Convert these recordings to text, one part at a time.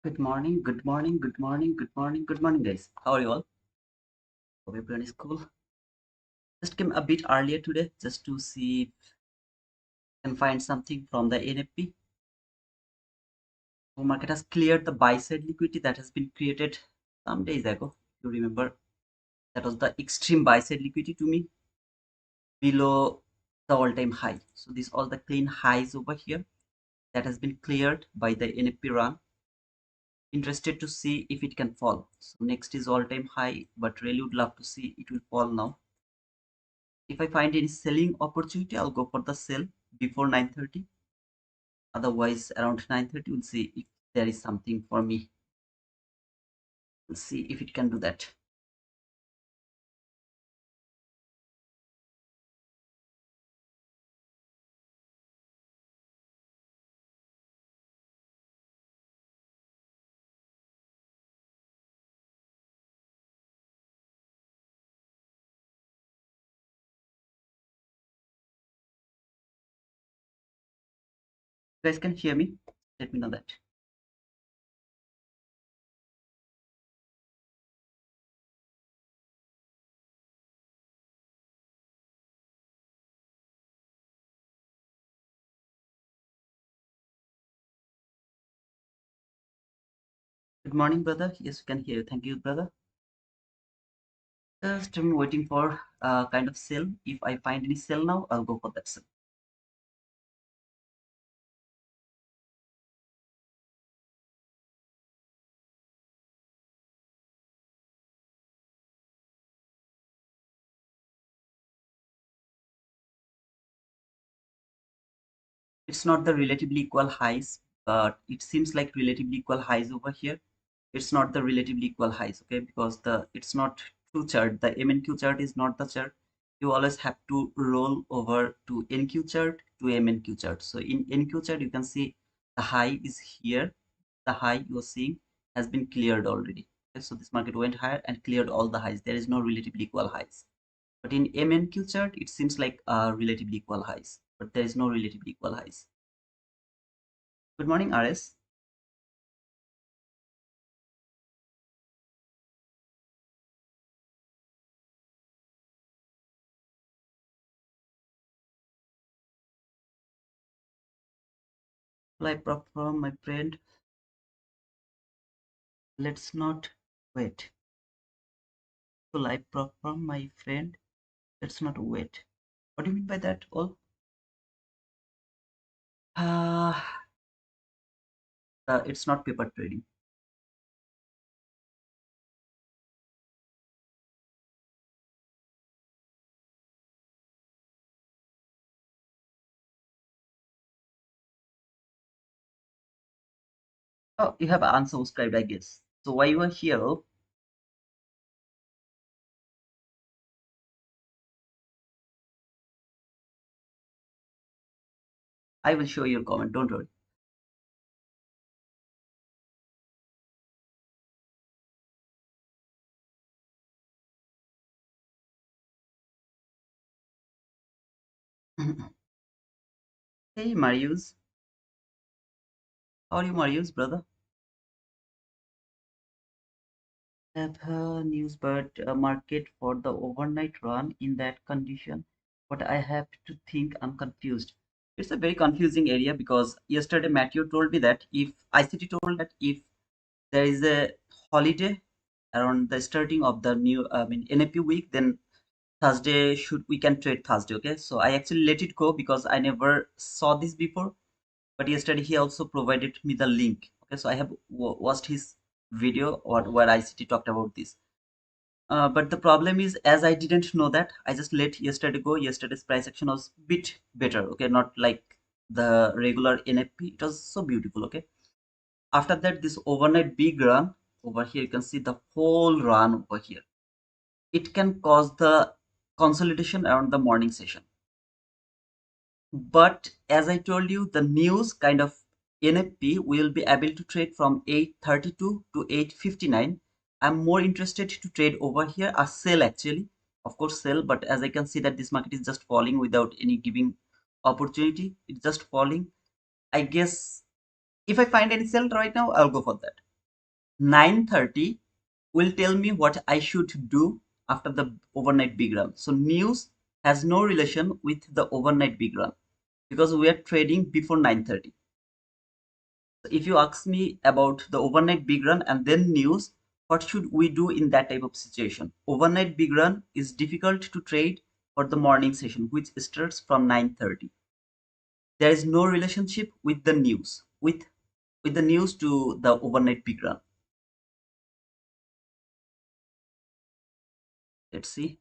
Good morning, good morning, good morning, good morning, good morning, guys. How are you all? Hope everyone is cool. Just came a bit earlier today just to see if I can find something from the NFP. The market has cleared the buy side liquidity that has been created some days ago. You remember that was the extreme buy side liquidity to me below the all-time high. So these all the clean highs over here that has been cleared by the NFP run. Interested to see if it can fall. So next is all-time high, but really would love to see it will fall now. If I find any selling opportunity, I'll go for the sell before 9:30. Otherwise, around 9:30, we'll see if there is something for me. We'll see if it can do that. You guys can hear me? Let me know that. Good morning, brother. Yes, we can hear you. Thank you, brother. Just I'm waiting for kind of sell. If I find any sell now, I'll go for that sell. It's not the relatively equal highs, but it seems like relatively equal highs over here. It's not the relatively equal highs, okay, because the it's not true chart. The MNQ chart is not the chart. You always have to roll over to NQ chart to MNQ chart. So in NQ chart you can see the high is here. The high you are seeing has been cleared already, okay? So this market went higher and cleared all the highs. There is no relatively equal highs, but in MNQ chart it seems like relatively equal highs, but there is no relatively equal highs. Good morning, RS. Live prop from my friend. Let's not wait. To live prop from my friend. Let's not wait. What do you mean by that? All? Uh, it's not paper trading. Oh, you have unsubscribed, I guess. So why you are here? I will show your comment. Don't worry. Hey, Marius. How are you, Marius, brother? Have news, but market for the overnight run in that condition. But I have to think. I'm confused. It's a very confusing area because yesterday Matthew told me that if ICT told that if there is a holiday around the starting of the new NFP week, then Thursday should we can trade Thursday. Okay, so I actually let it go because I never saw this before, but yesterday he also provided me the link. Okay, so I have watched his video or where ICT talked about this. But the problem is, as I didn't know that, I just let yesterday go. Yesterday's price action was bit better. Okay, not like the regular NFP. It was so beautiful. Okay, after that, this overnight big run over here, you can see the whole run over here. It can cause the consolidation around the morning session. But as I told you, the news kind of NFP will be able to trade from 8:32 to 8:59. I'm more interested to trade over here, a sell actually. Of course, sell, but as I can see that this market is just falling without any giving opportunity. It's just falling. I guess if I find any sell right now, I'll go for that. 9:30 will tell me what I should do after the overnight big run. So news has no relation with the overnight big run because we are trading before 9:30. So if you ask me about the overnight big run and then news, what should we do in that type of situation? Overnight big run is difficult to trade for the morning session, which starts from 9:30. There is no relationship with the news, with the news to the overnight big run. Let's see.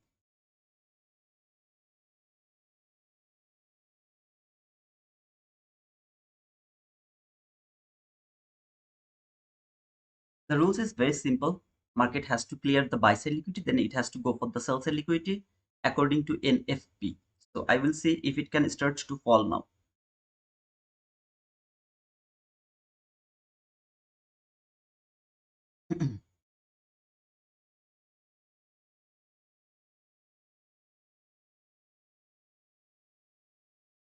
The rules is very simple. Market has to clear the buy side liquidity, then it has to go for the sell side liquidity according to NFP. So I will see if it can start to fall now.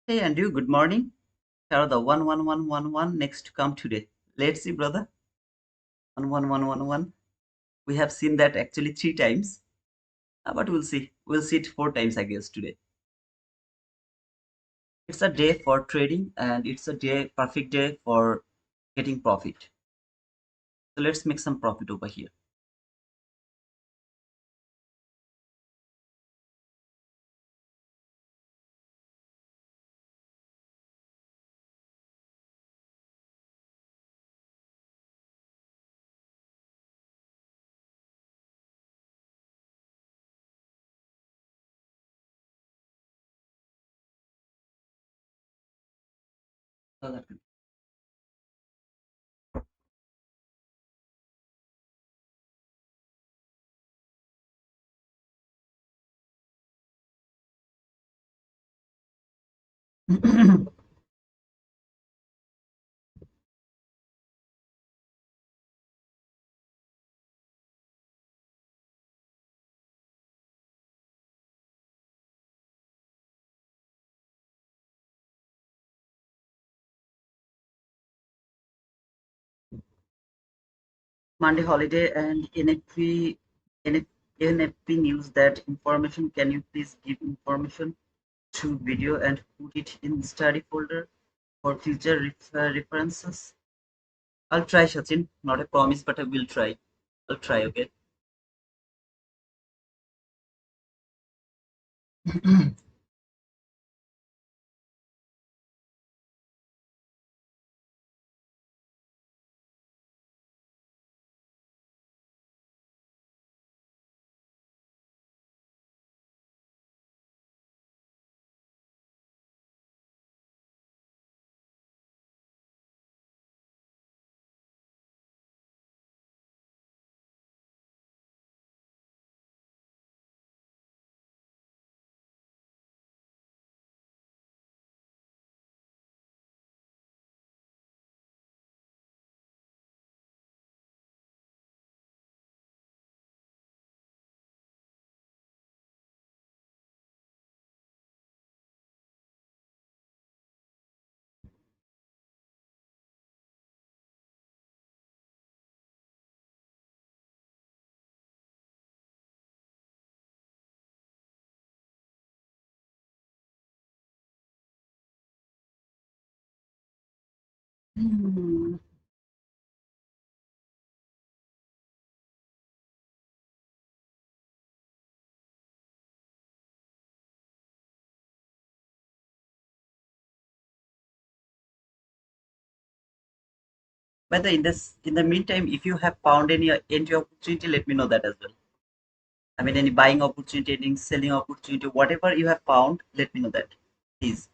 Hey Andrew, good morning. Sharada 11111 next to come today. Let's see, brother. 11111. We have seen that actually three times, but we'll see. We'll see it four times, I guess, today. It's a day for trading and it's a day, perfect day for getting profit. So let's make some profit over here. So that Monday holiday and NFP news that information. Can you please give information to video and put it in study folder for future references? I'll try, Sachin. Not a promise, but I will try. I'll try, okay? Hmm. By the in the meantime, if you have found any entry opportunity, let me know that as well. I mean, any buying opportunity, any selling opportunity, whatever you have found, let me know that, please.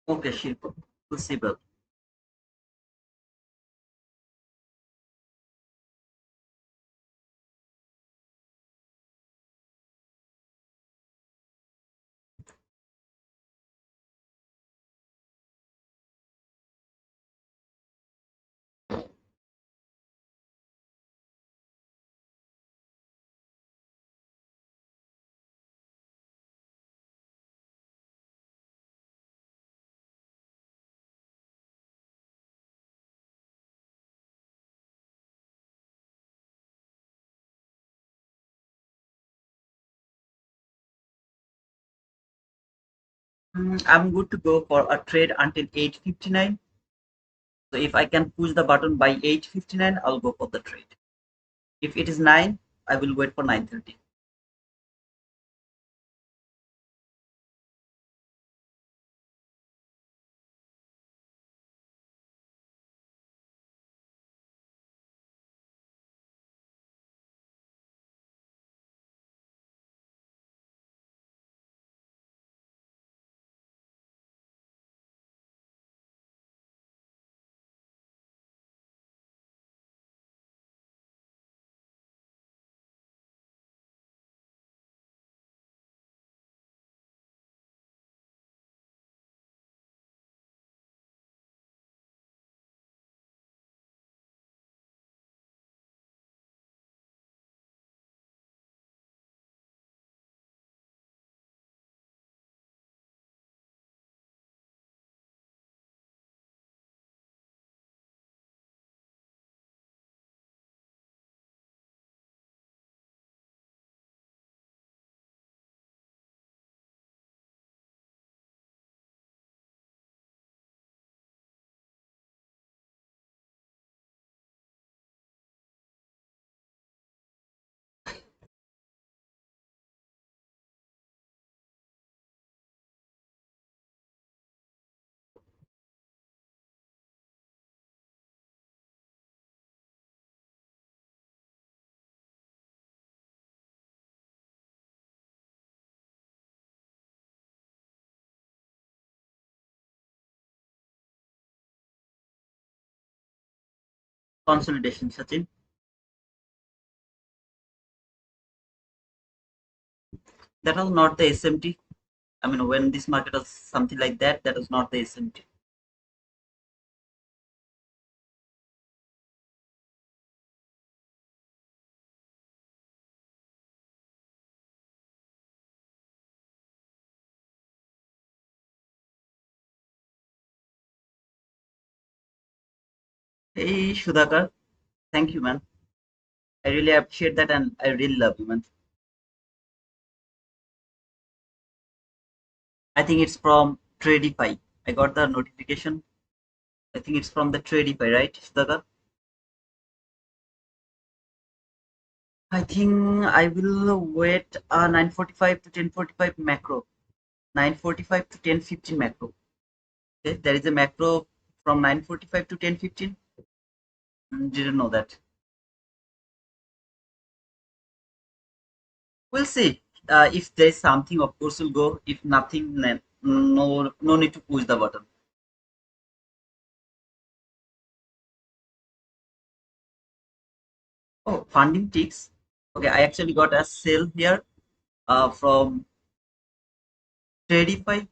Okay, Shilpa. Possible. I'm good to go for a trade until 8:59. So if I can push the button by 8:59, I'll go for the trade. If it is 9, I will wait for 9:30. Consolidation, Sachin. That was not the SMT. I mean, when this market was something like that, that was not the SMT. Hey, Shudhakar, thank you, man. I really appreciate that, and I really love you, man. I think it's from Tradify. I got the notification. I think it's from the Tradify, right, Shudhakar? I think I will wait 9:45 to 10:45 macro. 9:45 to 10:15 macro. Okay, there is a macro from 9:45 to 10:15. Didn't know that. We'll see. If there is something, of course, we'll go. If nothing, then no need to push the button. Oh, funding ticks. Okay, I actually got a sale here from Tradify.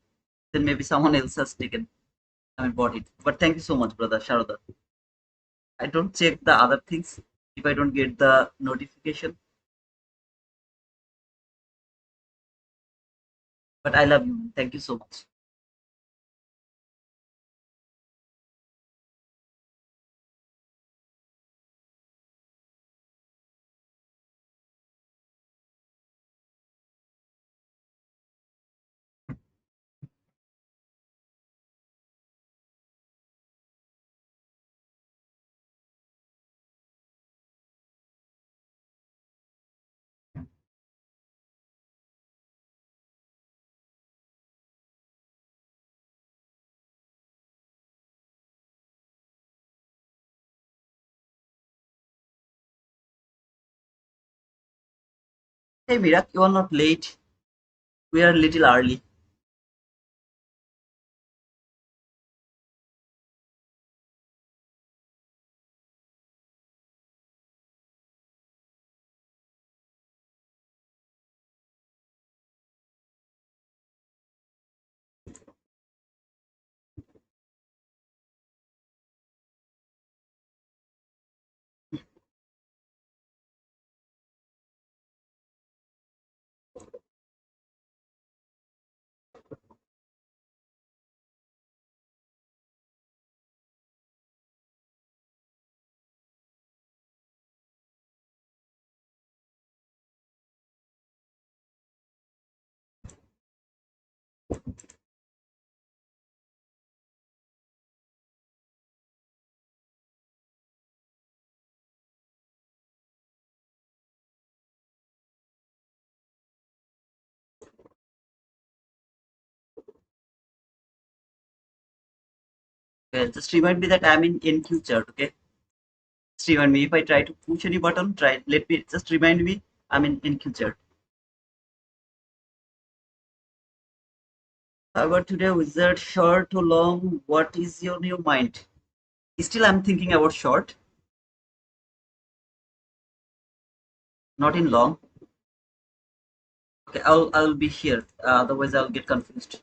Then maybe someone else has taken, I mean, bought it. But thank you so much, brother Sharada. I don't check the other things if I don't get the notification. But I love you. Thank you so much. Hey, Mirak, you are not late. We are a little early. Okay, just remind me that I'm in NQ chart, okay? Just remind me if I try to push any button, try let me just remind me I'm in NQ chart. How about today, wizard, short or long? What is your new mind? Still, I'm thinking about short, not in long. Okay, I'll be here. Otherwise, I'll get confused.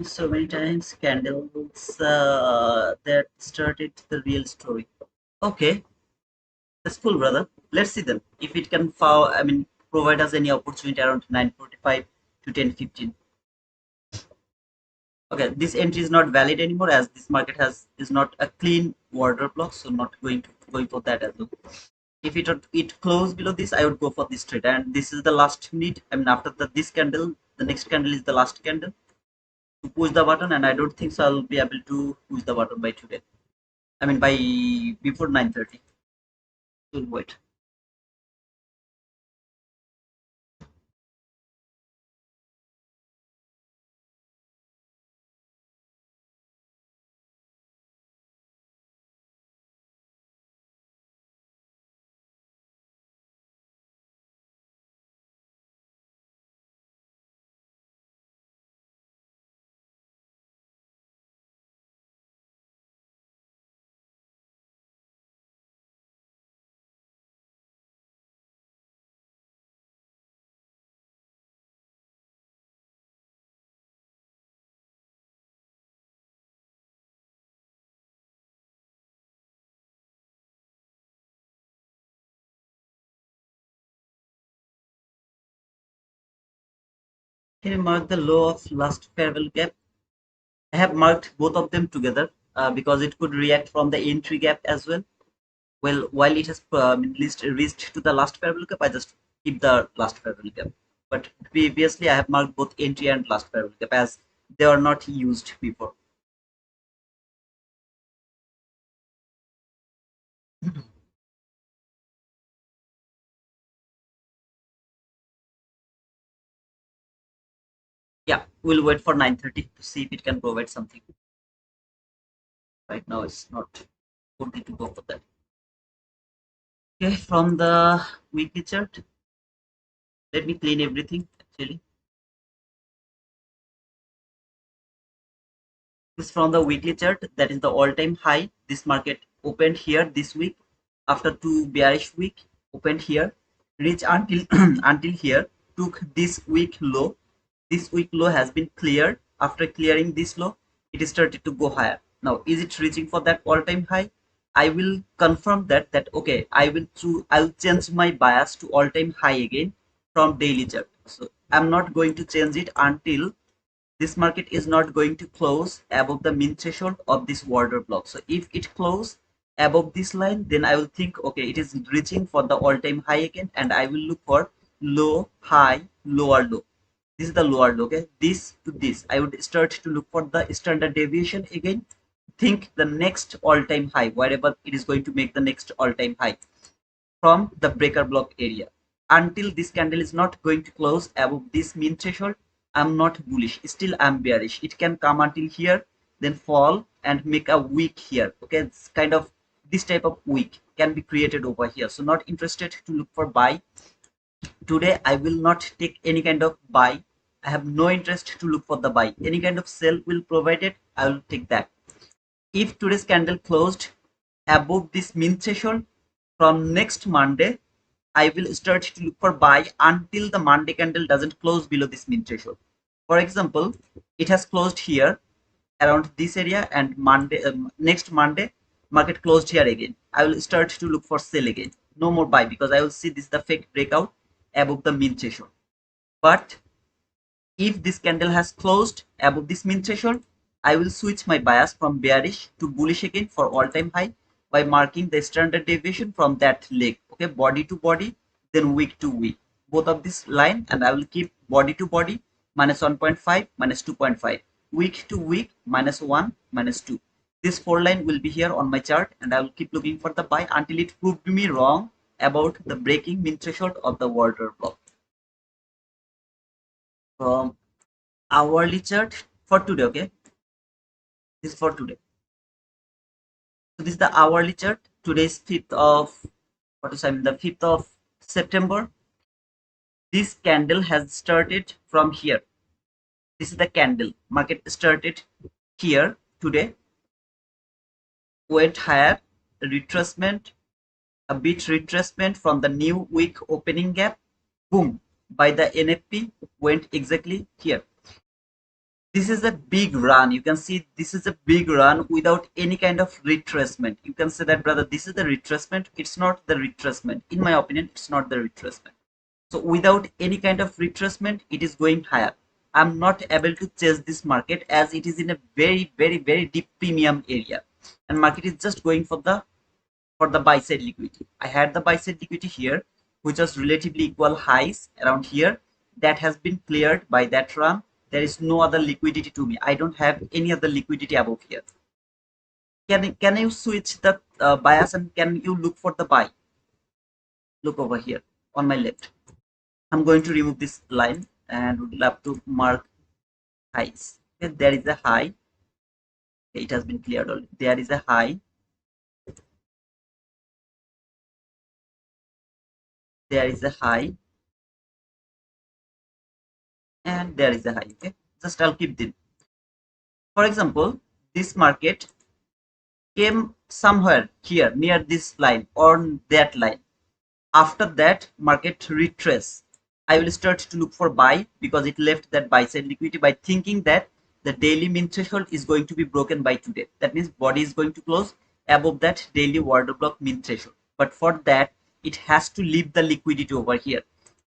So many times candles that started the real story. Okay, that's cool, brother. Let's see then if it can provide us any opportunity around 9:45 to 10:15. Okay, this entry is not valid anymore as this market has is not a clean order block, so not going for that as well. If it closed below this, I would go for this trade, and this is the last minute. After this candle, the next candle is the last candle to push the button, and I don't think so I'll be able to push the button by today. By before 9:30. We'll wait. Can you mark the low of last parallel gap? I have marked both of them together because it could react from the entry gap as well. Well, while it has least reached to the last parallel gap, I just keep the last parallel gap. But previously, I have marked both entry and last parallel gap as they are not used before. Yeah, we'll wait for 9:30 to see if it can provide something. Right now, it's not good to go for that. Okay, from the weekly chart, let me clean everything actually. This is from the weekly chart, that is the all-time high. This market opened here this week after two bearish week, opened here, reached until until here, took this week low. This week low has been cleared. After clearing this low, it started to go higher. Now, is it reaching for that all-time high? I will confirm that okay, I'll change my bias to all-time high again from daily chart. So I'm not going to change it until this market is not going to close above the mean threshold of this order block. So if it close above this line, then I will think, okay, it is reaching for the all-time high again, and I will look for low, high, lower low. This is the lower low, okay? This to this. I would start to look for the standard deviation again. Think the next all-time high, wherever it is going to make the next all-time high from the breaker block area. Until this candle is not going to close above this mean threshold, I'm not bullish. Still, I'm bearish. It can come until here, then fall and make a wick here. Okay, it's kind of this type of wick can be created over here. So, not interested to look for buy. Today, I will not take any kind of buy. I have no interest to look for the buy. Any kind of sell will provide it. I will take that. If today's candle closed above this mean threshold, from next Monday, I will start to look for buy until the Monday candle doesn't close below this mean threshold. For example, it has closed here around this area, and next Monday, market closed here again. I will start to look for sell again. No more buy because I will see this is the fake breakout above the mean threshold. But if this candle has closed above this mean threshold, I will switch my bias from bearish to bullish again for all-time high by marking the standard deviation from that leg. Okay, body to body, then wick to wick. Both of this line, and I will keep body to body minus 1.5, minus 2.5, wick to wick minus 1, minus 2. This four line will be here on my chart, and I will keep looking for the buy until it proved me wrong about the breaking mean threshold of the order block. From hourly chart for today, okay, this is for today. So this is the hourly chart. Today is 5th of what is I mean the 5th of September. This candle has started from here. This is the candle. Market started here today, went higher, retracement, a bit retracement from the new week opening gap. Boom, by the NFP went exactly here. This is a big run. You can see this is a big run without any kind of retracement. You can say that, brother, this is the retracement. It's not the retracement. In my opinion, it's not the retracement. So without any kind of retracement, it is going higher. I'm not able to chase this market as it is in a very, very, very deep premium area. And market is just going for the buy side liquidity. I had the buy side liquidity here, which was relatively equal highs around here. That has been cleared by that run. There is no other liquidity to me. I don't have any other liquidity above here. Can you switch the bias and can you look for the buy? Look over here on my left. I'm going to remove this line and would love to mark highs. Okay, there is a high. Okay, it has been cleared already. There is a high. There is a high. And there is a high. Okay, just I'll keep them. For example, this market came somewhere here near this line or that line. After that, market retrace. I will start to look for buy because it left that buy side liquidity by thinking that the daily min threshold is going to be broken by today. That means body is going to close above that daily order block min threshold. But for that, it has to leave the liquidity over here.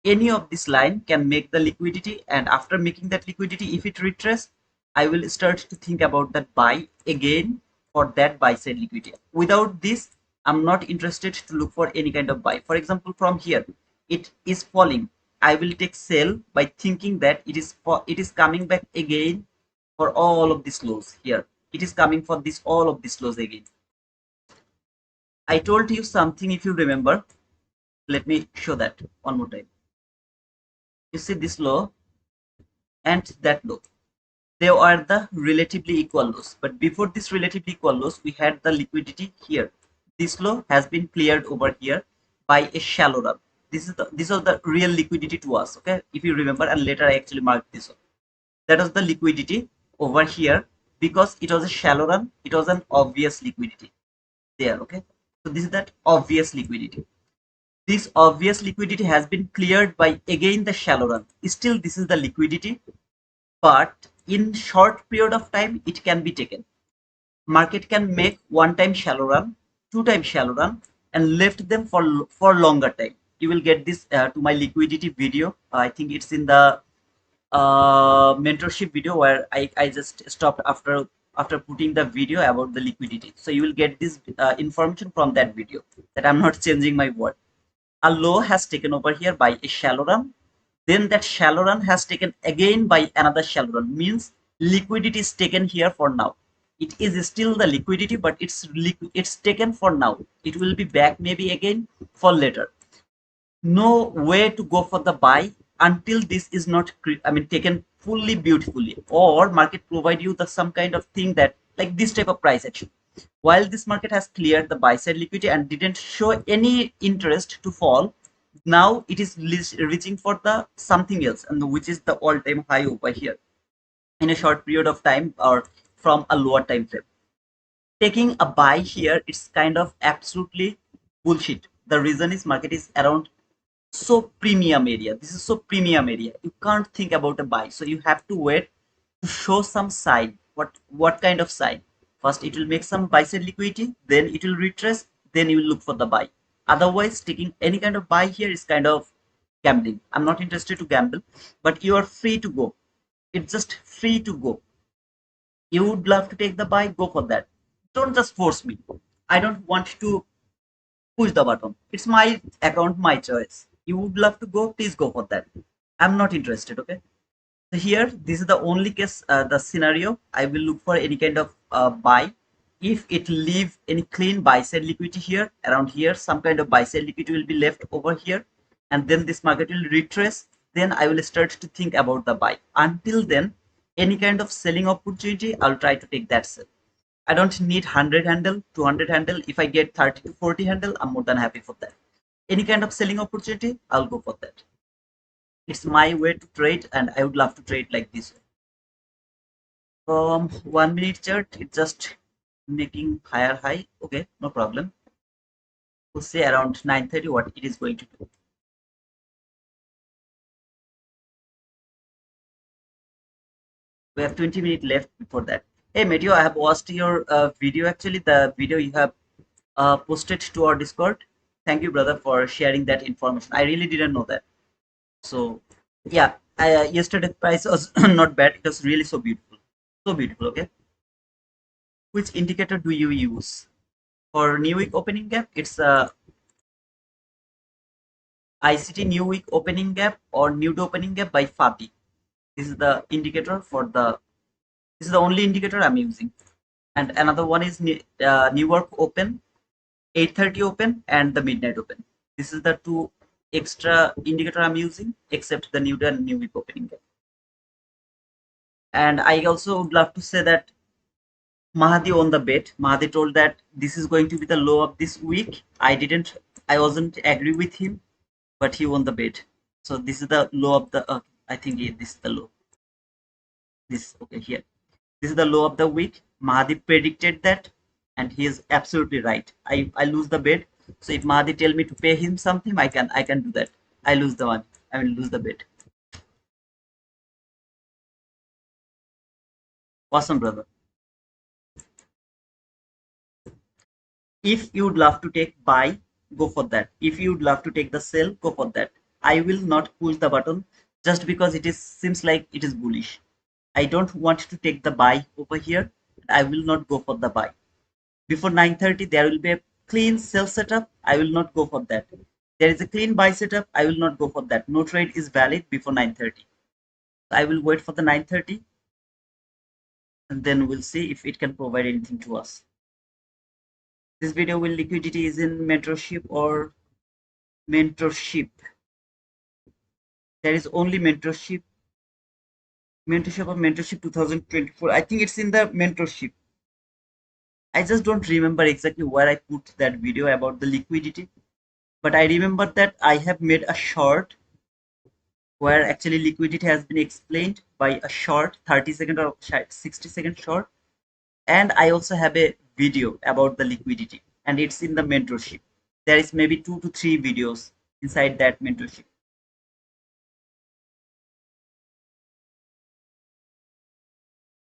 Any of this line can make the liquidity, and after making that liquidity, if it retraces, I will start to think about that buy again for that buy side liquidity. Without this, I'm not interested to look for any kind of buy. For example, from here, it is falling. I will take sell by thinking that it is coming back again for all of these lows here. It is coming for this all of these lows again. I told you something if you remember. Let me show that one more time. You see this low and that low. They are the relatively equal lows. But before this relatively equal lows, we had the liquidity here. This low has been cleared over here by a shallow run. This was the real liquidity to us. Okay, if you remember, and later I actually marked this one. That was the liquidity over here because it was a shallow run. It was an obvious liquidity there. Okay, so this is that obvious liquidity. This obvious liquidity has been cleared by again the shallow run. Still, this is the liquidity, but in short period of time it can be taken. Market can make one time shallow run, two time shallow run, and left them for longer time. You will get this to my liquidity video. I think it's in the mentorship video where I just stopped after putting the video about the liquidity. So you will get this information from that video, that I'm not changing my word. A low has taken over here by a shallow run, then that shallow run has taken again by another shallow run, means liquidity is taken here for now. It is still the liquidity, but it's taken for now. It will be back maybe again for later. No way to go for the buy until this is not taken fully beautifully, or market provide you the some kind of thing that like this type of price action. While this market has cleared the buy side liquidity and didn't show any interest to fall, now it is reaching for the something else, and which is the all-time high over here in a short period of time or from a lower time frame. Taking a buy here, it's kind of absolutely bullshit. The reason is market is around so premium area. This is so premium area. You can't think about a buy. So you have to wait to show some sign. What kind of sign? First, it will make some buy side liquidity, then it will retrace, then you will look for the buy. Otherwise, taking any kind of buy here is kind of gambling. I'm not interested to gamble, but you are free to go. It's just free to go. You would love to take the buy, go for that. Don't just force me. I don't want to push the button. It's my account, my choice. You would love to go, please go for that. I'm not interested. Okay. So here, this is the only case, the scenario. I will look for any kind of buy. If it leave any clean buy side liquidity here, around here, some kind of buy side liquidity will be left over here, and then this market will retrace. Then I will start to think about the buy. Until then, any kind of selling opportunity, I'll try to take that sell. I don't need 100 handle, 200 handle. If I get 30 to 40 handle, I'm more than happy for that. Any kind of selling opportunity, I'll go for that. It's my way to trade, and I would love to trade like this way. From 1 minute chart, it's just making higher high. Okay, no problem. We'll say around 9:30 what it is going to do. We have 20 minutes left before that. Hey, Matthew, I have watched your video. Actually, the video you have posted to our Discord. Thank you, brother, for sharing that information. I really didn't know that. So, yeah, yesterday price was not bad. It was really so beautiful. So beautiful, okay? Which indicator do you use? For new week opening gap, it's ICT new week opening gap or new day opening gap by FABI. This is the indicator for the, this is the only indicator I'm using. And another one is New York open, 8:30 open and the midnight open. This is the two extra indicator I'm using except the new day and new week opening gap. And I also would love to say that Mahadi won the bet. Mahadi told that this is going to be the low of this week. I wasn't agree with him, but he won the bet. So this is the low of the, I think this is the low. This, okay, here. This is the low of the week. Mahadi predicted that, and he is absolutely right. I lose the bet. So if Mahadi tell me to pay him something, I can do that. I lose the one. I will lose the bet. Awesome, brother. If you would love to take buy, go for that. If you would love to take the sell, go for that. I will not push the button just because it is seems like it is bullish. I don't want to take the buy over here. I will not go for the buy. Before 9:30 there will be a clean sell setup. I will not go for that. There is a clean buy setup. I will not go for that. No trade is valid before 9:30. I will wait for the 9:30 and then we'll see if it can provide anything to us. This video will liquidity is in mentorship or mentorship. There is only mentorship or mentorship 2024. I think it's in the mentorship. I just don't remember exactly where I put that video about the liquidity, but I remember that I have made a short where actually liquidity has been explained by a short 30-second or 60-second short. And I also have a video about the liquidity and it's in the mentorship. There is maybe 2 to 3 videos inside that mentorship.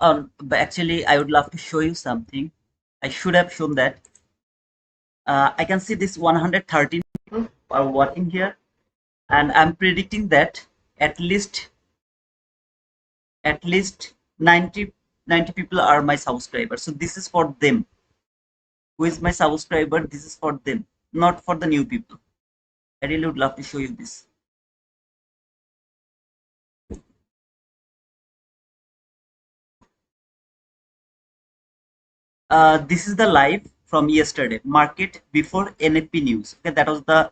But actually I would love to show you something. I should have shown that. I can see this 113 people are watching here, and I'm predicting that at least at least 90 people are my subscribers. So this is for them. Who is my subscriber? This is for them, not for the new people. I really would love to show you this. This is the live from yesterday, market before NFP news. Okay, that was the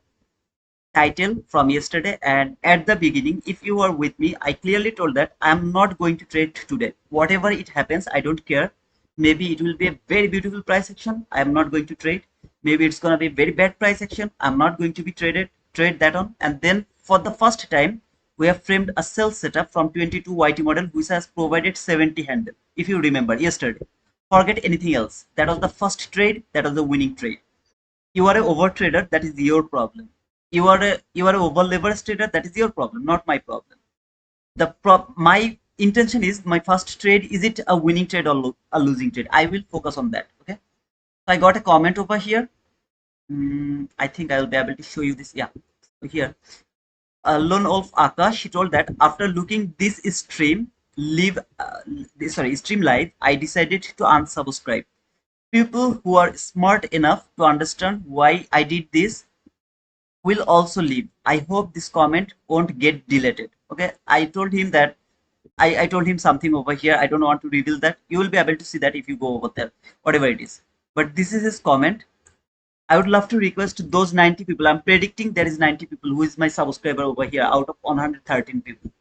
title from yesterday. And at the beginning, if you were with me, I clearly told that I'm not going to trade today. Whatever it happens, I don't care. Maybe it will be a very beautiful price action. I am not going to trade. Maybe it's gonna be very bad price action. I'm not going to be trade that on. And then for the first time, we have framed a sell setup from 22 YT model, which has provided 70 handle. If you remember yesterday, forget anything else. That was the first trade. That was the winning trade. You are a over trader. That is your problem. You are a over leveraged trader. That is your problem, not my problem. My intention is my first trade, is it a winning trade or a losing trade? I will focus on that. Okay, so I got a comment over here. I think I'll be able to show you this. Yeah, so here Lone Wolf Akash, she told that after looking this stream live, I decided to unsubscribe. People who are smart enough to understand why I did this will also leave. I hope this comment won't get deleted. Okay, I told him that I told him something over here. I don't want to reveal that. You will be able to see that if you go over there, whatever it is. But this is his comment. I would love to request those 90 people. I'm predicting there is 90 people who is my subscriber over here out of 113 people.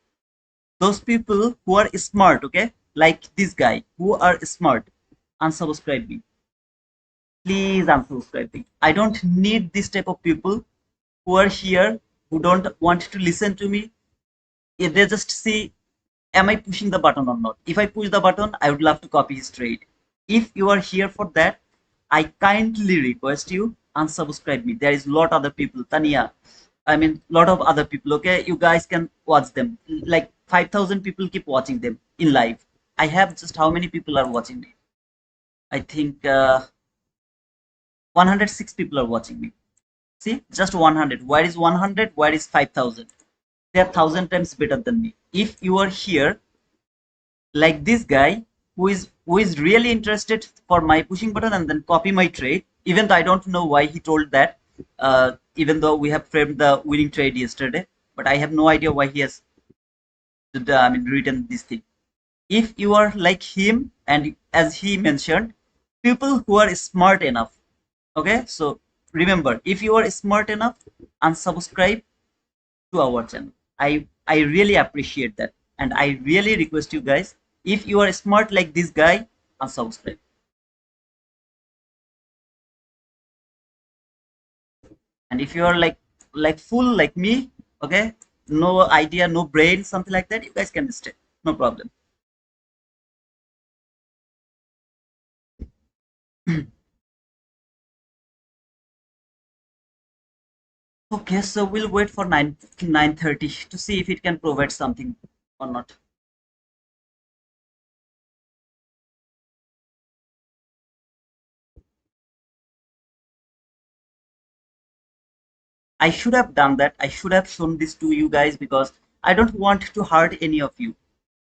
Those people who are smart, okay, like this guy, who are smart, unsubscribe me. Please unsubscribe me. I don't need this type of people who are here, who don't want to listen to me. If they just see, am I pushing the button or not? If I push the button, I would love to copy his trade. If you are here for that, I kindly request you unsubscribe me. There is a lot other people, Tania, I mean lot of other people. Okay, you guys can watch them. Like 5,000 people keep watching them in live. I have just how many people are watching me? I think 106 people are watching me. See, just 100. Where is 100? Where is 5,000? They are 1,000 times better than me. If you are here, like this guy, who is really interested for my pushing button and then copy my trade, even though I don't know why he told that, even though we have framed the winning trade yesterday, but I have no idea why he has written this thing. If you are like him, and as he mentioned, people who are smart enough, okay, so remember, if you are smart enough, unsubscribe to our channel. I really appreciate that, and I really request you guys, if you are smart like this guy, unsubscribe. And if you are like fool like me, okay, no idea, no brain, something like that, you guys can stay, no problem. Okay, so we'll wait for 9:30 to see if it can provide something or not. I should have done that. I should have shown this to you guys because I don't want to hurt any of you.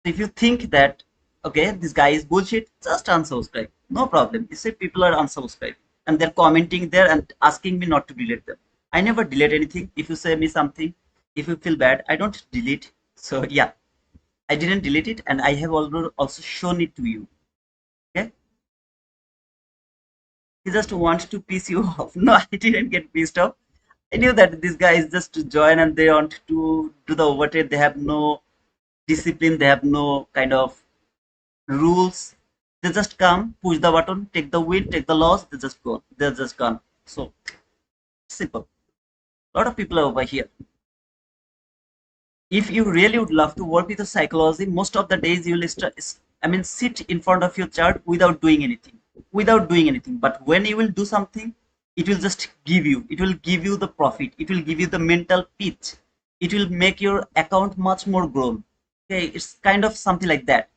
If you think that, okay, this guy is bullshit, just unsubscribe. No problem. You see, people are unsubscribed and they're commenting there and asking me not to delete them. I never delete anything. If you say me something, if you feel bad, I don't delete. So yeah, I didn't delete it, and I have already also shown it to you. Okay, he just wants to piss you off. No, I didn't get pissed off. I knew that this guy is just to join and they want to do the overtrade. They have no discipline. They have no kind of rules. They just come, push the button, take the win, take the loss. They just go. They're just gone. So simple. A lot of people are over here. If you really would love to work with the psychology, most of the days you will sit in front of your chart without doing anything, But when you will do something, it will just give you. It will give you the profit. It will give you the mental pitch. It will make your account much more grown. Okay, it's kind of something like that.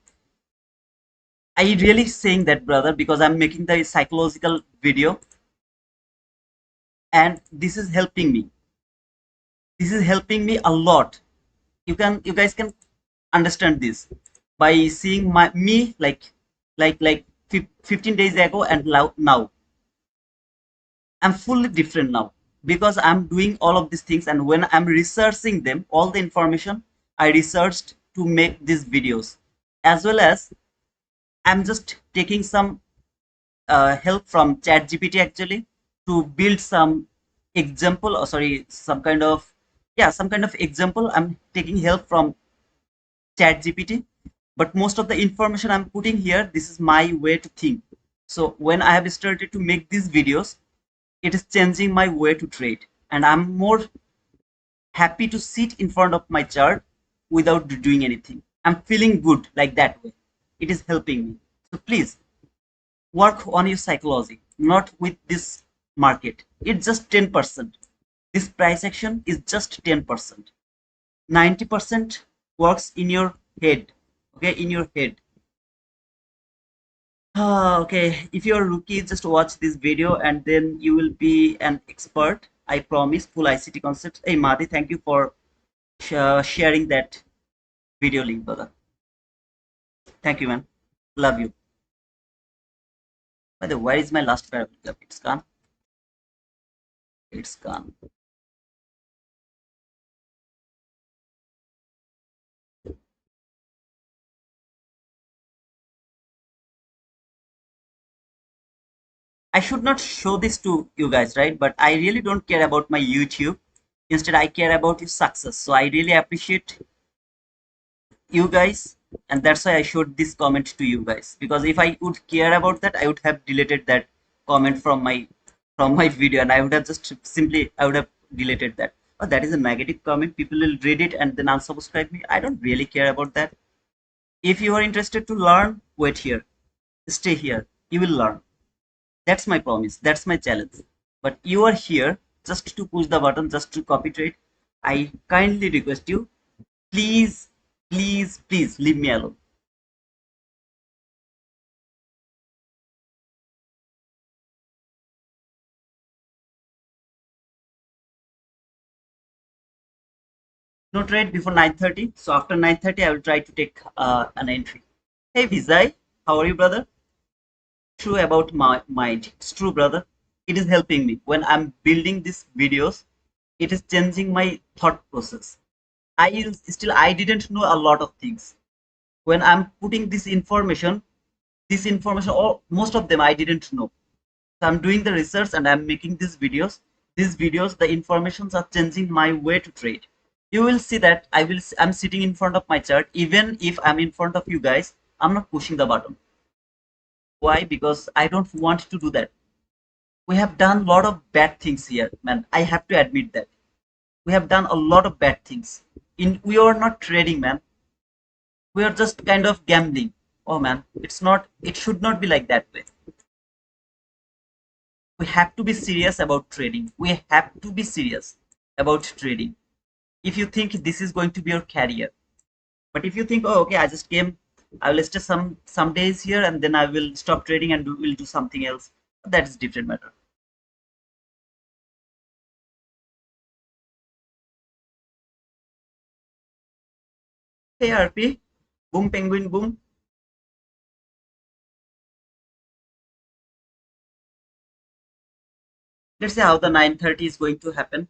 I really saying that, brother, because I'm making the psychological video, and this is helping me. This is helping me a lot. You guys can understand this by seeing my me like 15 days ago and now. I'm fully different now because I'm doing all of these things, and when I'm researching them, all the information I researched to make these videos, as well as I'm just taking some help from ChatGPT actually to build some example, or sorry, some kind of example. I'm taking help from ChatGPT, but most of the information I'm putting here, this is my way to think. So when I have started to make these videos, it is changing my way to trade, and I'm more happy to sit in front of my chart without doing anything. I'm feeling good like that way. It is helping me. So please work on your psychology, not with this market. It's just 10%. This price action is just 10%. 90% works in your head. Okay, in your head. Okay, if you're a rookie, just watch this video and then you will be an expert. I promise. Full ICT concepts. Hey, Madi, thank you for sharing that video link, brother. Thank you, man. Love you. By the way, where is my last paragraph? It's gone. It's gone. I should not show this to you guys, right? But I really don't care about my YouTube. Instead, I care about your success. So I really appreciate you guys, and that's why I showed this comment to you guys. Because if I would care about that, I would have deleted that comment from my video, and I would have just simply I would have deleted that. Oh, that is a negative comment. People will read it and then unsubscribe me. I don't really care about that. If you are interested to learn, wait here, stay here. You will learn. That's my promise. That's my challenge. But you are here just to push the button, just to copy trade. I kindly request you, please, please, please leave me alone. No trade before 9:30. So after 9:30, I will try to take an entry. Hey Vijay, how are you, brother? True about my mind. It's true, brother. It is helping me when I'm building these videos. It is changing my thought process. I didn't know a lot of things. When I'm putting this information, all most of them I didn't know. So I'm doing the research and I'm making these videos. These videos, the informations are changing my way to trade. You will see that I'm sitting in front of my chart. Even if I'm in front of you guys, I'm not pushing the button. Why? Because I don't want to do that. We have done a lot of bad things here, man. I have to admit that. We have done a lot of bad things. We are not trading, man. We are just kind of gambling. Oh man, it should not be like that way. We have to be serious about trading. We have to be serious about trading. If you think this is going to be your career, but if you think, oh, okay, I just came, I will stay some days here and then I will stop trading and will do something else. That is different matter. Hey RP, boom penguin boom. Let's see how the 9:30 is going to happen.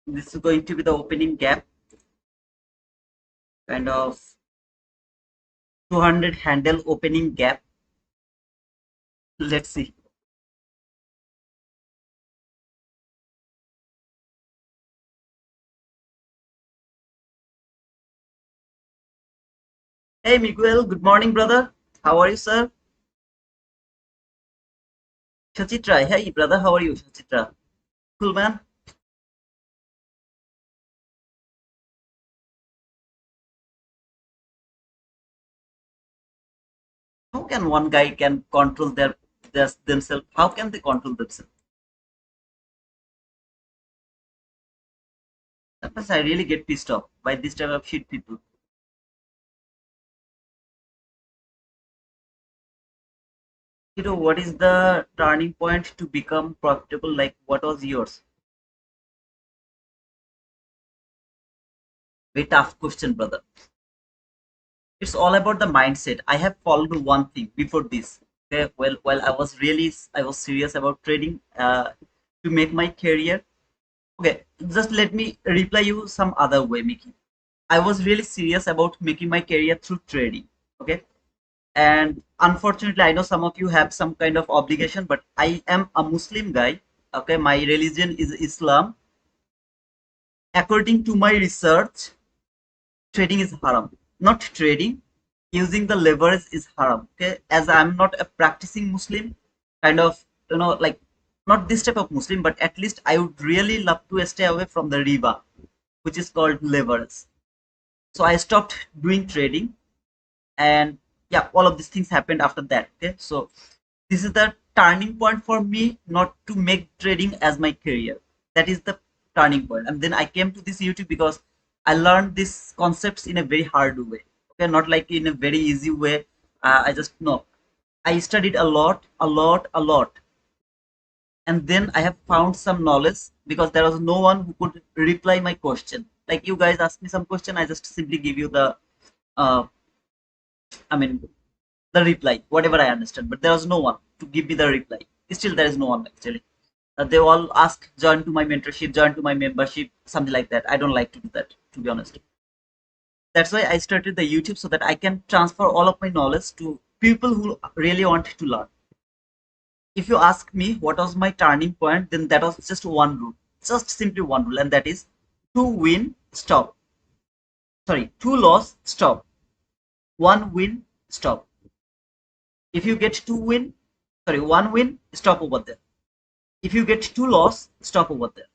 This is going to be the opening gap, kind of 200 handle opening gap. Let's see. Hey Miguel, good morning, brother. How are you, sir? Shachitra, hey brother, how are you, Shachitra? Cool man. How can one guy can control their themselves? How can they control themselves? Sometimes I really get pissed off by this type of shit people. You know, what is the turning point to become profitable? Like, what was yours? Very tough question, brother. It's all about the mindset. I have followed one thing before this. Okay, well, while I was serious about trading to make my career. Okay, just let me reply you some other way, Mickey. I was really serious about making my career through trading. Okay, and unfortunately, I know some of you have some kind of obligation, but I am a Muslim guy. Okay, my religion is Islam. According to my research, trading is haram. Not trading, using the leverage is haram. Okay, as I'm not a practicing Muslim, kind of, like, not this type of Muslim, but at least I would really love to stay away from the riba, which is called leverage. So I stopped doing trading, and yeah, all of these things happened after that. Okay, so this is the turning point for me not to make trading as my career. That is the turning point. And then I came to this YouTube because I learned these concepts in a very hard way. Okay, not like in a very easy way. I just no. I studied a lot, and then I have found some knowledge because there was no one who could reply my question. Like you guys ask me some question, I just simply give you the, uh, I mean, the reply, whatever I understand. But there was no one to give me the reply. Still, there is no one actually. They all ask, join to my mentorship, join to my membership, something like that. I don't like to do that, to be honest. That's why I started the YouTube so that I can transfer all of my knowledge to people who really want to learn. If you ask me what was my turning point, then that was just one rule, just simply one rule, and that is two win, stop. Sorry, two loss, stop. One win, stop. If you get two win, sorry, one win, stop over there. If you get two loss, stop over there.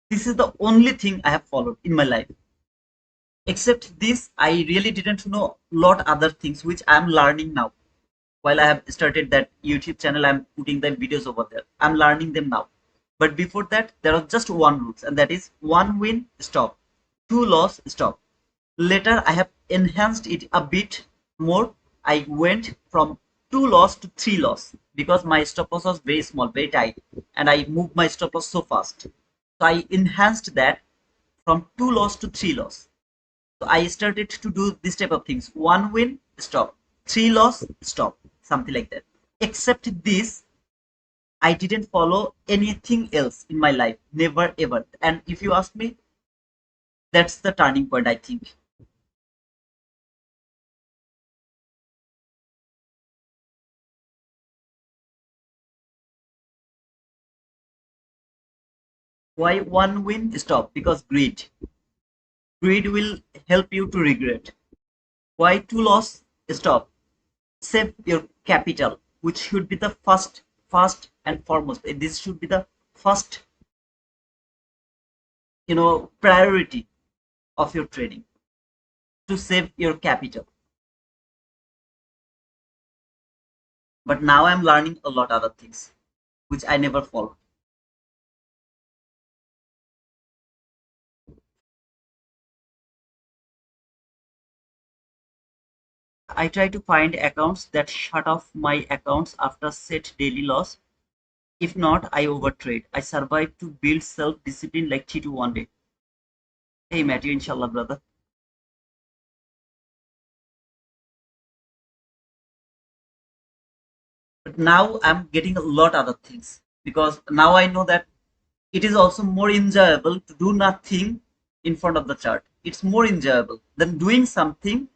This is the only thing I have followed in my life. Except this, I really didn't know lot other things which I'm learning now. While I have started that YouTube channel, I'm putting the videos over there. I'm learning them now. But before that, there was just one rule, and that is one win, stop. Two loss, stop. Later, I have enhanced it a bit more. I went from two loss to three loss because my stop loss was very small, very tight, and I moved my stop loss so fast. So I enhanced that from two loss to three loss. So I started to do this type of things. One win, stop. Three loss, stop. Something like that. Except this, I didn't follow anything else in my life. Never ever. And if you ask me, that's the turning point, I think. Why one win, stop? Because greed. Greed will help you to regret. Why two loss, stop? Save your capital, which should be the first and foremost. This should be the first, priority of your trading, to save your capital. But now I'm learning a lot other things which I never follow. I try to find accounts that shut off my accounts after set daily loss. If not, I overtrade. I survive to build self discipline like Chitu one day. Hey Matthew, inshallah brother. But now I'm getting a lot other things because now I know that it is also more enjoyable to do nothing in front of the chart. It's more enjoyable than doing something.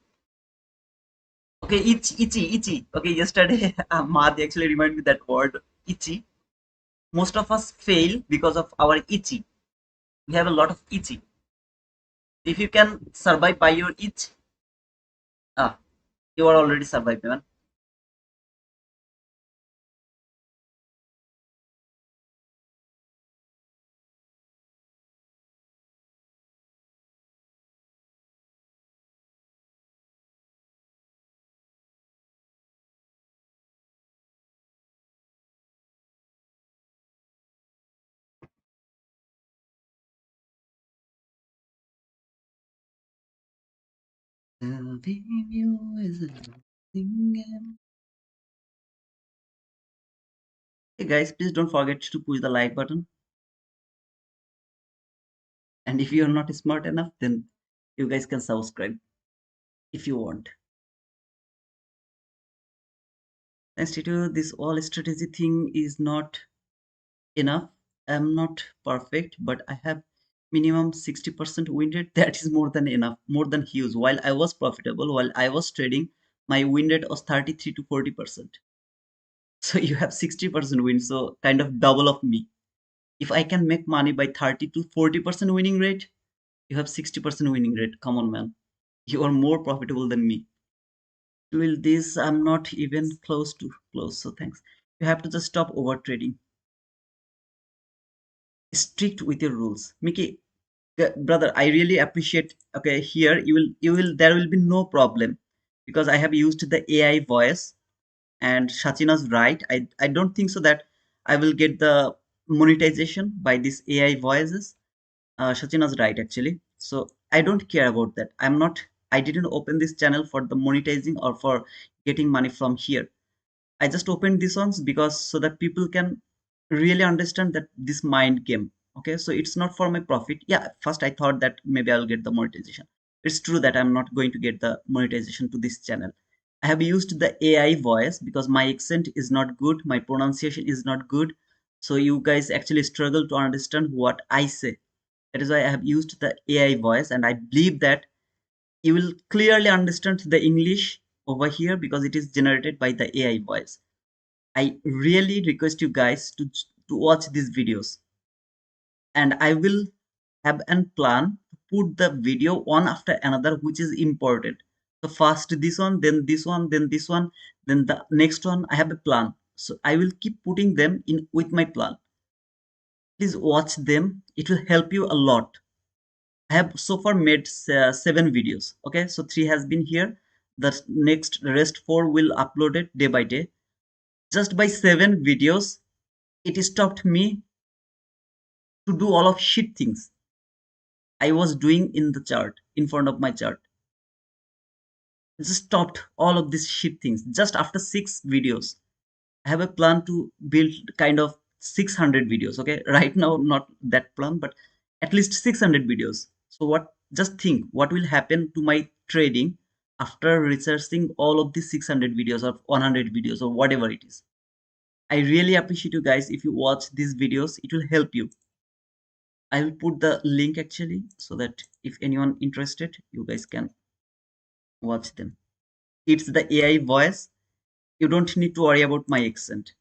Okay, itchy. Okay, yesterday Mahdi actually reminded me that word itchy. Most of us fail because of our itchy. We have a lot of itchy. If you can survive by your itch, ah, you are already survived, man. Loving you is a thing. Hey guys, please don't forget to push the like button. And if you are not smart enough, then you guys can subscribe if you want. Thanks to this all strategy thing is not enough. I'm not perfect, but I have minimum 60% win rate. That is more than enough, more than huge. While I was profitable, while I was trading, my win rate was 33 to 40%. So you have 60% win, so kind of double of me. If I can make money by 30 to 40% winning rate, you have 60% winning rate. Come on, man. You are more profitable than me. Will this, I'm not even close to close. So thanks. You have to just stop over trading. Strict with your rules. Mickey, brother, I really appreciate. Okay, here you will there will be no problem because I have used the AI voice, and Shachina's right. I don't think so that I will get the monetization by this AI voices. Shachina's right actually. So I don't care about that. I didn't open this channel for the monetizing or for getting money from here. I just opened these ones because so that people can really understand that this mind game. Okay, so it's not for my profit. Yeah, first I thought that maybe I'll get the monetization. It's true that I'm not going to get the monetization to this channel. I have used the AI voice because my accent is not good, my pronunciation is not good. So you guys actually struggle to understand what I say. That is why I have used the AI voice, and I believe that you will clearly understand the English over here because it is generated by the AI voice. I really request you guys to watch these videos, and I will have a plan to put the video one after another, which is important. So first this one, then this one, then this one, then the next one. I have a plan, so I will keep putting them in with my plan. Please watch them; it will help you a lot. I have so far made 7 videos. Okay, so 3 has been here. The next rest 4 will upload it day by day. Just by 7 videos, it stopped me to do all of shit things I was doing in the chart, in front of my chart. just stopped all of these shit things just after 6 videos. I have a plan to build kind of 600 videos. Okay, right now not that plan, but at least 600 videos. So what? Just think what will happen to my trading after researching all of these 600 videos or 100 videos or whatever it is. I really appreciate you guys if you watch these videos. It will help you. I will put the link actually so that if anyone interested, you guys can watch them. It's the AI voice. You don't need to worry about my accent.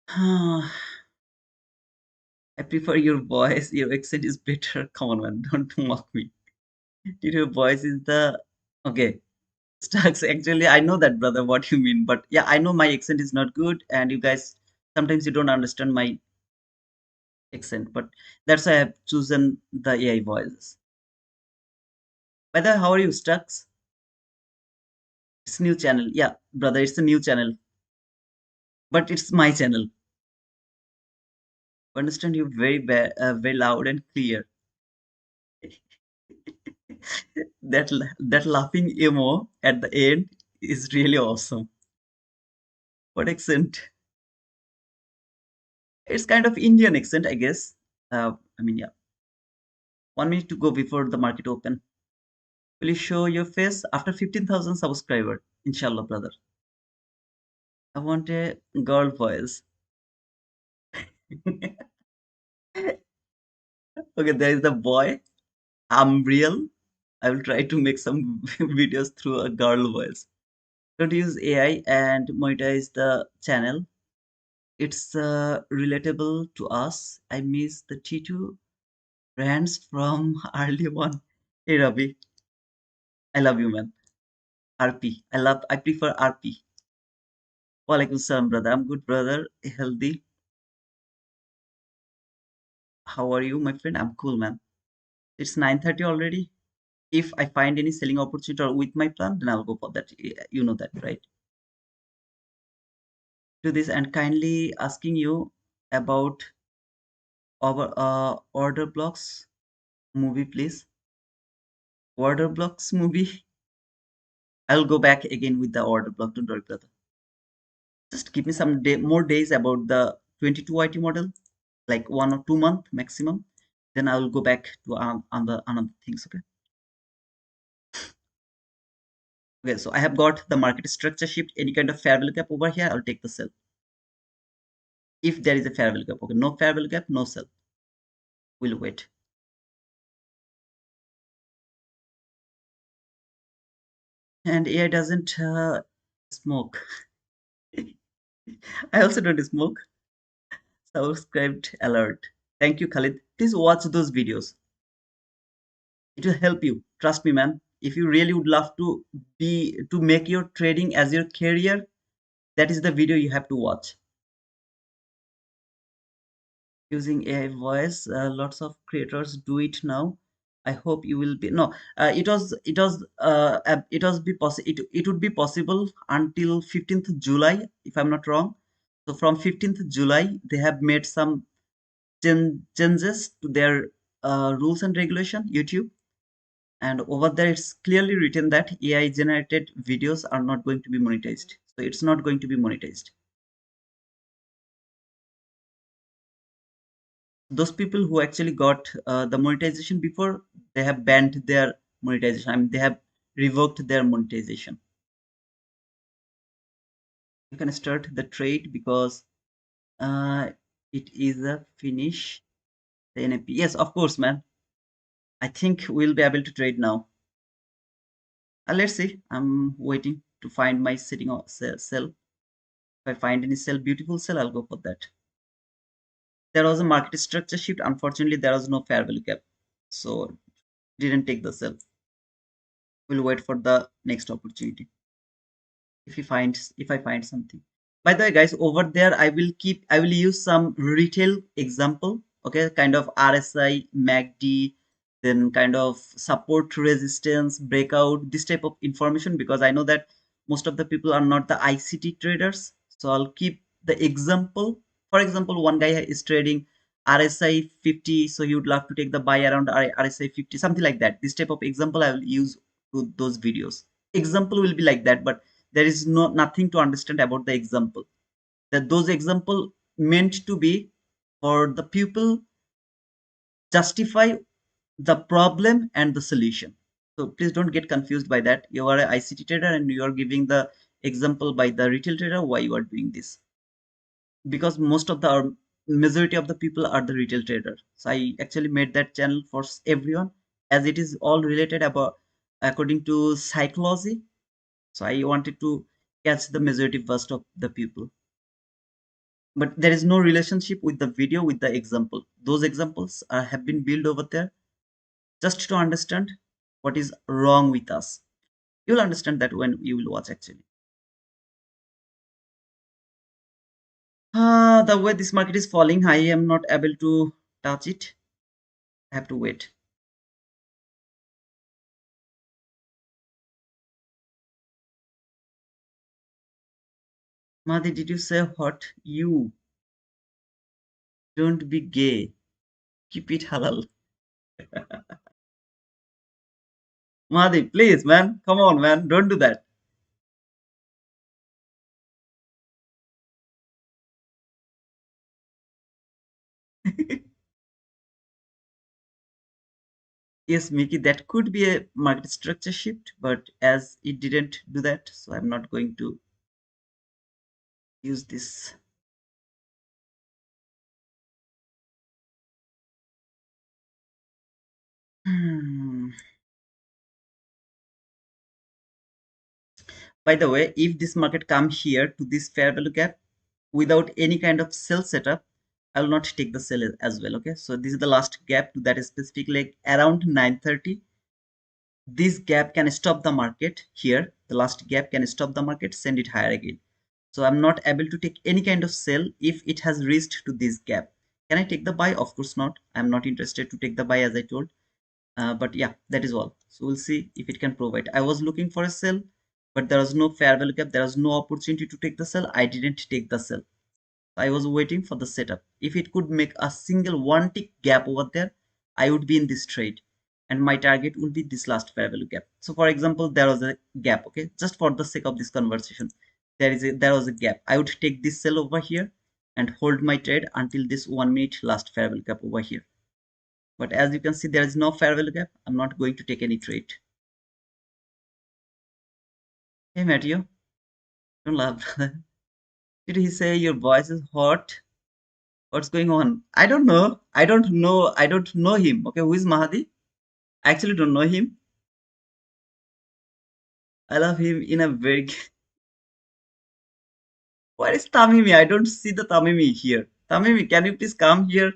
I prefer your voice. Your accent is better. Come on, man. Don't mock me. Your voice is the okay. Stacks. Actually, I know that, brother. What you mean? But yeah, I know my accent is not good, and you guys sometimes you don't understand my accent. But that's why I have chosen the AI voices. By the way, how are you, Stacks? It's new channel. Yeah, brother. It's a new channel, but it's my channel. Understand you very loud and clear. That laughing emo at the end is really awesome. What accent? It's kind of Indian accent, I guess. I mean, yeah. 1 minute to go before the market open. Will you show your face after 15,000 subscriber? Inshallah, brother. I want a girl voice. Okay, there is the boy. I'm real. I will try to make some videos through a girl voice. Don't use AI and monetize the channel. It's relatable to us. I miss the T2 brands from early one. Hey Ravi, I love you, man. RP. I prefer RP. Walaikum salam, brother. I'm good, brother. Healthy. How are you, my friend? I'm cool, man. It's 9:30 already. If I find any selling opportunity or with my plan, then I'll go for that. You know that, right? Do this and kindly asking you about our order blocks movie, please. Order blocks movie. I'll go back again with the order block. Don't worry, brother. Just give me some more days about the 22 YT model, like 1 or 2 month maximum. Then I will go back to on the another things. Okay. Okay. So I have got the market structure shift. Any kind of fair value gap over here, I'll take the sell. If there is a fair value gap, okay. No fair value gap, no sell. We'll wait. And AI doesn't smoke. I also don't smoke. Subscribed alert. Thank you, Khalid. Please watch those videos. It will help you. Trust me, man. If you really would love to make your trading as your career, that is the video you have to watch. Using AI voice, lots of creators do it now. I hope you will be no. It was be possible. It would be possible until 15th July, if I'm not wrong. So from 15th July, they have made some changes to their rules and regulation. YouTube. And over there it's clearly written that AI generated videos are not going to be monetized, so it's not going to be monetized. Those people who actually got the monetization before, they have banned their monetization. I mean, they have revoked their monetization. You can start the trade because uh, it is a finish the NFP. Yes, of course, man. I think we'll be able to trade now. Let's see. I'm waiting to find my sitting on sell. If I find any sell, beautiful sell, I'll go for that. There was a market structure shift. Unfortunately, there was no fair value gap, so didn't take the sell. We'll wait for the next opportunity if I find something. By the way, guys, over there I will use some retail example. Okay, kind of RSI, MACD, then kind of support, resistance, breakout, this type of information because I know that most of the people are not the ICT traders. So I'll keep the example. For example, one guy is trading RSI 50, so you would love to take the buy around RSI 50, something like that. This type of example I will use to those videos. Example will be like that, but there is nothing to understand about the example. That those example meant to be for the people justify the problem and the solution. So please don't get confused by that. You are an ICT trader and you are giving the example by the retail trader. Why you are doing this? Because most of the majority of the people are the retail trader. So I actually made that channel for everyone, as it is all related about according to psychology. So I wanted to catch the majority first of the people. But there is no relationship with the video with the example. Those examples have been built over there just to understand what is wrong with us. You'll understand that when you will watch actually. The way this market is falling, I am not able to touch it. I have to wait. Madi, did you say what? You don't be gay. Keep it halal. Madi, please, man. Come on, man. Don't do that. Yes, Mickey, that could be a market structure shift, but as it didn't do that, so I'm not going to use this. Hmm. By the way, if this market come here to this fair value gap without any kind of sell setup, I will not take the sell as well. Okay, so this is the last gap to that specific leg around 930. This gap can stop the market here. The last gap can stop the market, send it higher again. So I'm not able to take any kind of sell if it has reached to this gap. Can I take the buy? Of course not. I'm not interested to take the buy as I told. But yeah, that is all. So we'll see if it can provide. I was looking for a sell, but there was no fair value gap. There was no opportunity to take the sell. I didn't take the sell. I was waiting for the setup. If it could make a single one tick gap over there, I would be in this trade. And my target will be this last fair value gap. So for example, there was a gap, okay? Just for the sake of this conversation, there was a gap. I would take this sell over here and hold my trade until this 1 minute last fair value gap over here. But as you can see, there is no fair value gap. I'm not going to take any trade. Hey Matthew, don't laugh. Did he say your voice is hot? What's going on? I don't know. I don't know. I don't know him. Okay, who is Mahadi? I actually don't know him. I love him in a very. Where is Tamimi? I don't see the Tamimi here. Tamimi, can you please come here?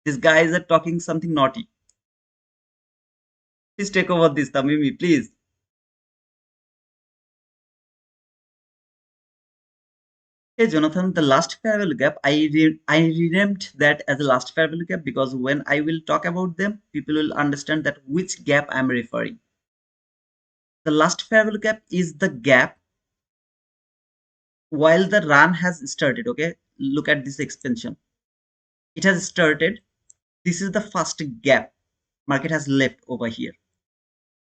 These guys are talking something naughty. Please take over this, Tamimi, please. Hey Jonathan, the last fair value gap, I renamed that as the last fair value gap because when I will talk about them, people will understand that which gap I'm referring. The last fair value gap is the gap while the run has started. Okay, look at this expansion. It has started. This is the first gap market has left over here.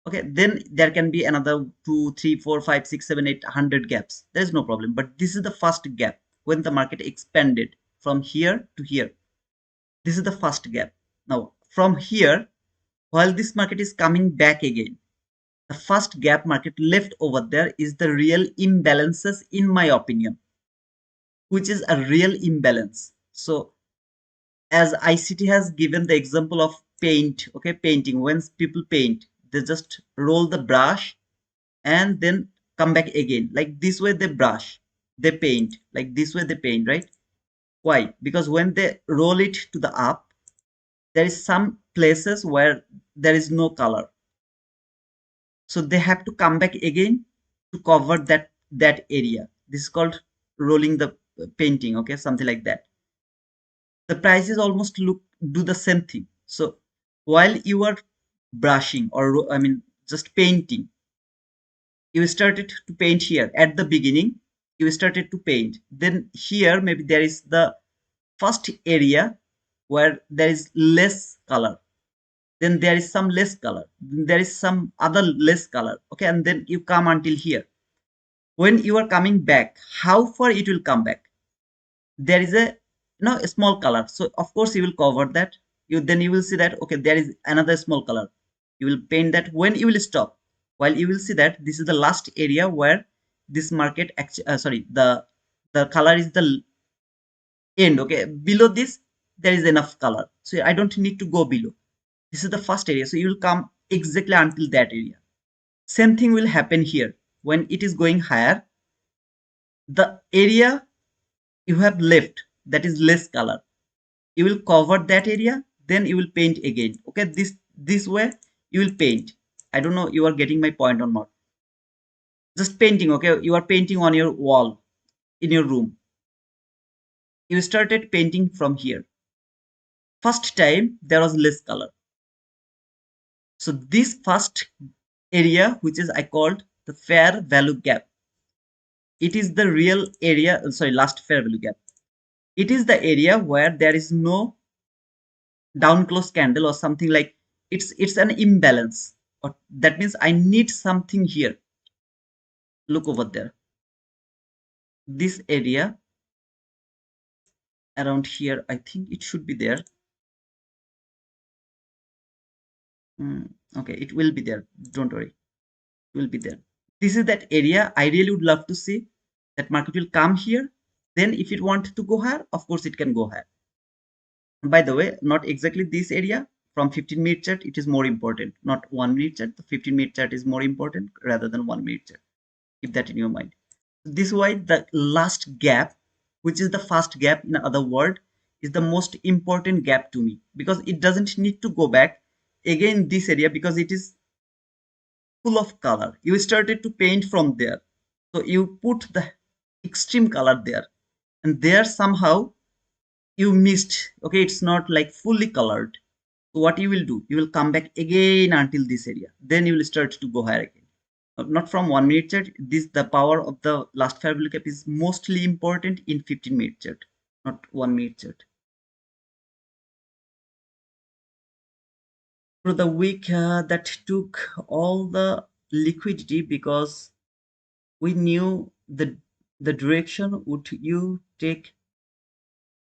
Okay, then there can be another 2, 3, 4, 5, 6, 7, 8, 100 gaps. There is no problem, but this is the first gap when the market expanded from here to here. This is the first gap. Now from here, while this market is coming back again, the first gap market left over there is the real imbalances in my opinion, which is a real imbalance. So as ICT has given the example of paint, okay, painting. When people paint, they just roll the brush and then come back again. Like this way they brush, they paint. Like this way they paint, right? Why? Because when they roll it to the up, there is some places where there is no color. So they have to come back again to cover that area. This is called rolling the painting, okay, something like that. The prices almost look do the same thing. So while you are brushing or I mean just painting, you started to paint here at the beginning. You started to paint. Then here maybe there is the first area where there is less color, then there is some less color, then there is some other less color, okay, and then you come until here. When you are coming back, how far it will come back? There is a a small color, so of course you will cover that. Then you will see that okay, there is another small color. You will paint that. When you will stop, while you will see that this is the last area where this market actually sorry, the color is the end. Okay, below this there is enough color, so I don't need to go below. This is the first area, so you will come exactly until that area. Same thing will happen here. When it is going higher, the area you have left, that is less color, you will cover that area, then you will paint again. Okay, this way you will paint. I don't know you are getting my point or not. Just painting. Okay, you are painting on your wall in your room. You started painting from here. First time there was less color, so this first area, which is I called the fair value gap, it is the real area. Sorry, last fair value gap, it is the area where there is no down close candle or something, like it's an imbalance, or that means I need something here. Look over there, this area around here, I think it should be there. Okay, it will be there, don't worry, it will be there. This is that area I really would love to see that market will come here. Then if it want to go higher, of course it can go higher. By the way, not exactly this area. From 15-minute chart it is more important, not 1 minute chart. The 15-minute chart is more important rather than 1 minute chart. Keep that in your mind. This is why the last gap, which is the first gap in other word, is the most important gap to me, because it doesn't need to go back again this area, because it is full of color. You started to paint from there, so you put the extreme color there, and there somehow you missed. Okay, it's not like fully colored. So what you will do, you will come back again until this area, then you will start to go higher again. Not from 1 minute chart. This, the power of the last fair value gap is mostly important in 15-minute chart, not 1 minute chart. For the week that took all the liquidity, because we knew the direction would you take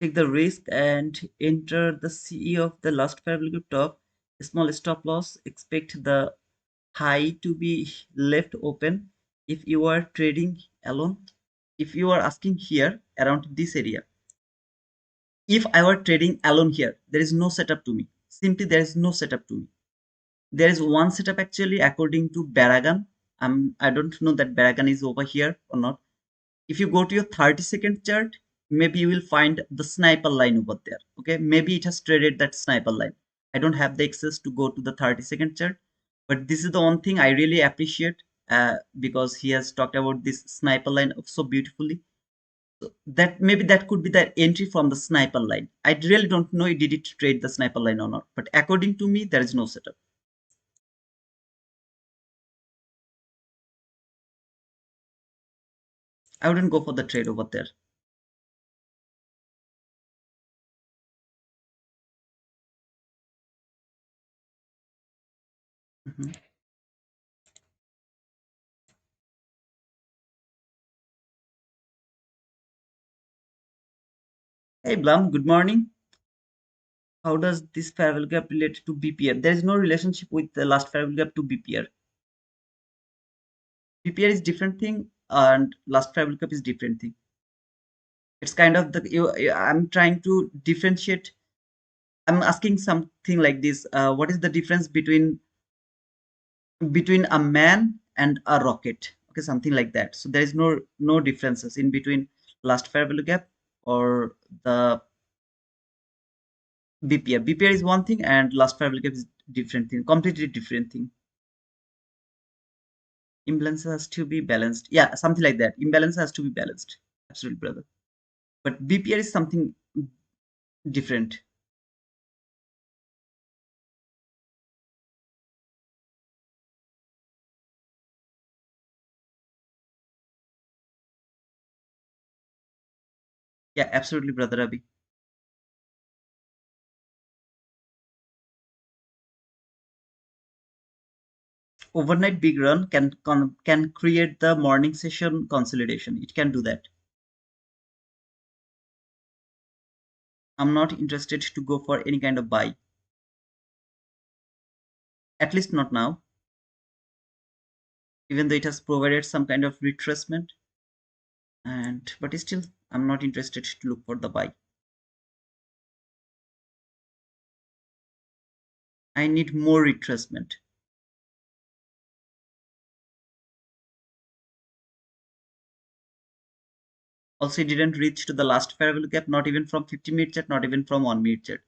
the risk and enter the CE of the last fair value top, small stop loss, expect the high to be left open if you are trading alone. If you are asking here around this area, if I were trading alone here, there is no setup to me. Simply there is no setup to me. There is one setup actually according to Baragan. I don't know that Baragan is over here or not. If you go to your 30-second chart, maybe you will find the sniper line over there. Okay, maybe it has traded that sniper line. I don't have the access to go to the 30-second chart, but this is the one thing I really appreciate, because he has talked about this sniper line so beautifully. So that maybe that could be the entry from the sniper line. I really don't know did it trade the sniper line or not, but according to me, there is no setup. I wouldn't go for the trade over there. Mhm. Hey Blum, good morning. How does this fair value gap relate to BPR? There is no relationship with the last fair value gap to BPR. BPR is different thing and last fair value gap is different thing. It's kind of I'm trying to differentiate. I'm asking something like this. What is the difference between a man and a rocket? Okay, something like that. So there is no differences in between last fair value gap or the BPR. BPR is one thing and last fair value gap is different thing, completely different thing. Imbalance has to be balanced. Yeah, something like that. Imbalance has to be balanced. Absolutely, brother. But BPR is something different. Yeah, absolutely, brother Rabi. overnight big run can create the morning session consolidation. It can do that. I'm not interested to go for any kind of buy, at least not now, even though it has provided some kind of retracement. And but still, I'm not interested to look for the buy. I need more retracement. Also, it didn't reach to the last fair value gap, not even from 50-minute chart, not even from 1 minute chart.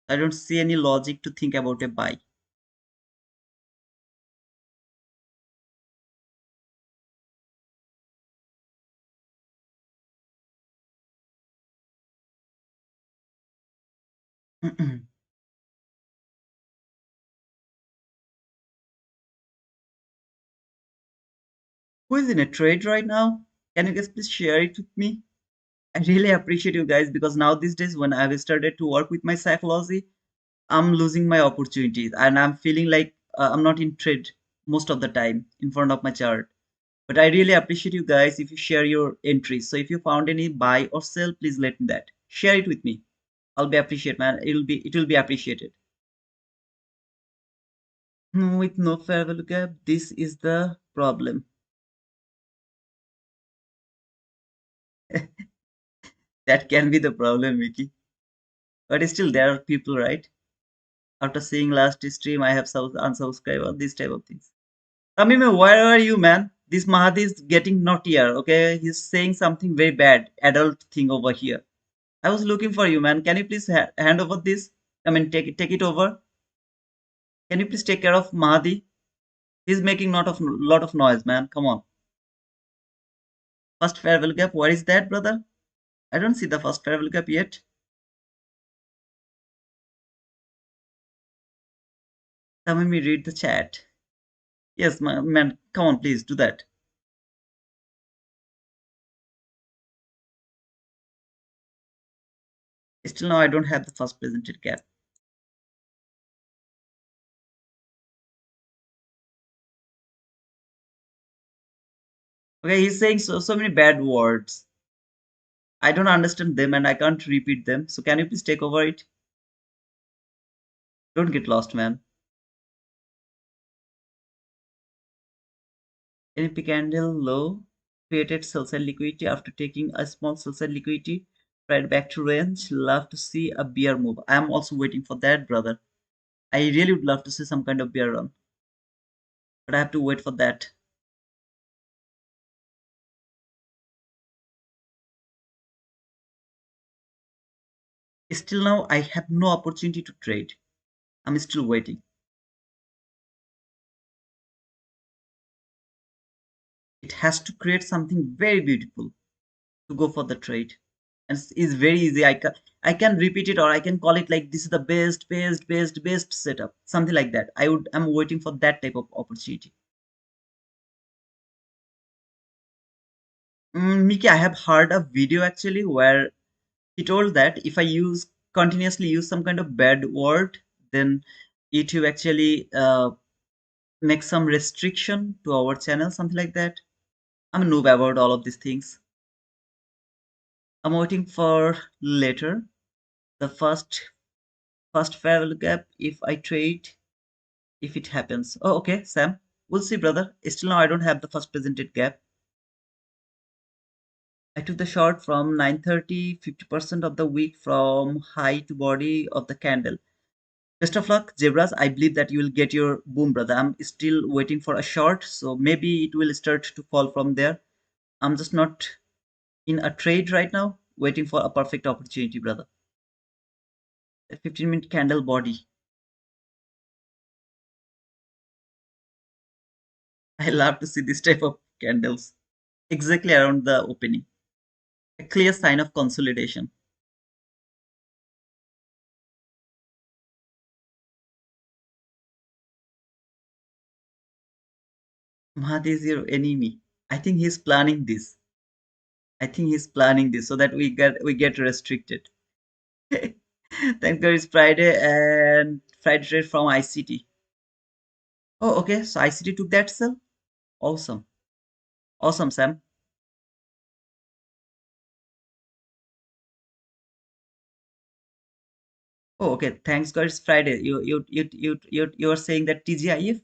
I don't see any logic to think about a buy. Who is in a trade right now? Can you guys please share it with me? I really appreciate you guys because now these days when I've started to work with my psychology, I'm losing my opportunities and I'm feeling like I'm not in trade most of the time in front of my chart. But I really appreciate you guys if you share your entries. So if you found any buy or sell, please let me that. Share it with me. I'll be appreciated, man. It will be appreciated. With no fair value gap, this is the problem. That can be the problem, Vicky. But still, there are people, right? After seeing last stream, I have unsubscribed or these type of things. Tamim, where are you, man? This Mahadi is getting naughtier, okay? He's saying something very bad, adult thing over here. I was looking for you, man. Can you please hand over this? I mean, take it over. Can you please take care of Mahadi? He's making lot of noise, man. Come on. First farewell gap. Where is that, brother? I don't see the first farewell gap yet. Tamim, read the chat. Yes, man. Come on, please do that. Still now, I don't have the first presented gap. Okay, he's saying so many bad words. I don't understand them and I can't repeat them. So can you please take over it? Don't get lost, man. NFP candle low created sell side liquidity after taking a small sell side liquidity right back to range. Love to see a bear move. I am also waiting for that, brother. I really would love to see some kind of bear run, but I have to wait for that. Still now, I have no opportunity to trade. I'm still waiting. It has to create something very beautiful to go for the trade. And it's very easy. I can repeat it or I can call it like this is the best setup. Something like that. I'm waiting for that type of opportunity. Miki, I have heard a video actually where he told that if I use continuously use some kind of bad word, then YouTube actually make some restriction to our channel, something like that. I'm a noob about all of these things. I'm waiting for later the first farewell gap if I trade if it happens. Oh, okay, Sam. We'll see, brother. Still now I don't have the first presented gap. I took the short from 9:30, 50% of the week from high to body of the candle. Best of luck, Zebras. I believe that you will get your boom, brother. I'm still waiting for a short, so maybe it will start to fall from there. I'm just not in a trade right now, waiting for a perfect opportunity, brother. A 15-minute candle body. I love to see this type of candles exactly around the opening. A clear sign of consolidation. Mahdi is your enemy. I think he's planning this. I think he's planning this so that we get restricted. Thank God it's Friday and Friday trade from ICT. Oh, okay. So ICT took that sell. Awesome. Awesome, Sam. Oh, okay. Thanks God it's Friday. You are saying that TGIF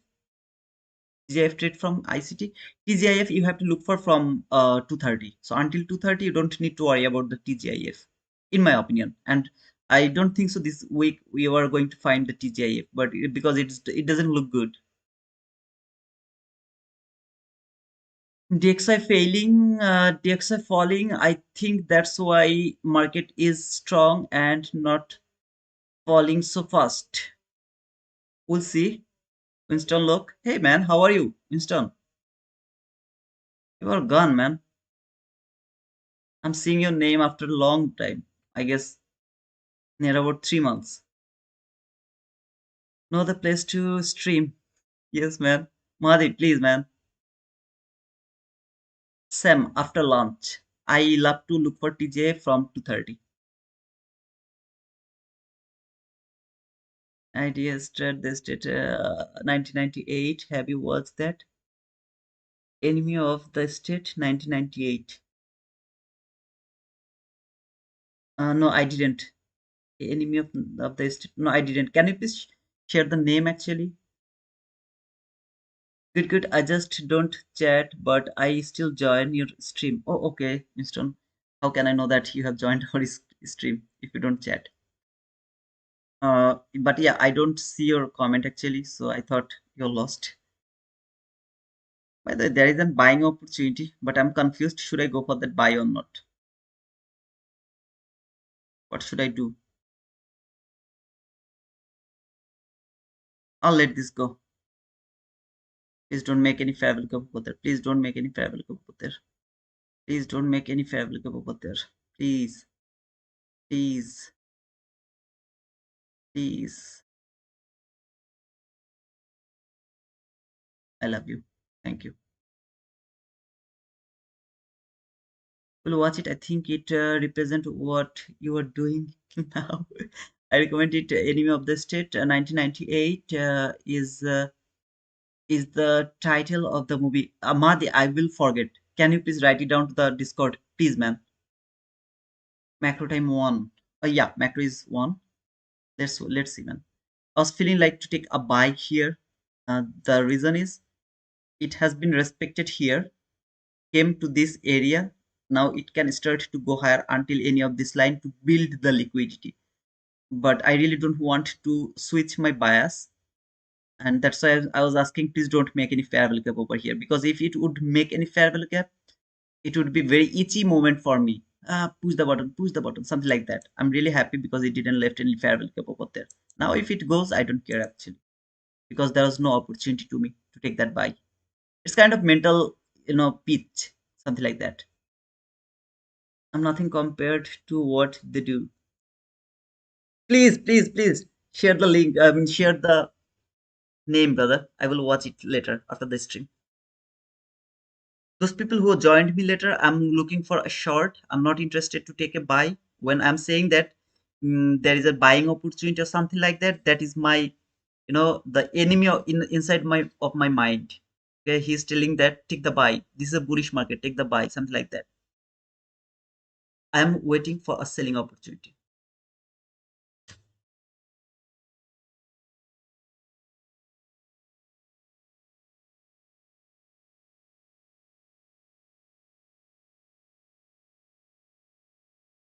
trade from ICT. TGIF you have to look for from 2:30. So until 2:30 you don't need to worry about the TGIF, in my opinion. And I don't think so this week we are going to find the TGIF, but because it doesn't look good. DXY failing, DXY falling. I think that's why market is strong and not falling so fast. We'll see. Winston, look. Hey man, how are you? Winston, you are gone, man. I'm seeing your name after a long time. I guess near about 3 months. No other place to stream. Yes, man. Mahdi, please, man. Sam, after lunch. I love to look for TJ from 2:30. Ideas start this did 1998. Have you watched that? Enemy of the State 1998. No, I didn't. Enemy of the State. No, I didn't. Can you please share the name actually? Good, good. I just don't chat, but I still join your stream. Oh, okay, Winston. How can I know that you have joined our stream if you don't chat? But yeah, I don't see your comment actually, so I thought you're lost. By the way, there is a buying opportunity, but I'm confused. Should I go for that buy or not? What should I do? I'll let this go. Please don't make any fair value over there. Please don't make any fair value over there. Please don't make any fair value over there. Please, please, please. I love you. Thank you. Will watch it. I think it represent what you are doing now. I recommend it. Enemy of the State, 1998, is the title of the movie. Amadi, I will forget. Can you please write it down to the Discord, please, man? Macro time one. Yeah, macro is one. Let's see, man. I was feeling like to take a buy here. The reason is it has been respected here, came to this area. Now it can start to go higher until any of this line to build the liquidity. But I really don't want to switch my bias. And that's why I was asking, please don't make any fair value gap over here. Because if it would make any fair value gap, it would be very itchy moment for me. Push the button, something like that. I'm really happy because it didn't left any fair value gap over there. Now if it goes, I don't care actually. Because there was no opportunity to me to take that buy. It's kind of mental, pitch, something like that. I'm nothing compared to what they do. Please, please, please share the link. I mean, share the name, brother. I will watch it later after the stream. Those people who joined me later, I'm looking for a short. I'm not interested to take a buy. When I'm saying that there is a buying opportunity or something like that, that is my, the enemy inside my mind. Okay, he's telling that take the buy. This is a bullish market. Take the buy, something like that. I'm waiting for a selling opportunity.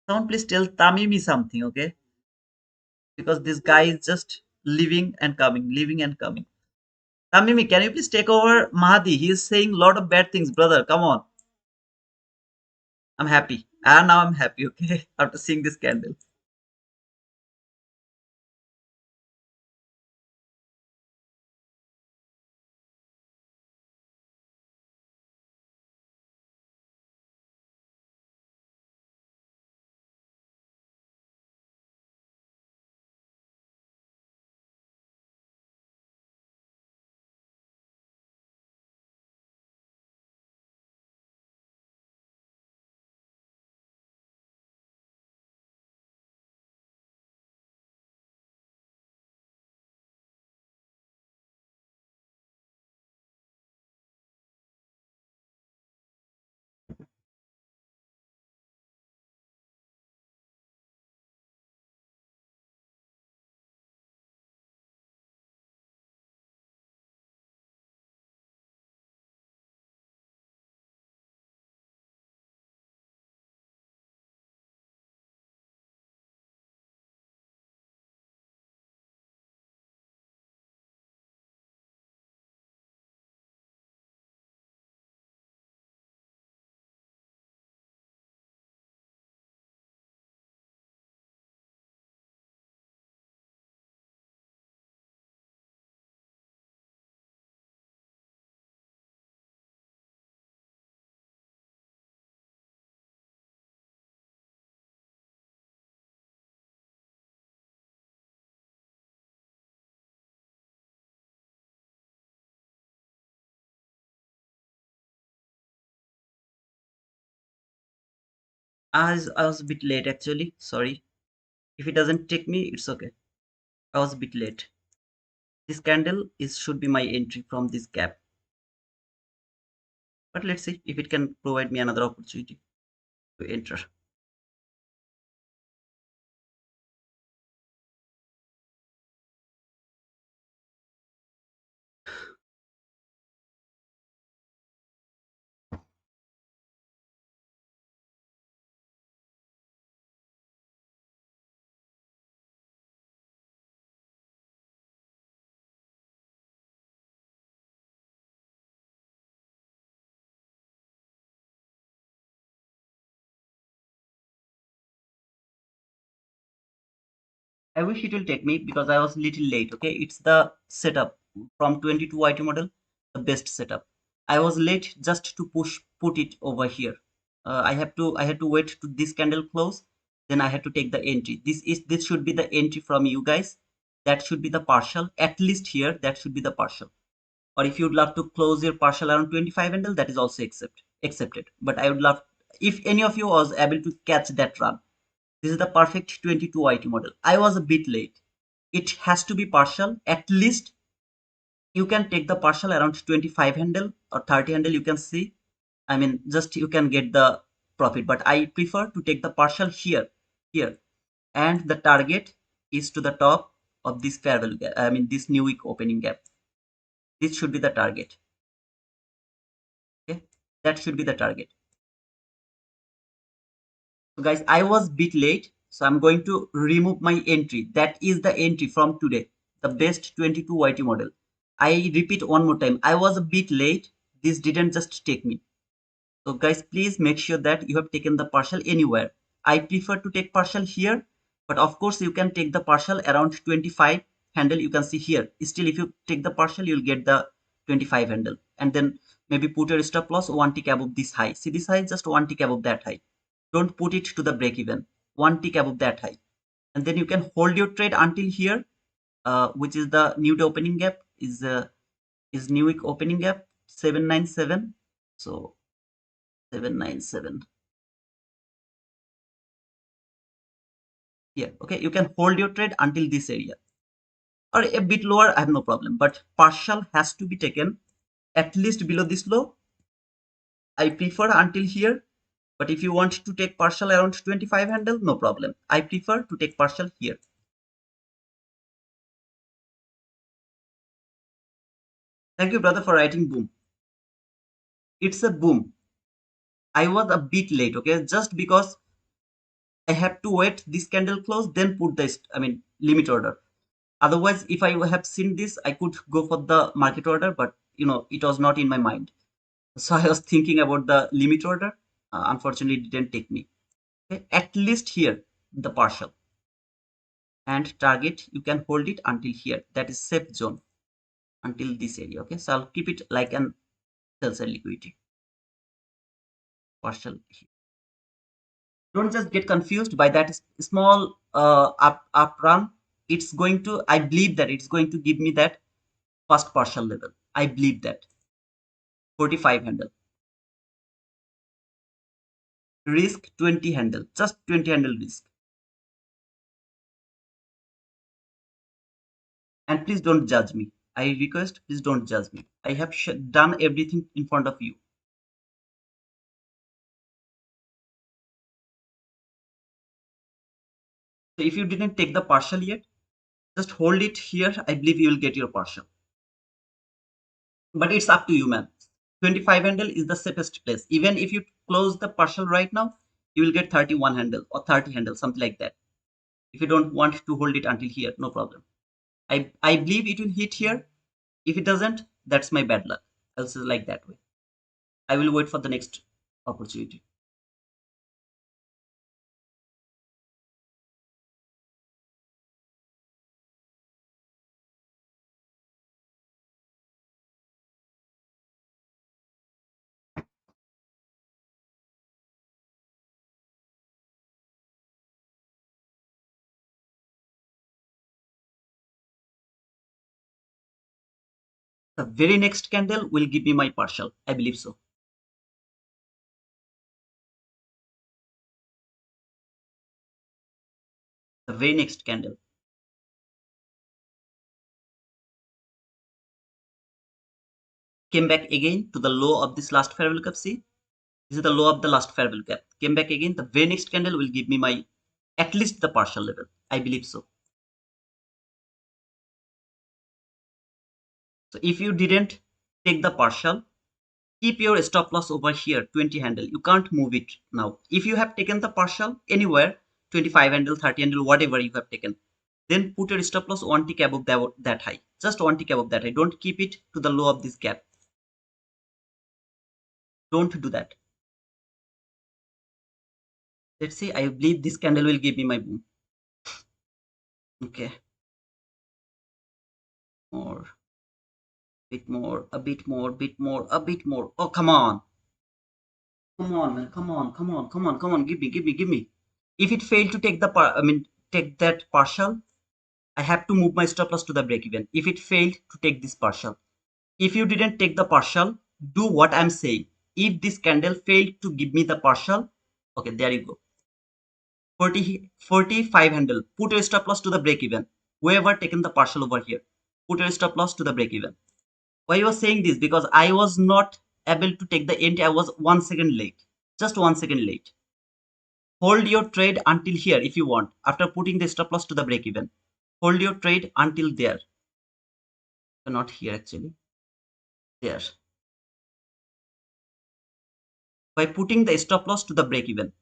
Someone please tell Tamimi something, okay? Because this guy is just leaving and coming, leaving and coming. Tamimi, can you please take over Mahdi? He is saying a lot of bad things, brother. Come on. I'm happy. And now I'm happy, okay? After seeing this candle. As I was a bit late actually. Sorry. If it doesn't take me, it's okay. I was a bit late. This candle is should be my entry from this gap. But let's see if it can provide me another opportunity to enter. I wish it will take me because I was little late. Okay, it's the setup from 22 IT model, the best setup. I was late just to put it over here. I had to wait to this candle close, then I had to take the entry. This should be the entry from you guys. That should be the partial. At least here, that should be the partial. Or if you'd love to close your partial around 25 handle, that is also accepted. But I would love if any of you was able to catch that run. This is the perfect 22 IT model. I was a bit late. It has to be partial. At least you can take the partial around 25 handle or 30 handle. You can see. I mean, just you can get the profit. But I prefer to take the partial here, and the target is to the top of this fair value gap. I mean, this new week opening gap. This should be the target. Okay, that should be the target. So guys, I was bit late, so I'm going to remove my entry. That is the entry from today, the best 22 YT model. I repeat one more time. I was a bit late. This didn't just take me. So guys, please make sure that you have taken the partial anywhere. I prefer to take partial here, but of course you can take the partial around 25 handle. You can see here. Still, if you take the partial, you'll get the 25 handle, and then maybe put your stop loss one tick above this high. See this high, just one tick above that high. Don't put it to the break even. One tick above that high, and then you can hold your trade until here, which is the new day opening gap is new week opening gap 797. So 797 here. Okay, you can hold your trade until this area or a bit lower. I have no problem, but partial has to be taken at least below this low. I prefer until here, but if you want to take partial around 25 handle, no problem. I prefer to take partial here. Thank you, brother, for writing boom. It's a boom. I was a bit late, okay, just because I have to wait this candle close, then put this, I mean, limit order. Otherwise, if I have seen this, I could go for the market order, but it was not in my mind. So I was thinking about the limit order. Unfortunately, it didn't take me. Okay? At least here, the partial and target, you can hold it until here. That is safe zone until this area. Okay, so I'll keep it like an sell side liquidity partial here. Don't just get confused by that small up run. It's going to, I believe that it's going to give me that first partial level. I believe that 45 handle, risk 20 handle, just 20 handle risk. And please don't judge me. I request, please don't judge me. I have done everything in front of you. So if you didn't take the partial yet, just hold it here. I believe you will get your partial. But it's up to you, man. 25 handle is the safest place. Even if you close the partial right now, you will get 31 handle or 30 handle, something like that. If you don't want to hold it until here, no problem. I believe it will hit here. If it doesn't, that's my bad luck. I'll say like that way. I will wait for the next opportunity. The very next candle will give me my partial. I believe so. very next candle came back again to the low of this last fair value gap. See, this is the low of the last fair value gap. Came back again. The very next candle will give me my at least the partial level. I believe so. So if you didn't take the partial, keep your stop loss over here, 20 handle. You can't move it now. If you have taken the partial anywhere, 25 handle, 30 handle, whatever you have taken, then put your stop loss one tick above that high. Just one tick above that high. Don't keep it to the low of this gap. Don't do that. Let's see. I believe this candle will give me my boom. Okay. More. Bit more. A bit more. Bit more. A bit more. Oh, come on. Come on, man. Come on. Come on. Come on. Come on. Give me. Give me. Give me. If it failed to take the take that partial, I have to move my stop loss to the break even. If it failed to take this partial, if you didn't take the partial, do what I'm saying. If this candle failed to give me the partial, okay, there you go. 45 handle. Put your stop loss to the break even. Whoever taken the partial over here, put your stop loss to the break even. Why I was saying this? Because I was not able to take the entry. I was 1 second late. Just 1 second late. Hold your trade until here if you want. After putting the stop loss to the break even, hold your trade until there. Not here actually. There. By putting the stop loss to the break even.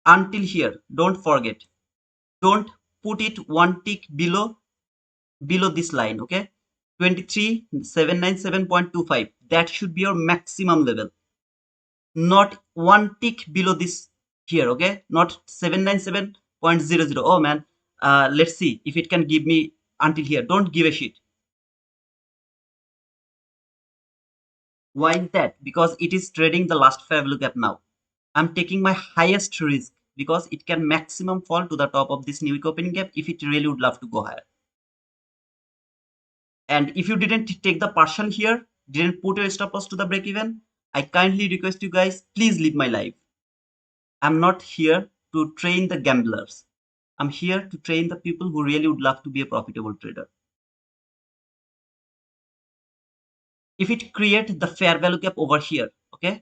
Until here. Don't forget. Don't put it one tick below this line. Okay. 23797.25. That should be your maximum level. Not one tick below this here. Okay. Not 797.00. Oh man. Let's see if it can give me until here. Don't give a shit. Why is that? Because it is trading the last fair value gap now. I'm taking my highest risk because it can maximum fall to the top of this new week opening gap if it really would love to go higher. And if you didn't take the partial here, didn't put your stop loss to the break even, I kindly request you guys, please leave my live. I'm not here to train the gamblers. I'm here to train the people who really would love to be a profitable trader. If it create the fair value gap over here, okay?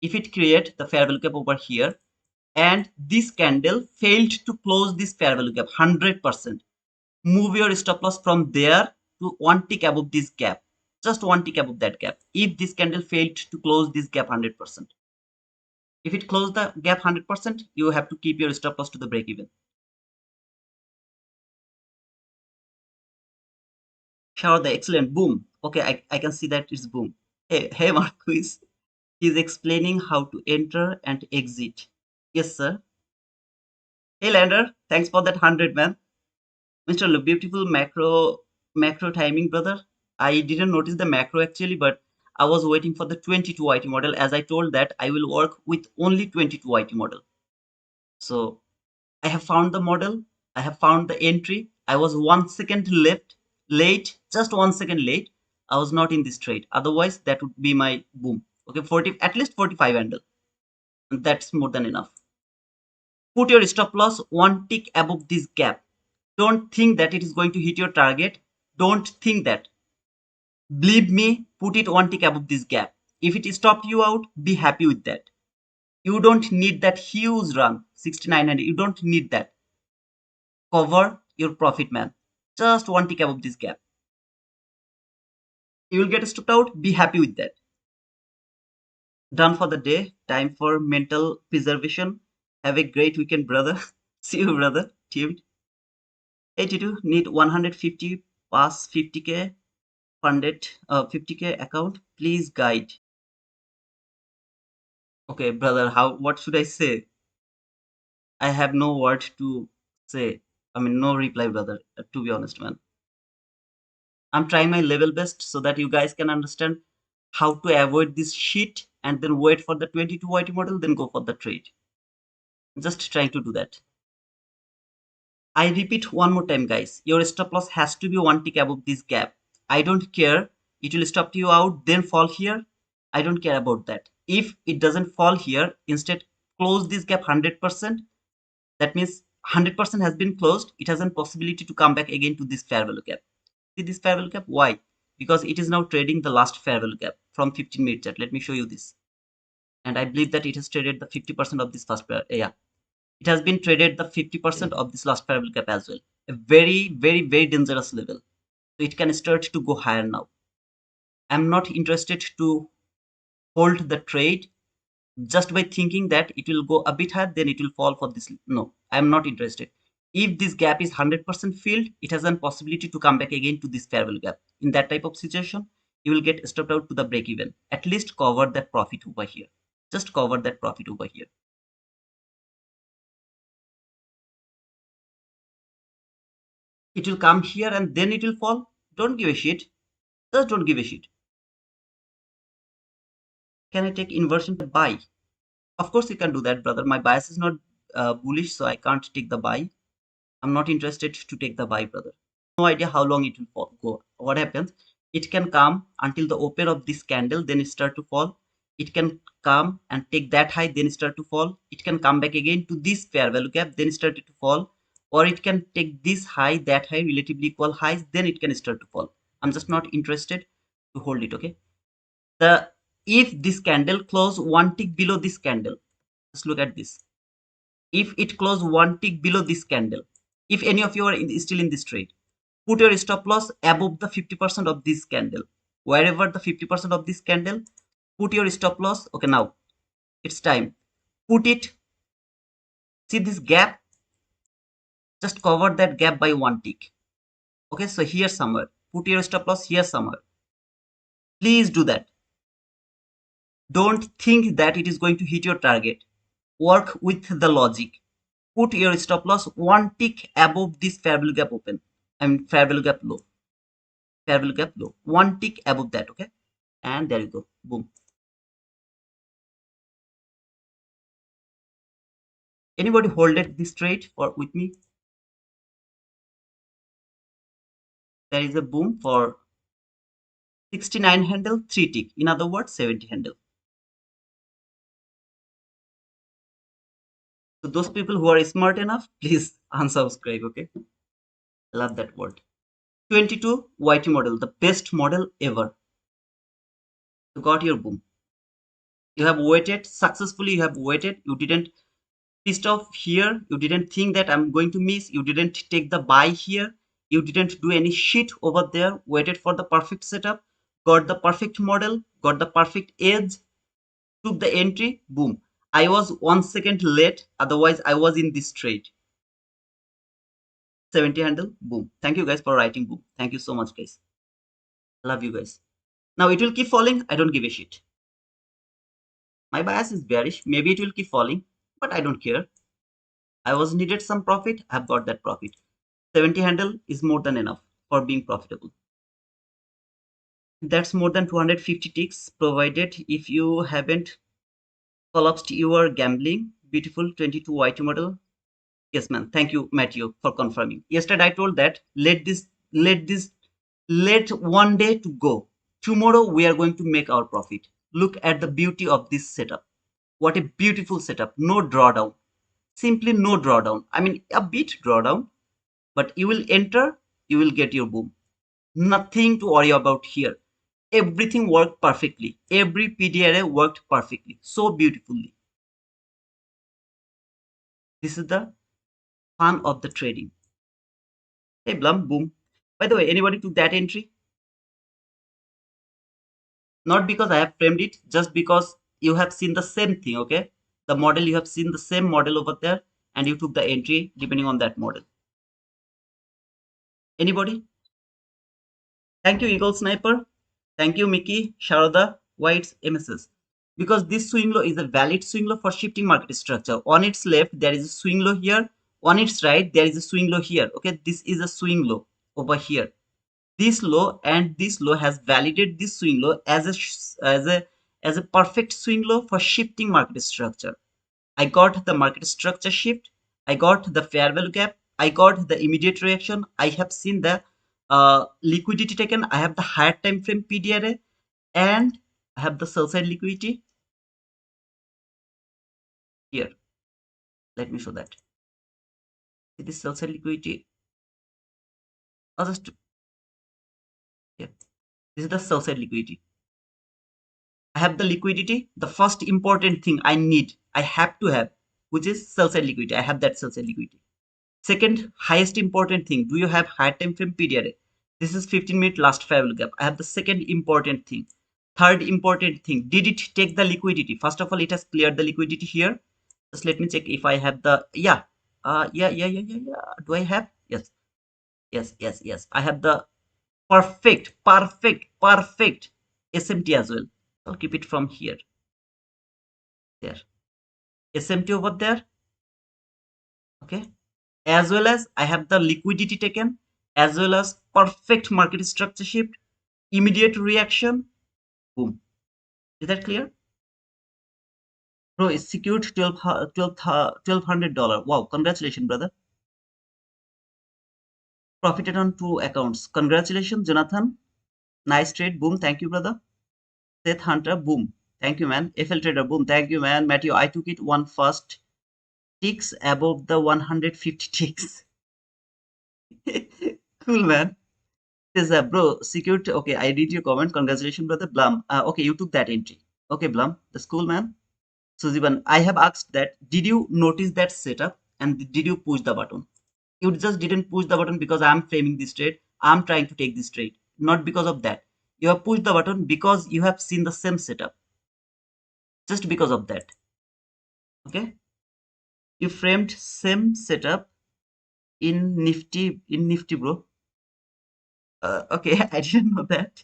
If it create the fair value gap over here, and this candle failed to close this fair value gap 100%, move your stop loss from there to one tick above this gap, just one tick above that gap. If this candle failed to close this gap 100%, if it closed the gap 100%, you have to keep your stop loss to the break even. Sure, the excellent boom. Okay, I can see that it's boom. Hey Marquis, he's explaining how to enter and exit. Yes sir. Hey Lander, thanks for that 100, man. Mr. Beautiful macro timing, brother. I didn't notice the macro actually, but I was waiting for the 22 YT model. As I told that I will work with only 22 YT model. So I have found the model. I have found the entry. I was 1 second late, just 1 second late. I was not in this trade. Otherwise, that would be my boom. Okay, 40, at least 45 handle. And that's more than enough. Put your stop loss one tick above this gap. Don't think that it is going to hit your target. Don't think that. Believe me, put it one tick above this gap. If it stopped you out, be happy with that. You don't need that huge run, 6900. You don't need that. Cover your profit, man. Just one tick above this gap. You will get stopped out. Be happy with that. Done for the day. Time for mental preservation. Have a great weekend, brother. See you, brother. Teamed. 82 need 150 pass 50k funded 50k account. Please guide. Okay, brother. What should I say? I have no word to say. I mean, no reply, brother. To be honest, man. I'm trying my level best so that you guys can understand how to avoid this shit and then wait for the 22 YT model, then go for the trade. Just trying to do that. I repeat one more time, guys. Your stop loss has to be one tick above this gap. I don't care. It will stop you out, then fall here. I don't care about that. If it doesn't fall here, instead close this gap 100%. That means 100% has been closed, it has a possibility to come back again to this fair value gap. See this fair value gap? Why? Because it is now trading the last fair value gap from 15-minute chart. Let me show you this. And I believe that it has traded the 50% of this first fair. Yeah, it has been traded the 50% of this last fair value gap as well. A very, very, very dangerous level. So it can start to go higher now. I'm not interested to hold the trade just by thinking that it will go a bit higher, then it will fall for this. No, I'm not interested. If this gap is 100% filled, it has a possibility to come back again to this fair value gap. In that type of situation, you will get stopped out to the break even. At least cover that profit over here. Just cover that profit over here. It will come here and then it will fall. Don't give a shit. Just don't give a shit. Can I take inversion to buy? Of course you can do that, brother. My bias is not bullish, so I can't take the buy. I'm not interested to take the buy, brother. No idea how long it will go. What happens? It can come until the open of this candle, then it start to fall. It can come and take that high, then start to fall. It can come back again to this fair value gap, then start to fall. Or it can take this high, that high, relatively equal highs, then it can start to fall. I'm just not interested to hold it, okay? The if this candle close one tick below this candle, just look at this. If it close one tick below this candle, if any of you are still in this trade, put your stop loss above the 50% of this candle. Wherever the 50% of this candle, put your stop loss. Okay, now it's time. Put it, see this gap, just cover that gap by one tick. Okay, so here somewhere, put your stop loss here somewhere. Please do that. Don't think that it is going to hit your target. Work with the logic. Put your stop loss one tick above this fair value gap open. I mean fair value gap low. Fair value gap low. One tick above that, okay? And there you go. Boom. Anybody hold it this trade for with me? There is a boom for 69 handle, 3 tick. In other words, 70 handle. So those people who are smart enough, please unsubscribe, okay? Love that word. 22 YT model, the best model ever. You got your boom. You have waited successfully. You have waited. You didn't pissed off here. You didn't think that I'm going to miss. You didn't take the buy here. You didn't do any shit over there. Waited for the perfect setup. Got the perfect model. Got the perfect edge. Took the entry. Boom. I was 1 second late. Otherwise, I was in this trade. 70 handle. Boom. Thank you guys for writing boom. Thank you so much, guys. Love you guys. Now it will keep falling. I don't give a shit. My bias is bearish. Maybe it will keep falling, but I don't care. I was needed some profit. I've got that profit. 70 handle is more than enough for being profitable. That's more than 250 ticks provided if you haven't collapsed your gambling. Beautiful 22 YT model. Yes, man. Thank you, Matthew, for confirming. Yesterday I told that let one day to go. Tomorrow we are going to make our profit. Look at the beauty of this setup. What a beautiful setup. No drawdown. Simply no drawdown. I mean a bit drawdown, but you will enter, you will get your boom. Nothing to worry about here. Everything worked perfectly. Every PD array worked perfectly. So beautifully. This is the fun of the trading. Hey, Blum, boom. By the way, anybody took that entry? Not because I have framed it, just because you have seen the same thing, okay? The model, you have seen the same model over there, and you took the entry depending on that model. Anybody? Thank you, Eagle Sniper. Thank you, Mickey, Sharada, Whites, MSS. Because this swing low is a valid swing low for shifting market structure. On its left, there is a swing low here. On its right, there is a swing low here. Okay, this is a swing low over here. This low and this low has validated this swing low as a perfect swing low for shifting market structure. I got the market structure shift. I got the fair value gap. I got the immediate reaction. I have seen the liquidity taken. I have the higher time frame PDRA, and I have the sell side liquidity here. Let me show that. See this sell side liquidity. I'll just, yeah, this is the sell side liquidity. I have the liquidity. The first important thing I need, I have to have, which is sell side liquidity. I have that sell side liquidity. Second highest important thing, do you have higher time frame period? This is 15-minute last favorable gap. I have the second important thing. Third important thing, did it take the liquidity? First of all, it has cleared the liquidity here. Just let me check if I have the, yeah, yeah. Do I have? Yes, yes. I have the perfect SMT as well. I'll keep it from here. There. SMT over there. Okay. As well as I have the liquidity taken, as well as perfect market structure shift, immediate reaction, boom. Is that clear? Bro, it's secured $1,200. Wow, congratulations, brother. Profited on 2 accounts. Congratulations, Jonathan. Nice trade, boom. Thank you, brother. Seth Hunter, boom. Thank you, man. FL Trader, boom. Thank you, man. Matthew, I took it one first ticks above the 150 ticks. Cool, man. Says, bro, security. Okay, I read your comment. Congratulations, brother. Blum. Okay, you took that entry. Okay, Blum. That's cool, man. Suziban, I have asked that. Did you notice that setup and did you push the button? You just didn't push the button because I'm framing this trade. I'm trying to take this trade. Not because of that. You have pushed the button because you have seen the same setup. Just because of that. Okay. You framed same setup in Nifty, bro. Okay, I didn't know that.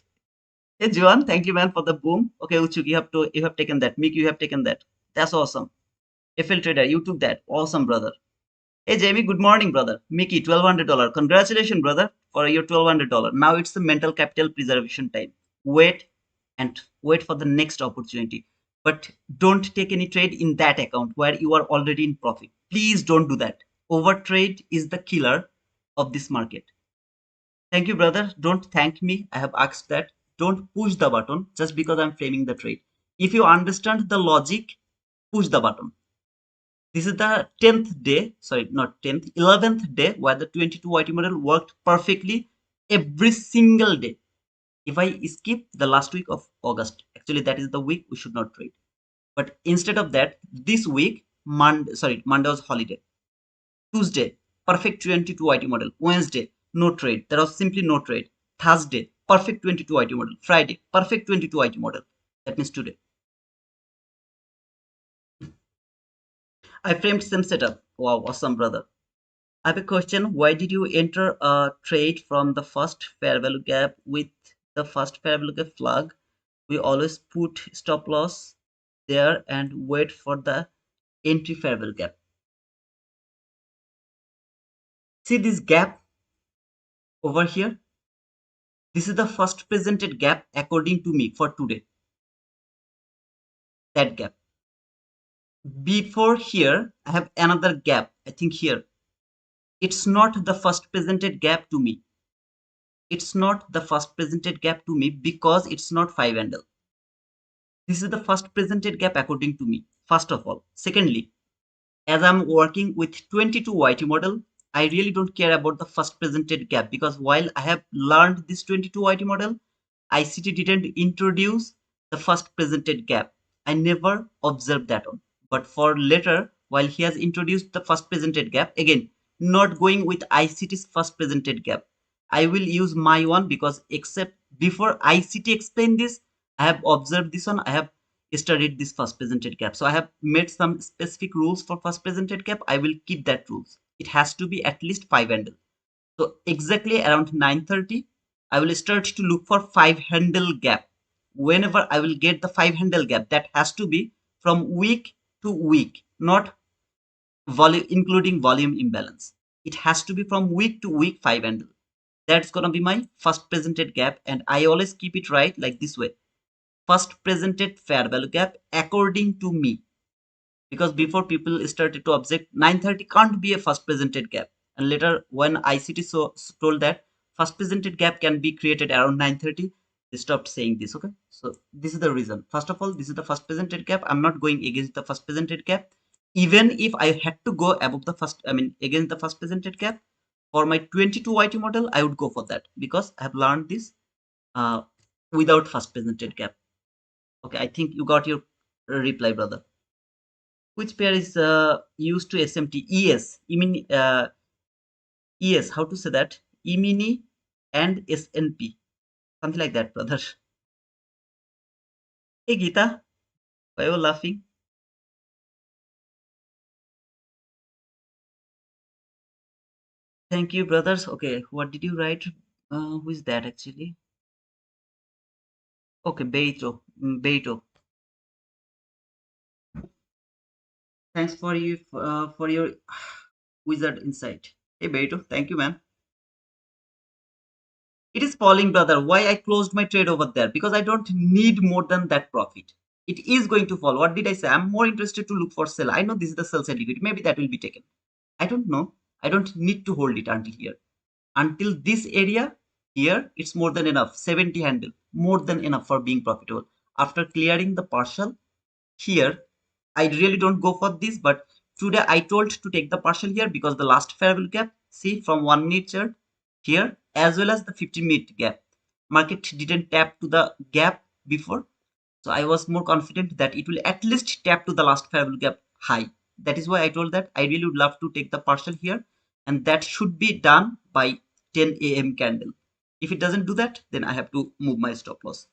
Hey, Juan, thank you, man, for the boom. Okay, Uchuk, you have taken that. Mick, you have taken that. That's awesome. FL Trader, you took that. Awesome, brother. Hey, Jamie, good morning, brother. Mickey, $1,200. Congratulations, brother, for your $1,200. Now it's the mental capital preservation time. Wait and wait for the next opportunity. But don't take any trade in that account where you are already in profit. Please don't do that. Overtrade is the killer of this market. Thank you, brother. Don't thank me. I have asked that. Don't push the button just because I'm framing the trade. If you understand the logic, push the button. This is the 10th day, sorry, not 10th, 11th day where the 22 YT model worked perfectly every single day. If I skip the last week of August, actually that is the week we should not trade. But instead of that, this week, Monday was holiday. Tuesday, perfect 22 IT model. Wednesday, no trade. There was simply no trade. Thursday, perfect 22 IT model. Friday, perfect 22 IT model. That means today. I framed same setup. Wow, awesome, brother. I have a question. Why did you enter a trade from the first fair value gap with the first fair value gap flag? We always put stop loss there and wait for the entry fair value gap. See this gap over here? This is the first presented gap according to me for today. That gap. Before here, I have another gap. I think here. It's not the first presented gap to me. It's not the first presented gap to me because it's not 5 handle. This is the first presented gap according to me, first of all. Secondly, as I'm working with 22 YT model, I really don't care about the first presented gap because while I have learned this 22 YT model, ICT didn't introduce the first presented gap. I never observed that one. But for later, while he has introduced the first presented gap, again, not going with ICT's first presented gap. I will use my one because except before ICT explain this, I have observed this one. I have studied this first presented gap. So I have made some specific rules for first presented gap. I will keep that rules. It has to be at least 5 handle. So exactly around 9:30, I will start to look for 5 handle gap. Whenever I will get the 5 handle gap, that has to be from week to week, not volume including volume imbalance. It has to be from week to week 5 handle. That's gonna be my first presented gap, and I always keep it right like this way. First presented fair value gap according to me, because before people started to object 9:30 can't be a first presented gap, and later when ICT told that first presented gap can be created around 9:30, they stopped saying this. Okay, so this is the reason. First of all, this is the first presented gap. I'm not going against the first presented gap. Even if I had to go above the first, I mean, against the first presented gap for my 22 YT model, I would go for that because I have learned this uh, without first presented gap. Okay, I think you got your reply, brother. Which pair is used to SMT? ES. You mean ES? How to say that? E-mini and SNP. Something like that, brother. Hey, Geeta, why are you laughing? Thank you, brothers. Okay, what did you write? Who is that actually? Okay, Beito. Beito. Thanks for your wizard insight. Hey, Beito. Thank you, man. It is falling, brother. Why I closed my trade over there? Because I don't need more than that profit. It is going to fall. What did I say? I'm more interested to look for sell. I know this is the sell side liquidity. Maybe that will be taken. I don't know. I don't need to hold it until here. Until this area here, it's more than enough. 70 handle. More than enough for being profitable. After clearing the partial here, I really don't go for this, but today I told to take the partial here because the last fair value gap, see from 1 minute chart here as well as the 15-minute gap. Market didn't tap to the gap before, so I was more confident that it will at least tap to the last fair value gap high. That is why I told that I really would love to take the partial here, and that should be done by 10 a.m. candle. If it doesn't do that, then I have to move my stop loss.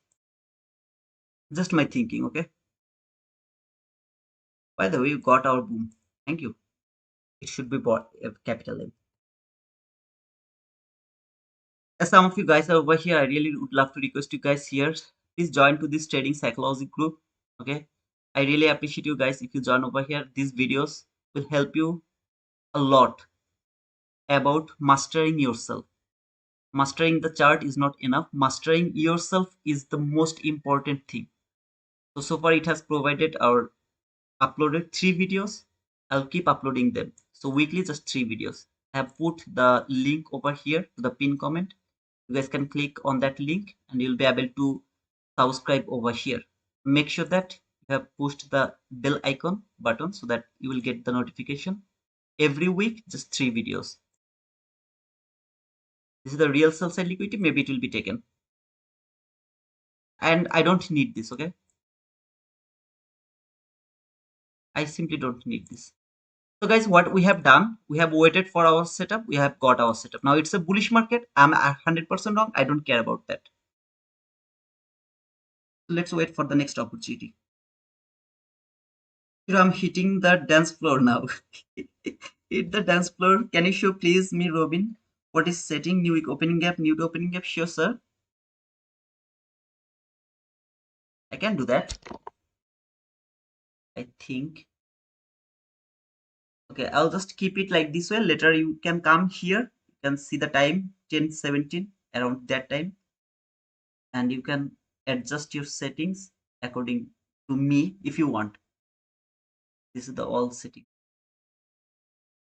Just my thinking, okay? By the way, you got our boom. Thank you. It should be bought capital M. As some of you guys are over here, I really would love to request you guys here. Please join to this trading psychology group. Okay. I really appreciate you guys if you join over here. These videos will help you a lot about mastering yourself. Mastering the chart is not enough. Mastering yourself is the most important thing. So far it has provided our uploaded 3 videos. I'll keep uploading them. So weekly just 3 videos. I have put the link over here to the pin comment. You guys can click on that link and you'll be able to subscribe over here. Make sure that you have pushed the bell icon button so that you will get the notification every week, just 3 videos. This is the real sell side liquidity. Maybe it will be taken, and I don't need this. Okay, I simply don't need this. So guys, what we have done, we have waited for our setup. We have got our setup. Now it's a bullish market. I'm 100% wrong. I don't care about that. So let's wait for the next opportunity. I'm hitting the dance floor now. Hit the dance floor. Can you show please me, Robin? What is setting? New week opening gap, new to opening gap? Sure, sir. I can do that. I think. Okay, I'll just keep it like this way. Later you can come here. You can see the time 10:17 around that time, and you can adjust your settings according to me if you want. This is the all setting.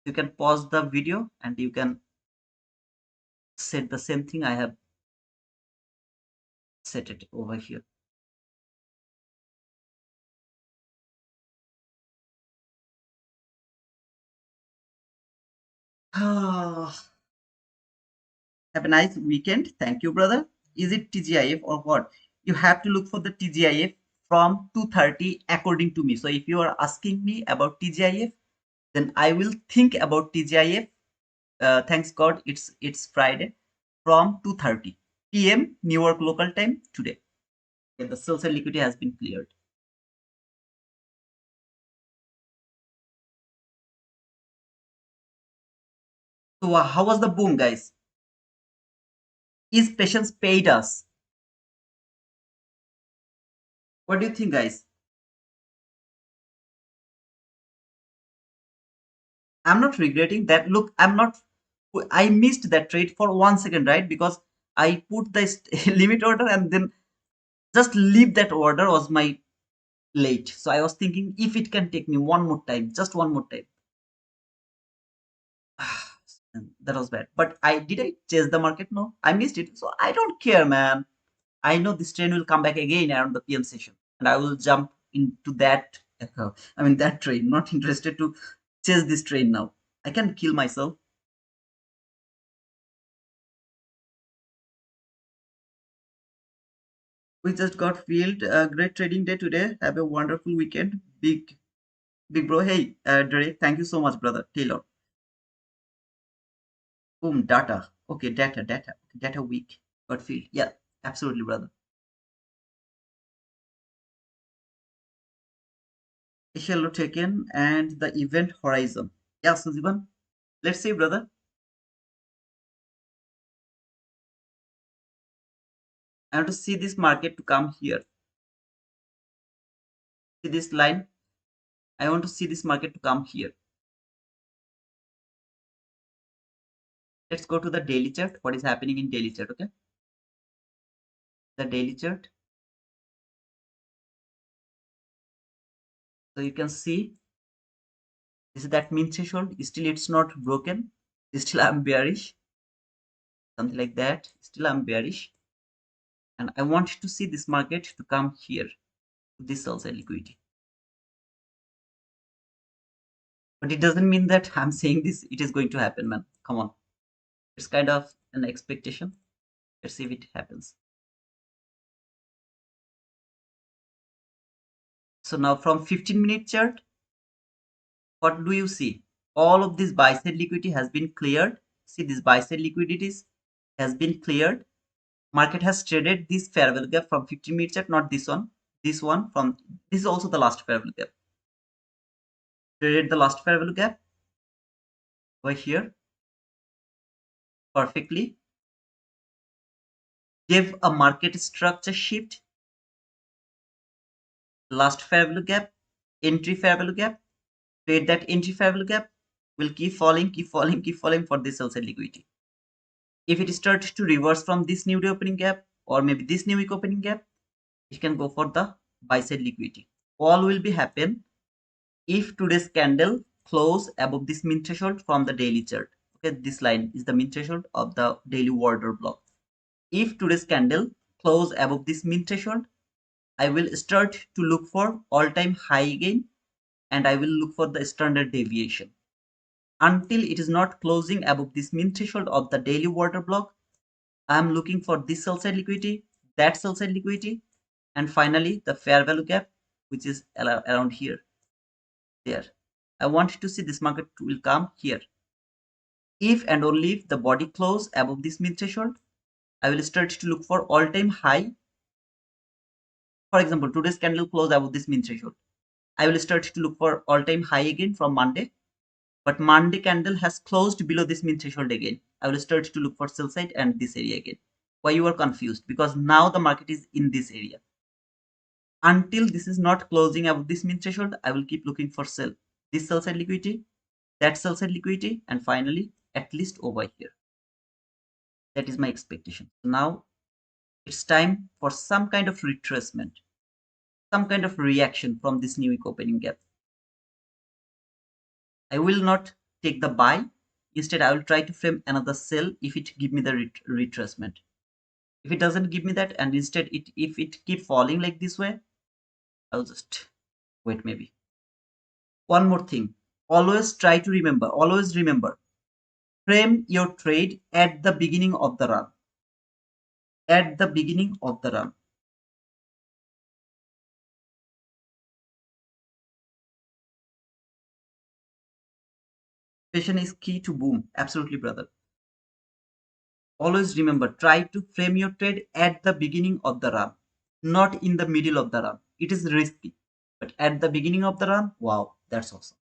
You can pause the video and you can set the same thing I have set it over here. Have a nice weekend. Thank you, brother. Is it TGIF or what? You have to look for the TGIF from 2:30 according to me. So if you are asking me about TGIF, then I will think about TGIF. Thanks God, it's Friday from 2:30 p.m. New York local time today. Okay, the sales and liquidity has been cleared. So how was the boom, guys? Is patience paid us? What do you think, guys? I'm not regretting that. Look, I missed that trade for 1 second, right? Because I put the limit order and then just leave that order was my late. So I was thinking if it can take me one more time, just one more time. And that was bad. But I chase the market? No, I missed it. So I don't care, man. I know this trend will come back again around the PM session, and I will jump into that I mean, that train, not interested to chase this train now. I can kill myself. We just got filled. A great trading day today. Have a wonderful weekend. Big bro. Hey, Dre, thank you so much, brother. Taylor. Boom, data. Okay, data week. Got filled. Yeah, absolutely, brother. Hello taken and the event horizon. Yeah, Sujiban. Let's see, brother. I want to see this market to come here. See this line. I want to see this market to come here. Let's go to the daily chart. What is happening in daily chart? Okay, the daily chart. So you can see this is that mean threshold. Still, it's not broken. Still, I'm bearish. Something like that. Still, I'm bearish, and I want to see this market to come here to this sell side liquidity. But it doesn't mean that I'm saying this. It is going to happen, man. Come on. It's kind of an expectation. Let's see if it happens. So now from 15-minute chart, what do you see? All of this buy side liquidity has been cleared. See, this buy side liquidities has been cleared. Market has traded this fair value gap from 15-minute chart, not this one. This one from this is also the last fair value gap. Traded the last fair value gap over here perfectly. Gave a market structure shift. Last fair value gap, entry fair value gap. Trade that entry fair value gap will keep falling, keep falling, keep falling for this sell side liquidity. If it starts to reverse from this new day opening gap or maybe this new week opening gap, it can go for the buy side liquidity. All will be happen if today's candle close above this mean threshold from the daily chart. Okay, this line is the mean threshold of the daily order block. If today's candle close above this mean threshold, I will start to look for all-time high again, and I will look for the standard deviation. Until it is not closing above this mean threshold of the daily order block, I am looking for this sell side liquidity, that sell side liquidity, and finally the fair value gap, which is around here. There. I want to see this market will come here. If and only if the body close above this mid threshold, I will start to look for all-time high. For example, today's candle close above this mid threshold. I will start to look for all-time high again from Monday. But Monday candle has closed below this mid threshold again. I will start to look for sell side and this area again. Why you are confused? Because now the market is in this area. Until this is not closing above this mean threshold, I will keep looking for sell. This sell side liquidity, that sell side liquidity, and finally at least over here. That is my expectation. Now it's time for some kind of retracement, some kind of reaction from this new week opening gap. I will not take the buy. Instead, I will try to frame another sell if it give me the retracement. If it doesn't give me that, and instead if it keep falling like this way, I'll just wait maybe. One more thing. Always remember, frame your trade at the beginning of the run. At the beginning of the run. Patience is key to boom. Absolutely, brother. Always remember, try to frame your trade at the beginning of the run, not in the middle of the run. It is risky, but at the beginning of the run, wow, that's awesome.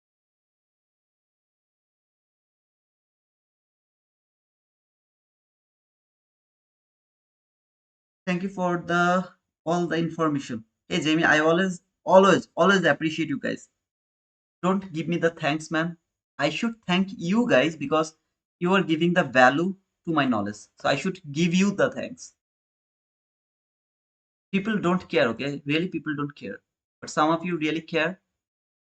Thank you for the all the information. Hey Jamie, I always appreciate you guys. Don't give me the thanks, man. I should thank you guys because you are giving the value to my knowledge. So I should give you the thanks. People don't care, okay? Really, people don't care. But some of you really care.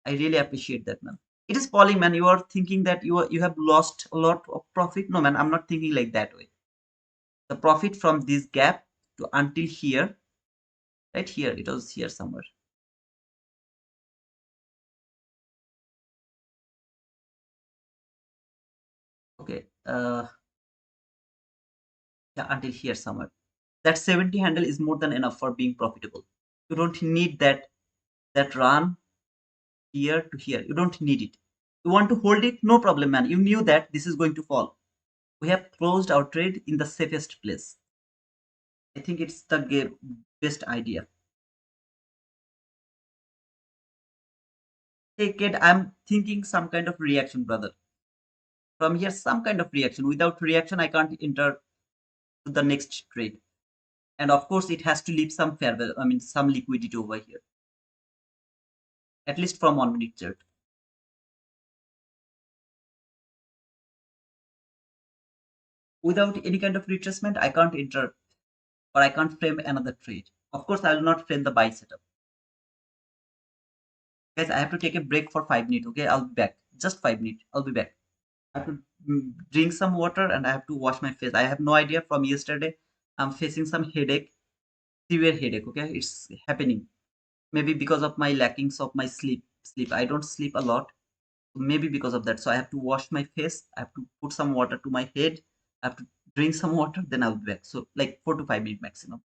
I really appreciate that, man. It is falling, man. You are thinking that you have lost a lot of profit. No, man, I'm not thinking like that way. The profit from this gap to until here, right here, it was here somewhere. yeah, until here somewhere. That 70 handle is more than enough for being profitable. You don't need that run here to here. You don't need it. You want to hold it, no problem, man. You knew that this is going to fall. We have closed our trade in the safest place. I think it's the best idea. Hey kid, I'm thinking some kind of reaction, brother. From here, some kind of reaction. Without reaction, I can't enter to the next trade. And of course, it has to leave some fair value, I mean, some liquidity over here, at least from 1 minute chart. Without any kind of retracement, I can't enter or I can't frame another trade. Of course, I will not frame the buy setup. Guys, I have to take a break for 5 minutes. Okay, I'll be back. Just 5 minutes. I'll be back. I have to drink some water and I have to wash my face. I have no idea from yesterday. I'm facing some headache, severe headache. Okay, it's happening. Maybe because of my lackings of my sleep. Sleep. I don't sleep a lot. Maybe because of that. So I have to wash my face. I have to put some water to my head. I have to drink some water. Then I'll be back. So like 4 to 5 minutes maximum.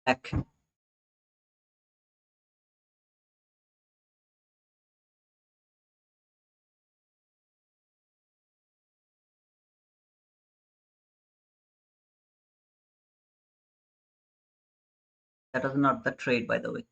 Back. That was not the trade, by the way.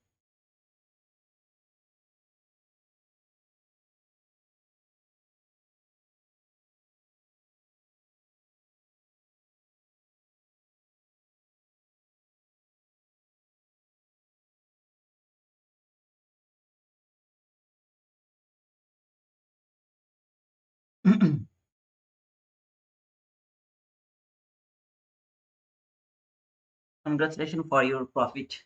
Congratulations for your profit.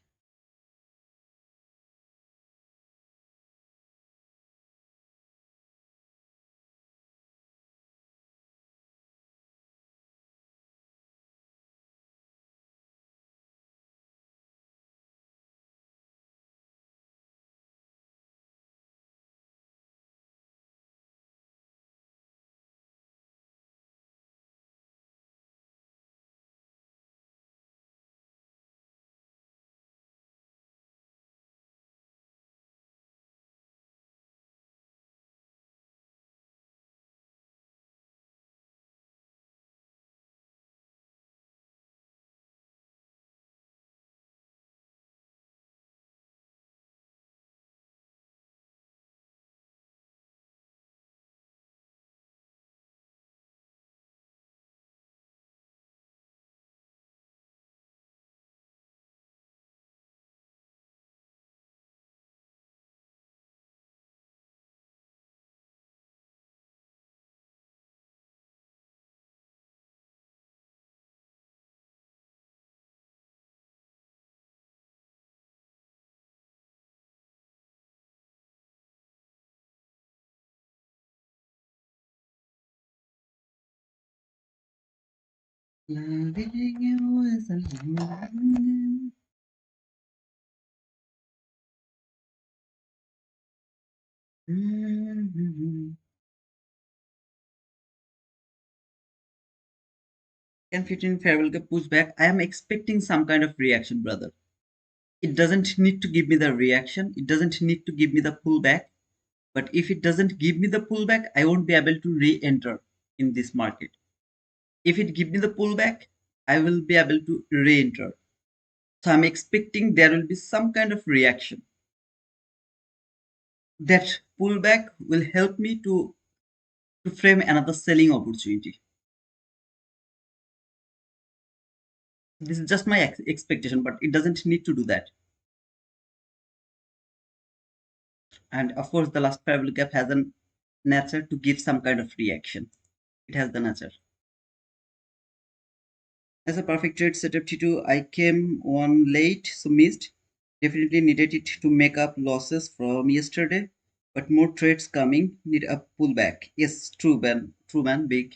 Loving you is a Can 15 farewell get push back? I am expecting some kind of reaction, brother. It doesn't need to give me the reaction. It doesn't need to give me the pullback. But if it doesn't give me the pullback, I won't be able to re-enter in this market. If it give me the pullback, I will be able to re-enter. So I'm expecting there will be some kind of reaction. That pullback will help me to frame another selling opportunity. This is just my expectation, but it doesn't need to do that. And of course, the last parabolic gap has a nature to give some kind of reaction. It has the nature. As a perfect trade setup T2, I came on late, so missed. Definitely needed it to make up losses from yesterday, but more trades coming. Need a pullback. Yes, true, man. True, man. Big.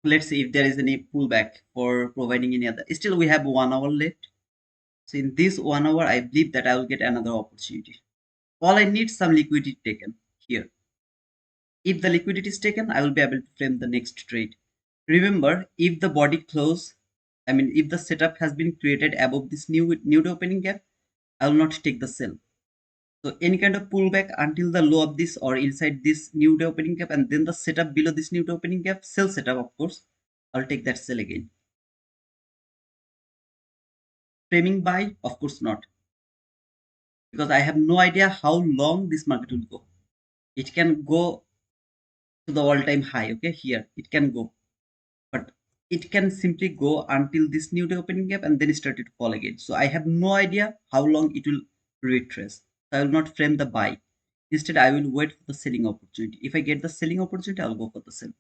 Let's see if there is any pullback for providing any other. Still, we have 1 hour left. So in this 1 hour, I believe that I will get another opportunity. All I need some liquidity taken here. If the liquidity is taken, I will be able to frame the next trade. Remember, if the body close, I mean, if the setup has been created above this new opening gap, I will not take the sell. So any kind of pullback until the low of this or inside this new opening gap, and then the setup below this new opening gap, sell setup, of course, I'll take that sell again. Framing buy, of course not, because I have no idea how long this market will go. It can go to the all-time high. Okay, here it can go, but it can simply go until this new day opening gap and then start to fall again. So I have no idea how long it will retrace. So I will not frame the buy. Instead, I will wait for the selling opportunity. If I get the selling opportunity, I'll go for the sell.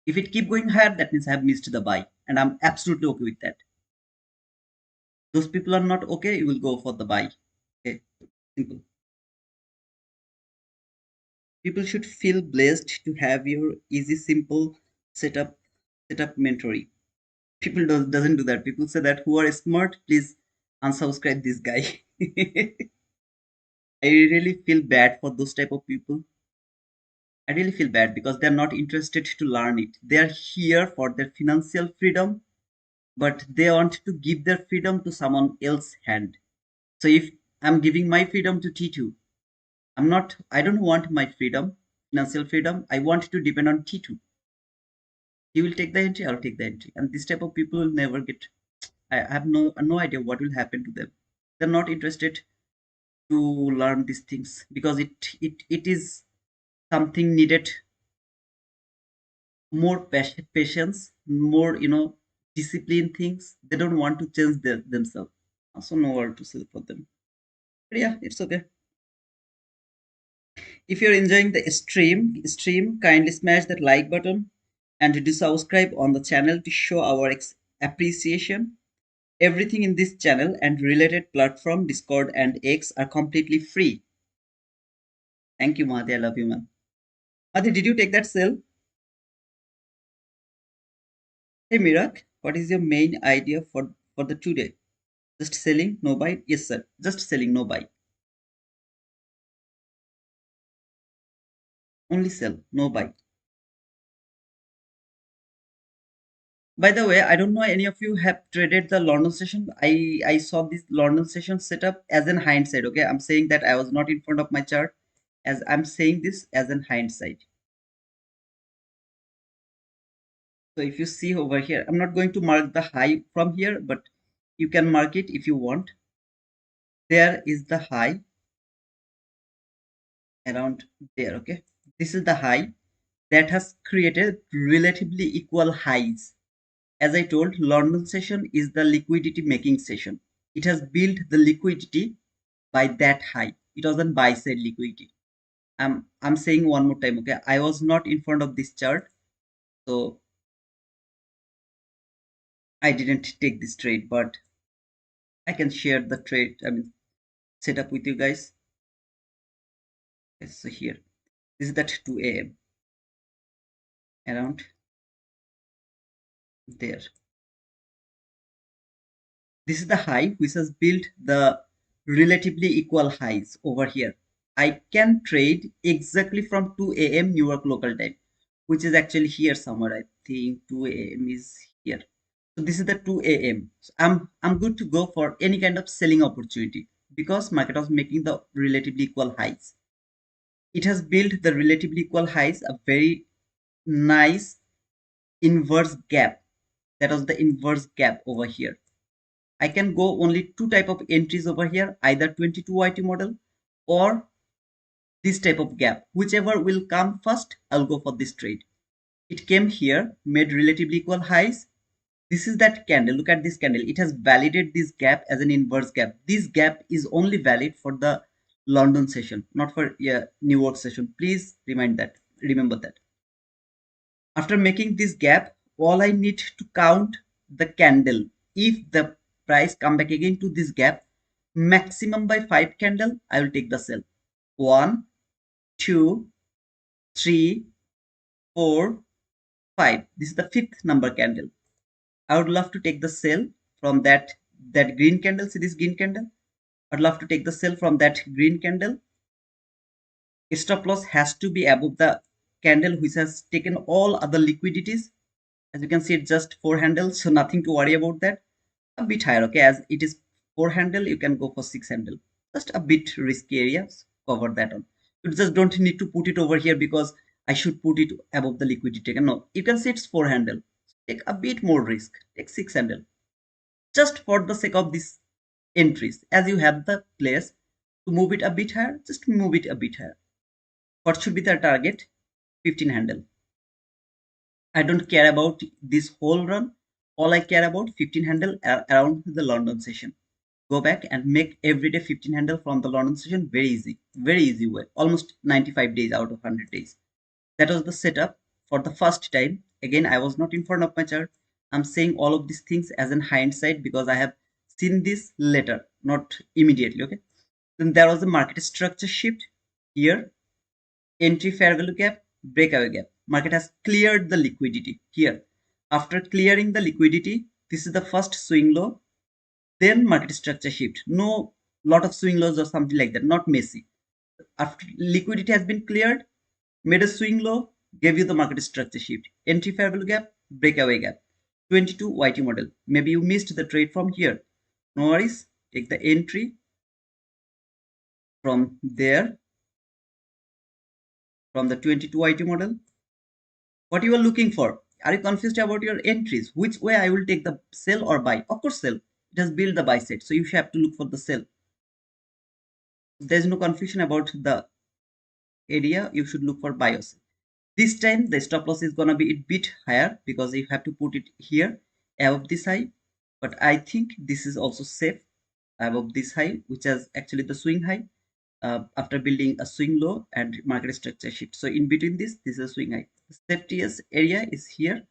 If it keep going higher, that means I have missed the buy, and I'm absolutely okay with that. Those people are not okay, you will go for the buy. Okay, simple. People should feel blessed to have your easy, simple setup mentoring. People doesn't do that. People say that who are smart, please unsubscribe this guy. I really feel bad for those type of people. I really feel bad because they're not interested to learn it. They are here for their financial freedom, but they want to give their freedom to someone else's hand. So if I'm giving my freedom to T2, I don't want my freedom, financial freedom. I want to depend on T2. He will take the entry, I'll take the entry. And this type of people will never get, I have no idea what will happen to them. They're not interested to learn these things because it is something needed more patience, more discipline things. They don't want to change themselves. Also, no word to say for them. But yeah, it's okay. If you're enjoying the stream, kindly smash that like button and do subscribe on the channel to show our appreciation. Everything in this channel and related platform, Discord and X are completely free. Thank you, Mahdi. I love you, man. Mahdi, did you take that sale? Hey, Mirak, what is your main idea for the today? Just selling, no buy? Yes, sir. Just selling, no buy. Only sell, no buy. By the way, I don't know any of you have traded the London session. I saw this London session set up as in hindsight. Okay, I'm saying that I was not in front of my chart, as I'm saying this as in hindsight. So if you see over here, I'm not going to mark the high from here, but you can mark it if you want. There is the high around there. Okay, this is the high that has created relatively equal highs. As I told, London session is the liquidity making session. It has built the liquidity by that high. It was on buy side liquidity. I'm saying one more time. Okay, I was not in front of this chart, so I didn't take this trade, but I can share the trade. I mean, setup with you guys. Okay, so here, this is that 2 a.m. around there. This is the high which has built the relatively equal highs over here. I can trade exactly from 2 a.m. New York local time, which is actually here somewhere. I think 2 a.m. is here. So this is the 2 a.m. So I'm good to go for any kind of selling opportunity because market was making the relatively equal highs. It has built the relatively equal highs, a very nice inverse gap. That was the inverse gap over here. I can go only two type of entries over here, either 22 YT model or this type of gap. Whichever will come first, I'll go for this trade. It came here, made relatively equal highs. This is that candle. Look at this candle. It has validated this gap as an inverse gap. This gap is only valid for the London session, not for New York session. Please remember that. After making this gap, all I need to count the candle. If the price come back again to this gap, maximum by 5 candle, I will take the sell. 1, 2, 3, 4, 5. This is the fifth number candle. I would love to take the sell from that green candle. See this green candle? I'd love to take the sell from that green candle. Stop loss has to be above the candle which has taken all other liquidities. As you can see, it's just 4 handles, so nothing to worry about that. A bit higher, okay, as it is 4 handle, you can go for 6 handle. Just a bit risky areas, cover that on. You just don't need to put it over here because I should put it above the liquidity. No, you can see it's 4 handle. Take a bit more risk, take 6 handle. Just for the sake of these entries, as you have the place to move it a bit higher, just move it a bit higher. What should be the target? 15 handle. I don't care about this whole run. All I care about 15 handle around the London session. Go back and make every day 15 handle from the London session. Very easy way. Almost 95 days out of 100 days. That was the setup for the first time. Again, I was not in front of my chart. I'm saying all of these things as in hindsight because I have seen this later, not immediately. Okay. Then there was a market structure shift here. Entry fair value gap, breakaway gap. Market has cleared the liquidity here. After clearing the liquidity, this is the first swing low. Then market structure shift. No lot of swing lows or something like that. Not messy. After liquidity has been cleared, made a swing low, gave you the market structure shift. Entry fair value gap, breakaway gap. 22 YT model. Maybe you missed the trade from here. No worries. Take the entry from there, from the 22 YT model. What you are looking for? Are you confused about your entries? Which way I will take, the sell or buy? Of course, sell. It has built the buy set, so you have to look for the sell. There's no confusion about the area. You should look for buy or sell. This time the stop loss is gonna be a bit higher because you have to put it here above this high. But I think this is also safe above this high, which is actually the swing high. After building a swing low and market structure shift. So in between this is a swing high. The safetiest area is here,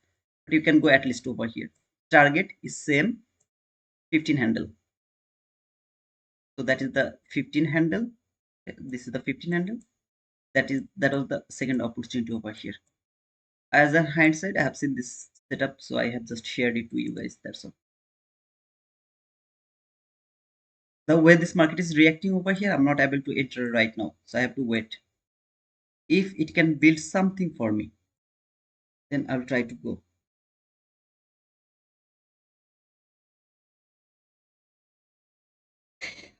but you can go at least over here. Target is same 15 handle. So that is the 15 handle. This is the 15 handle. That was the second opportunity over here. As a hindsight, I have seen this setup, so I have just shared it to you guys. That's all. The way this market is reacting over here, I'm not able to enter right now, so I have to wait. If it can build something for me, then I'll try to go.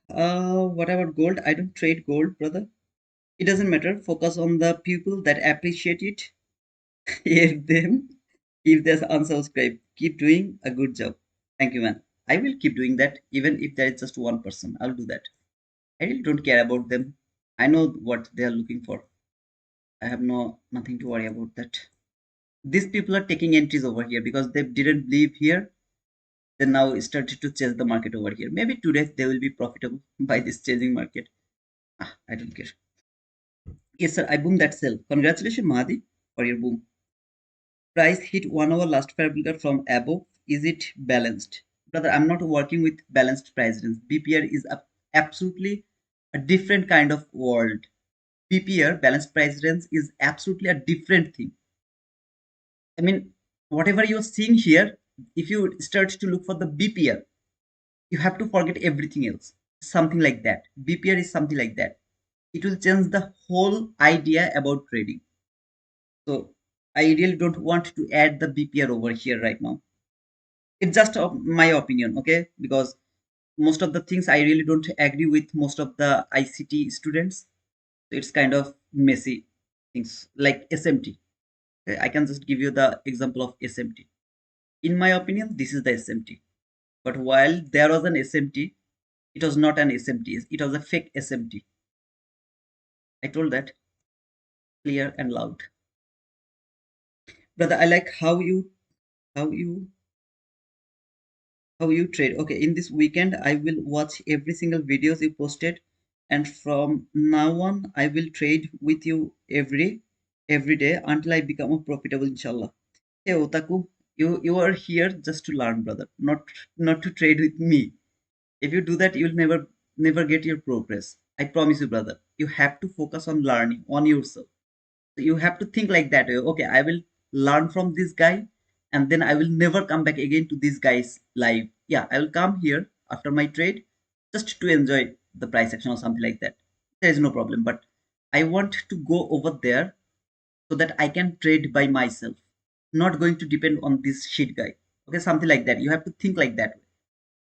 What about gold? I don't trade gold, brother. It doesn't matter. Focus on the people that appreciate it. If them, if there's unsubscribe, keep doing a good job. Thank you, man. I will keep doing that, even if there is just one person. I'll do that. I really don't care about them. I know what they are looking for. I have nothing to worry about that. These people are taking entries over here because they didn't believe here. They now started to chase the market over here. Maybe today they will be profitable by this chasing market. I don't care. Yes, sir. I boomed that sell. Congratulations, Mahadi, for your boom. Price hit 1 hour last fair from above. Is it balanced? Brother, I'm not working with balanced price range. BPR is absolutely a different kind of world. BPR, balanced price range, is absolutely a different thing. I mean, whatever you're seeing here, if you start to look for the BPR, you have to forget everything else. Something like that. BPR is something like that. It will change the whole idea about trading. So I really don't want to add the BPR over here right now. It's just my opinion, okay? Because most of the things I really don't agree with most of the ICT students. So it's kind of messy things like SMT. Okay, I can just give you the example of SMT. In my opinion, this is the SMT. But while there was an SMT, it was not an SMT. It was a fake SMT. I told that clear and loud. Brother, I like how you how you trade. Okay, in this weekend I will watch every single videos you posted, and from now on I will trade with you every day until I become a profitable, inshallah. Hey Otaku, you are here just to learn, brother, not to trade with me. If you do that, you'll never get your progress. I promise you, brother. You have to focus on learning on yourself. So you have to think like that way. Okay, I will learn from this guy, and then I will never come back again to this guy's live. Yeah, I will come here after my trade just to enjoy the price action or something like that. There is no problem. But I want to go over there so that I can trade by myself, not going to depend on this shit guy. Okay, something like that. You have to think like that.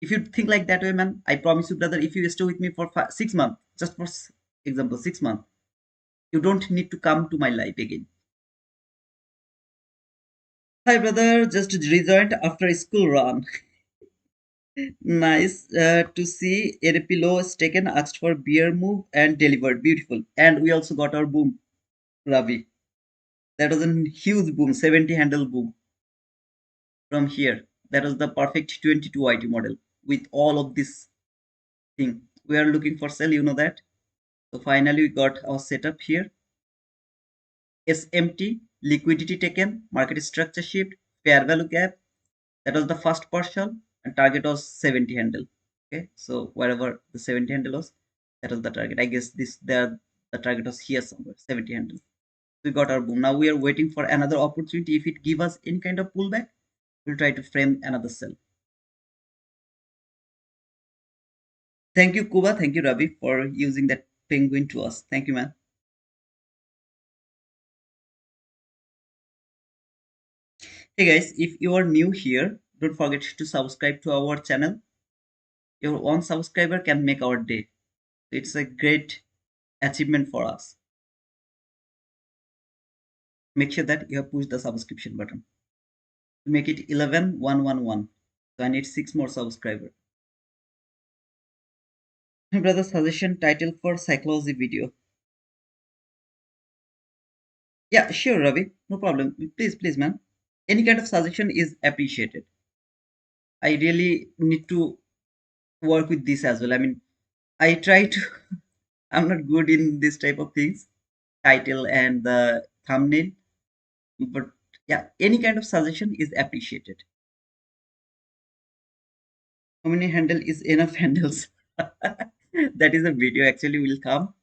If you think like that way, man, I promise you, brother, if you stay with me for 6 months, just for example, 6 months, you don't need to come to my life again. Hi, brother. Just rejoined after a school run. Nice to see NFP low is taken, asked for beer move and delivered. Beautiful. And we also got our boom, Ravi. That was a huge boom, 70 handle boom from here. That was the perfect 22 IT model with all of this thing. We are looking for sell, you know that. So finally, we got our setup here. SMT, liquidity taken, market structure shift, fair value gap. That was the first partial, and target was 70 handle. Okay, so wherever the 70 handle was, that was the target. I guess this there the target was here somewhere, 70 handle. We got our boom. Now we are waiting for another opportunity. If it give us any kind of pullback, we'll try to frame another sell. Thank you, Kuba. Thank you, Ravi, for using that penguin to us. Thank you, man. Hey guys, if you are new here, don't forget to subscribe to our channel. Your one subscriber can make our day. It's a great achievement for us. Make sure that you have pushed the subscription button to make it 11,111. So I need 6 more subscribers. My brother, suggestion title for psychology video. Yeah, sure, Ravi. No problem. Please, please, man. Any kind of suggestion is appreciated. I really need to work with this as well. I mean, I try to, I'm not good in this type of things, title and the thumbnail, but yeah, any kind of suggestion is appreciated. How many handle is enough handles? That is a video actually will come,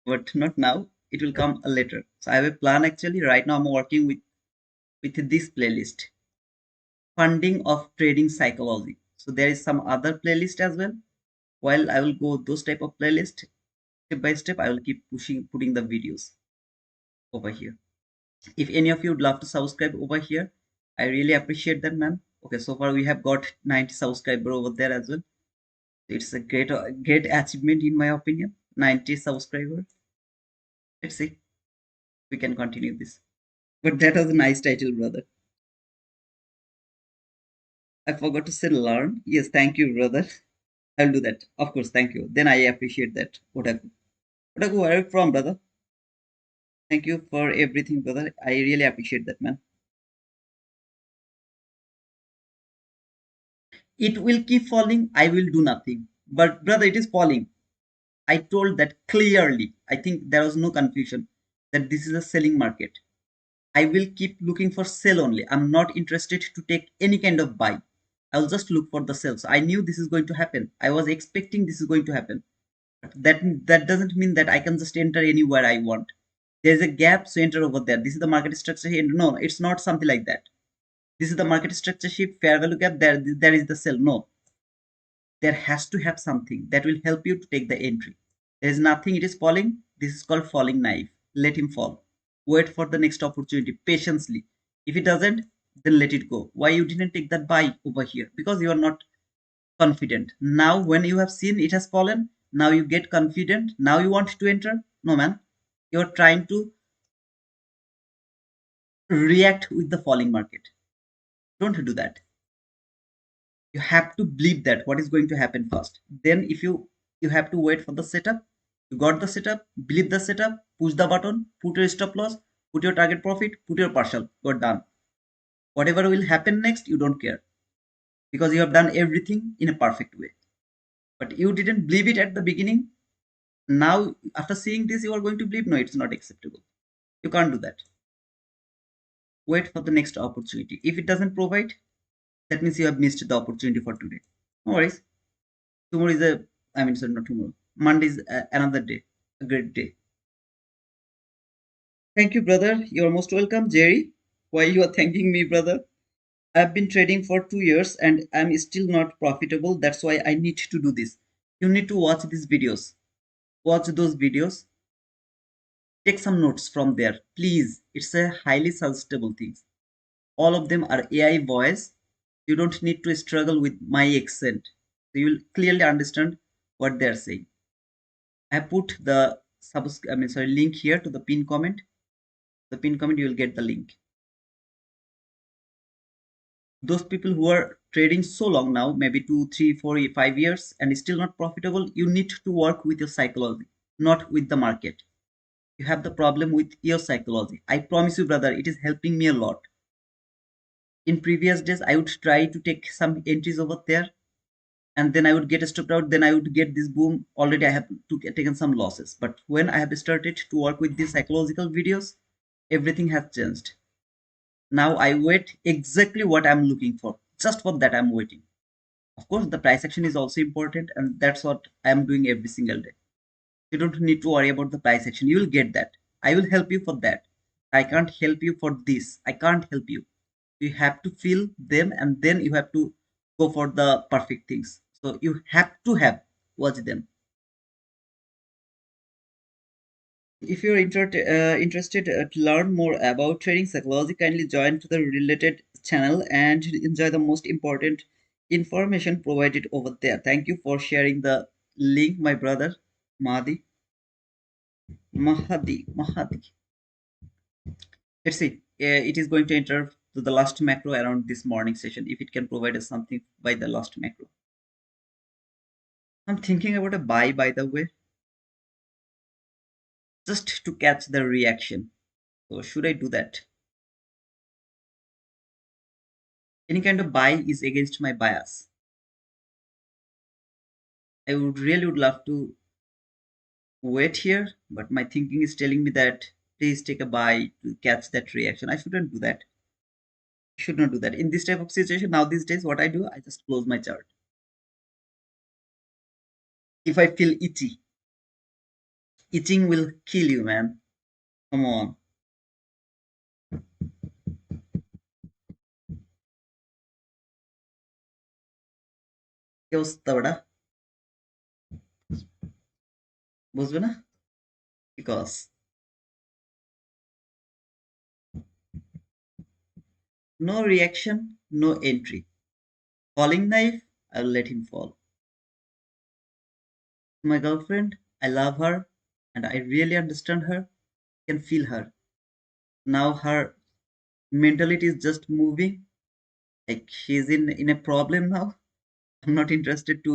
but not now. It will come later. So I have a plan actually. Right now I'm working with this playlist, funding of trading psychology. So there is some other playlist as well. While I will go those type of playlist step by step, I will keep putting the videos over here. If any of you would love to subscribe over here, I really appreciate that, man. Okay, so far we have got 90 subscriber over there as well. It's a great achievement in my opinion. 90 subscriber. Let's see, we can continue this. But that was a nice title, brother. I forgot to say learn. Yes, thank you, brother. I'll do that. Of course, thank you. Then I appreciate that. Otaku. Otaku, where are you from, brother? Thank you for everything, brother. I really appreciate that, man. It will keep falling. I will do nothing. But, brother, it is falling. I told that clearly. I think there was no confusion that this is a selling market. I will keep looking for sell only. I'm not interested to take any kind of buy. I'll just look for the sell. So I knew this is going to happen. I was expecting this is going to happen. That doesn't mean that I can just enter anywhere I want. There's a gap, so enter over there. This is the market structure here. No, it's not something like that. This is the market structure shift, fair value gap. There is the sell. No, there has to have something that will help you to take the entry. There is nothing. It is falling. This is called falling knife. Let him fall. Wait for the next opportunity patiently. If it doesn't, then let it go. Why you didn't take that buy over here? Because you are not confident. Now, when you have seen it has fallen, now you get confident. Now you want to enter. No, man. You're trying to react with the falling market. Don't do that. You have to believe that what is going to happen first. Then if you have to wait for the setup. You got the setup, believe the setup, push the button, put your stop loss, put your target profit, put your partial. You're done. Whatever will happen next, you don't care, because you have done everything in a perfect way. But you didn't believe it at the beginning. Now after seeing this, you are going to believe, no, it's not acceptable. You can't do that. Wait for the next opportunity. If it doesn't provide, that means you have missed the opportunity for today. No worries. Tomorrow is sorry, not tomorrow. Monday is another day, a great day. Thank you, brother. You're most welcome, Jerry. Why you are thanking me, brother? I've been trading for 2 years and I'm still not profitable. That's why I need to do this. You need to watch these videos. Watch those videos. Take some notes from there, please. It's a highly suggestible thing. All of them are AI voice. You don't need to struggle with my accent. So you will clearly understand what they're saying. I put the link here to the pin comment. The pin comment, you will get the link. Those people who are trading so long now, maybe 2, 3, 4, 5 years, and still not profitable, you need to work with your psychology, not with the market. You have the problem with your psychology. I promise you, brother, it is helping me a lot. In previous days, I would try to take some entries over there, and then I would get stopped out. Then I would get this boom. Already, I have taken some losses. But when I have started to work with these psychological videos, everything has changed. Now I wait exactly what I'm looking for. Just for that, I'm waiting. Of course, the price action is also important, and that's what I'm doing every single day. You don't need to worry about the price action. You will get that. I will help you for that. I can't help you for this. I can't help you. You have to feel them, and then you have to go for the perfect things. So you have to have watch them. If you're interested to learn more about trading psychology, kindly join to the related channel and enjoy the most important information provided over there. Thank you for sharing the link, my brother Mahdi. Mahadi. Let's see. It is going to enter to the last macro around this morning session. If it can provide us something by the last macro. I'm thinking about a buy, by the way, just to catch the reaction. So should I do that? Any kind of buy is against my bias. I would really would love to wait here, but my thinking is telling me that please take a buy to catch that reaction. I shouldn't do that. I should not do that. In this type of situation, now these days, what I do, I just close my chart. If I feel itchy, itching will kill you, man. Come on. কি অবস্থা ওটা বুঝবে না because no reaction, no entry. Falling knife, I'll let him fall. My girlfriend, I love her and I really understand her, can feel her. Now her mentality is just moving, like she's in a problem now. I'm not interested to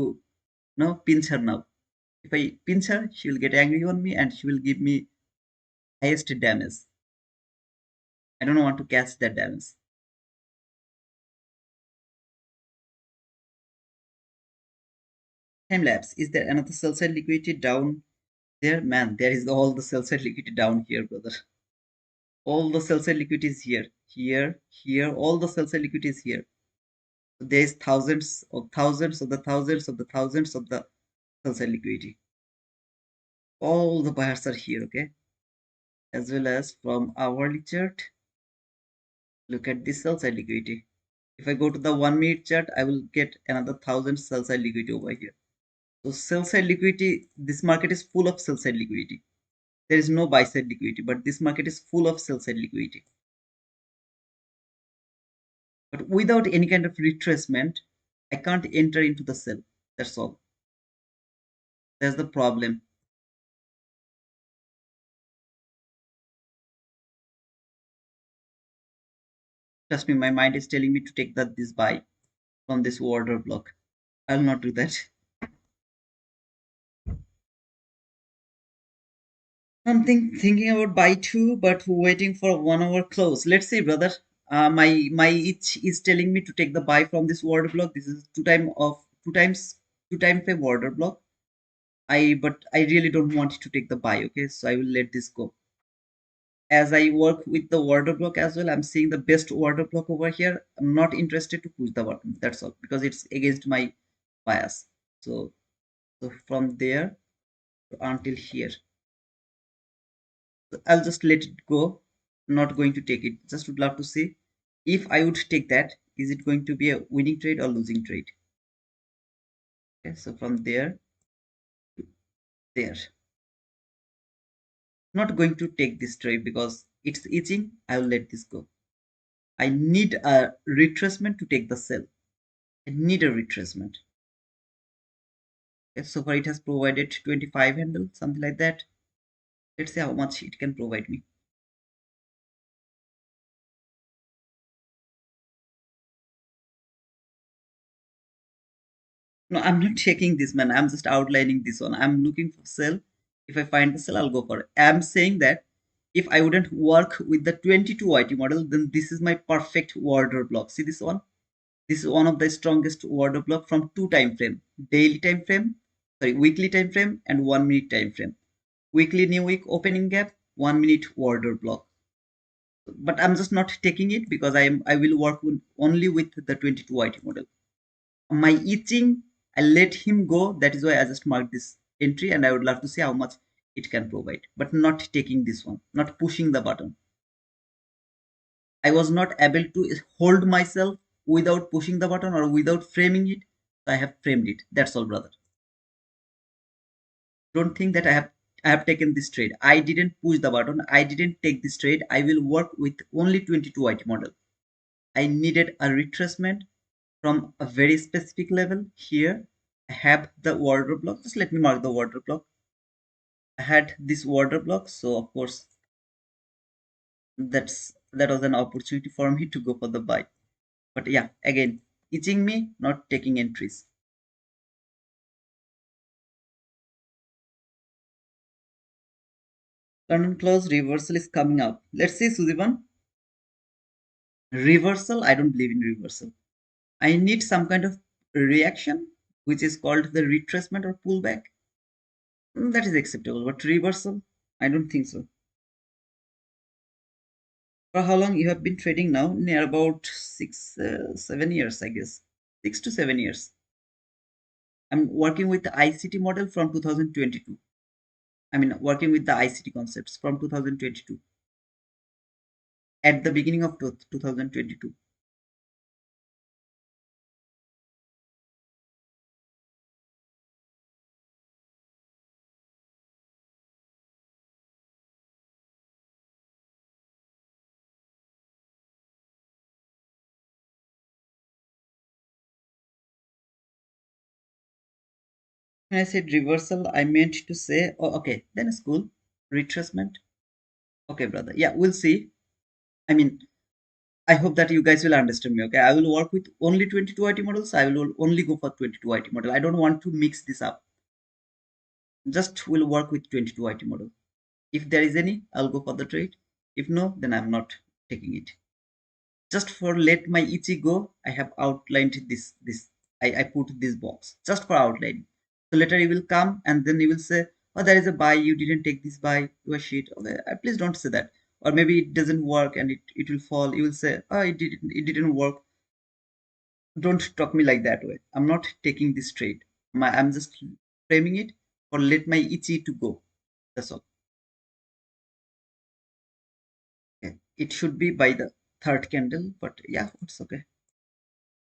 pinch her now. If I pinch her, she will get angry on me and she will give me highest damage. I don't want to catch that damage. Time lapse. Is there another sell side liquidity down there? Man, there is all the sell side liquidity down here, brother. All the sell side liquidity is here, here. All the sell side liquidity is here. So there is thousands of thousands of the thousands of the thousands of the sell side liquidity. All the buyers are here, okay? As well as from hourly chart, look at this sell side liquidity. If I go to the 1 minute chart, I will get another thousand sell side liquidity over here. So sell side liquidity, this market is full of sell side liquidity. There is no buy side liquidity, but this market is full of sell side liquidity. But without any kind of retracement, I can't enter into the sell. That's all. That's the problem. Trust me, my mind is telling me to take this buy from this order block. I'll not do that. I'm thinking about buy two, but waiting for 1 hour close. Let's see, brother. My itch is telling me to take the buy from this order block. This is two time frame order block. But I really don't want to take the buy. Okay, so I will let this go. As I work with the order block as well, I'm seeing the best order block over here. I'm not interested to push the button. That's all because it's against my bias. So from there until here, so I'll just let it go. Not going to take it. Just would love to see if I would take that. Is it going to be a winning trade or losing trade? Okay, so from there to there. Not going to take this trade because it's itching. I will let this go. I need a retracement to take the sell. I need a retracement. Okay, so far it has provided 25 handle, something like that. Let's see how much it can provide me. No, I'm not checking this, man. I'm just outlining this one. I'm looking for sell. If I find the sell, I'll go for it. I'm saying that if I wouldn't work with the 22 IT model, then this is my perfect order block. See this one? This is one of the strongest order block from two time frame, daily time frame, sorry, weekly time frame and 1 minute time frame. Weekly new week opening gap, 1 minute order block. But I'm just not taking it because I will work only with the 22 IT model. My itching, I let him go. That is why I just marked this entry and I would love to see how much it can provide, but not taking this one, not pushing the button. I was not able to hold myself without pushing the button or without framing it. So I have framed it. That's all, brother. Don't think that I have taken this trade. I didn't push the button. I didn't take this trade. I will work with only 22 IT model. I needed a retracement from a very specific level. Here I have the order block. Just let me mark the order block. I had this order block, so of course that was an opportunity for me to go for the buy. But yeah, again, itching me, not taking entries. London close reversal is coming up. Let's see, Suzivan. Reversal, I don't believe in reversal. I need some kind of reaction, which is called the retracement or pullback. That is acceptable, but reversal, I don't think so. For how long you have been trading now? Near about 7 years, I guess. 6 to 7 years. I'm working with the ICT model from 2022. I mean, working with the ICT concepts from 2022. At the beginning of 2022. When I said reversal, I meant to say, oh, okay, then it's cool. Retracement. Okay, brother. Yeah, we'll see. I mean, I hope that you guys will understand me. Okay, I will work with only 22 IT models. I will only go for 22 IT model. I don't want to mix this up. Just will work with 22 IT model. If there is any, I'll go for the trade. If no, then I'm not taking it. Just for let my ichi go, I have outlined this. I put this box just for outline. So later you will come and then you will say, oh, there is a buy, you didn't take this buy, you are shit. Okay, please don't say that. Or maybe it doesn't work and it will fall. You will say, oh, it didn't work. Don't talk me like that way. I'm not taking this trade. I'm just framing it or let my ichi to go. That's all. Okay. It should be by the third candle, but yeah, it's okay.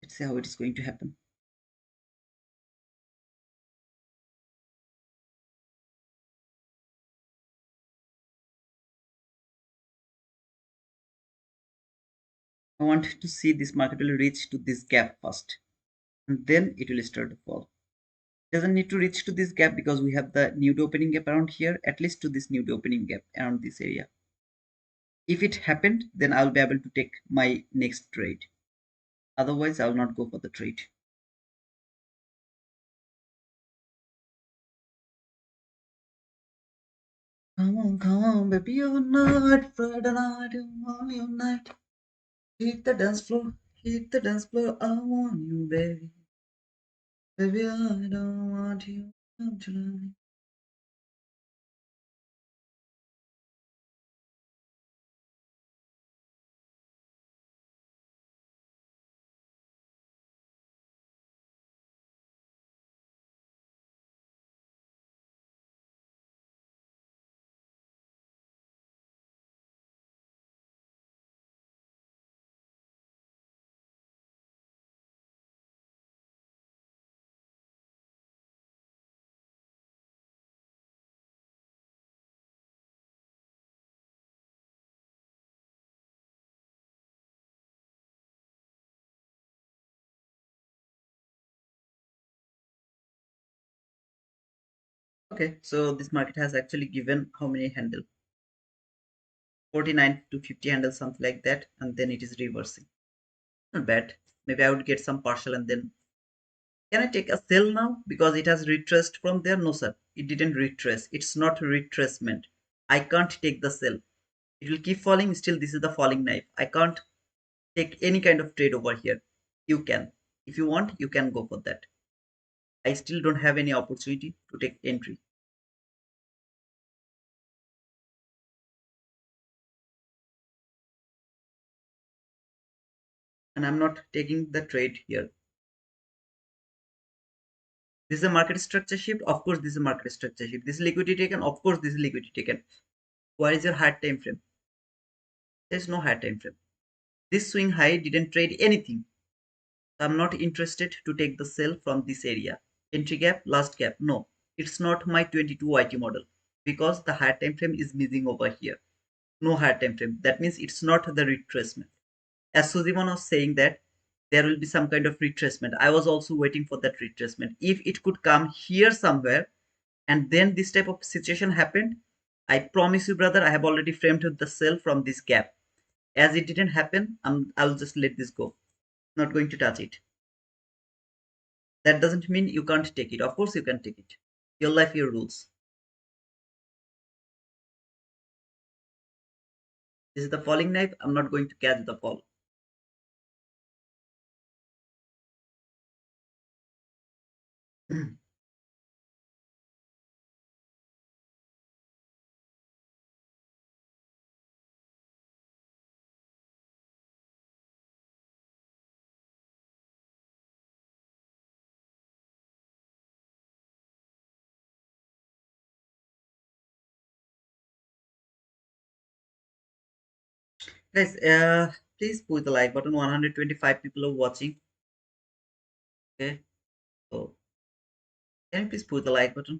Let's see how it is going to happen. I want to see this market will reach to this gap first, and then it will start to fall. It doesn't need to reach to this gap because we have the nude opening gap around here, at least to this nude opening gap around this area. If it happened, then I'll be able to take my next trade. Otherwise, I'll not go for the trade. Come on, baby, you're not Friday night, only your night. Hit the dance floor, hit the dance floor. I want you, baby. Baby, I don't want you. Come tonight. Okay, so this market has actually given how many handle? 49 to 50 handles, something like that, and then it is reversing. Not bad. Maybe I would get some partial and then can I take a sell now because it has retraced from there? No, sir, it didn't retrace. It's not retracement. I can't take the sell. It will keep falling. Still, this is the falling knife. I can't take any kind of trade over here. You can, if you want, you can go for that. I still don't have any opportunity to take entry, and I'm not taking the trade here. This is a market structure shift. Of course, this is a market structure shift. This is liquidity taken. Of course, this is liquidity taken. Where is your hard time frame? There's no hard time frame. This swing high didn't trade anything. So I'm not interested to take the sell from this area. Entry gap, last gap. No, it's not my 22 IT model because the hard time frame is missing over here. No hard time frame. That means it's not the retracement. as Sujiman was saying that there will be some kind of retracement. I was also waiting for that retracement. If it could come here somewhere, and then this type of situation happened, I promise you, brother, I have already framed the sell from this gap. As it didn't happen, I'll just let this go. Not going to touch it. That doesn't mean you can't take it. Of course, you can take it. Your life, your rules. This is the falling knife. I'm not going to catch the fall. Guys, please push the like button. 125 people are watching. Okay, so can you please push the like button?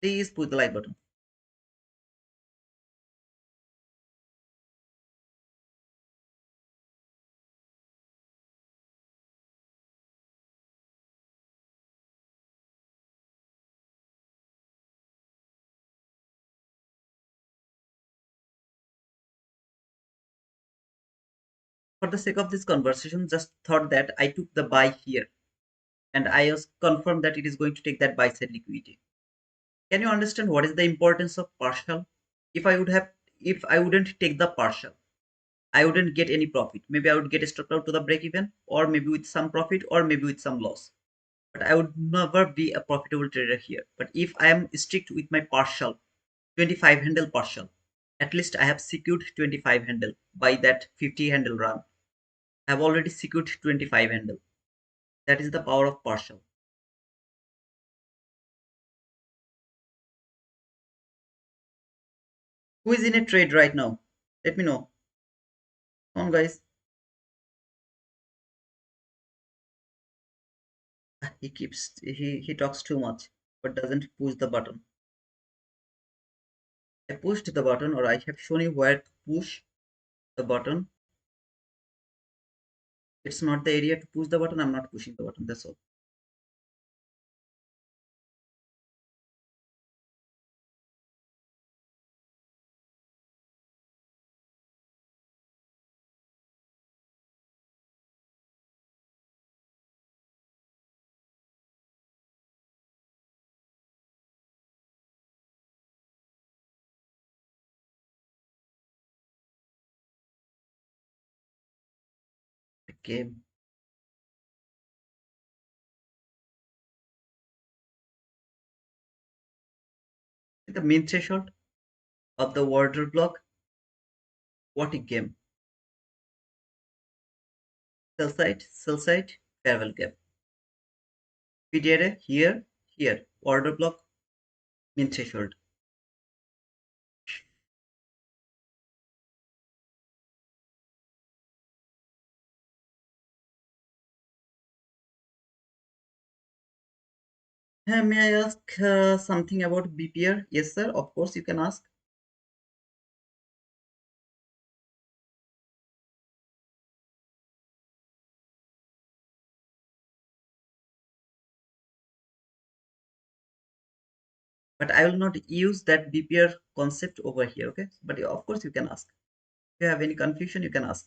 Please push the like button. For the sake of this conversation, just thought that I took the buy here, and I was confirmed that it is going to take that buy side liquidity. Can you understand what is the importance of partial? If I would have, if I wouldn't take the partial, I wouldn't get any profit. Maybe I would get struck out to the break even, or maybe with some profit, or maybe with some loss. But I would never be a profitable trader here. But if I am strict with my partial, 25 handle partial, at least I have secured 25 handle by that 50 handle run. I have already secured 25 handle. That is the power of partial. Who is in a trade right now? Let me know. Come on, guys. He talks too much, but doesn't push the button. I pushed the button, or I have shown you where to push the button. It's not the area to push the button. I'm not pushing the button. That's all. Okay. The main threshold of the water block. What a game. Sell side, parallel gap. We did a here. Order block, main threshold. May I ask something about BPR? Yes, sir. Of course, you can ask. But I will not use that BPR concept over here. Okay. But of course, you can ask. If you have any confusion, you can ask.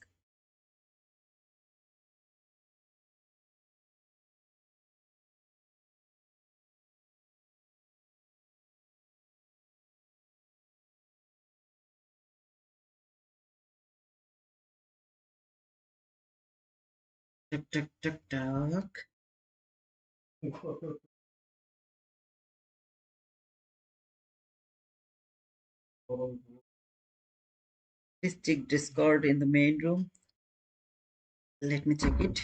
Tuck, tuck, tuck, tuck. Please check Discord in the main room. Let me check it.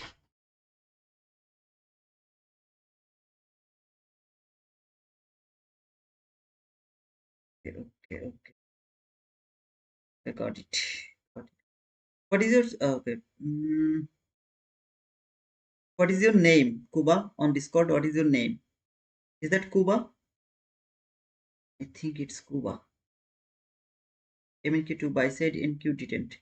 Okay, okay, okay. I got it. Got it. What is your okay? What is your name, Kuba? On Discord, what is your name? Is that Kuba? I think it's Kuba. MNQ2 by said NQ didn't.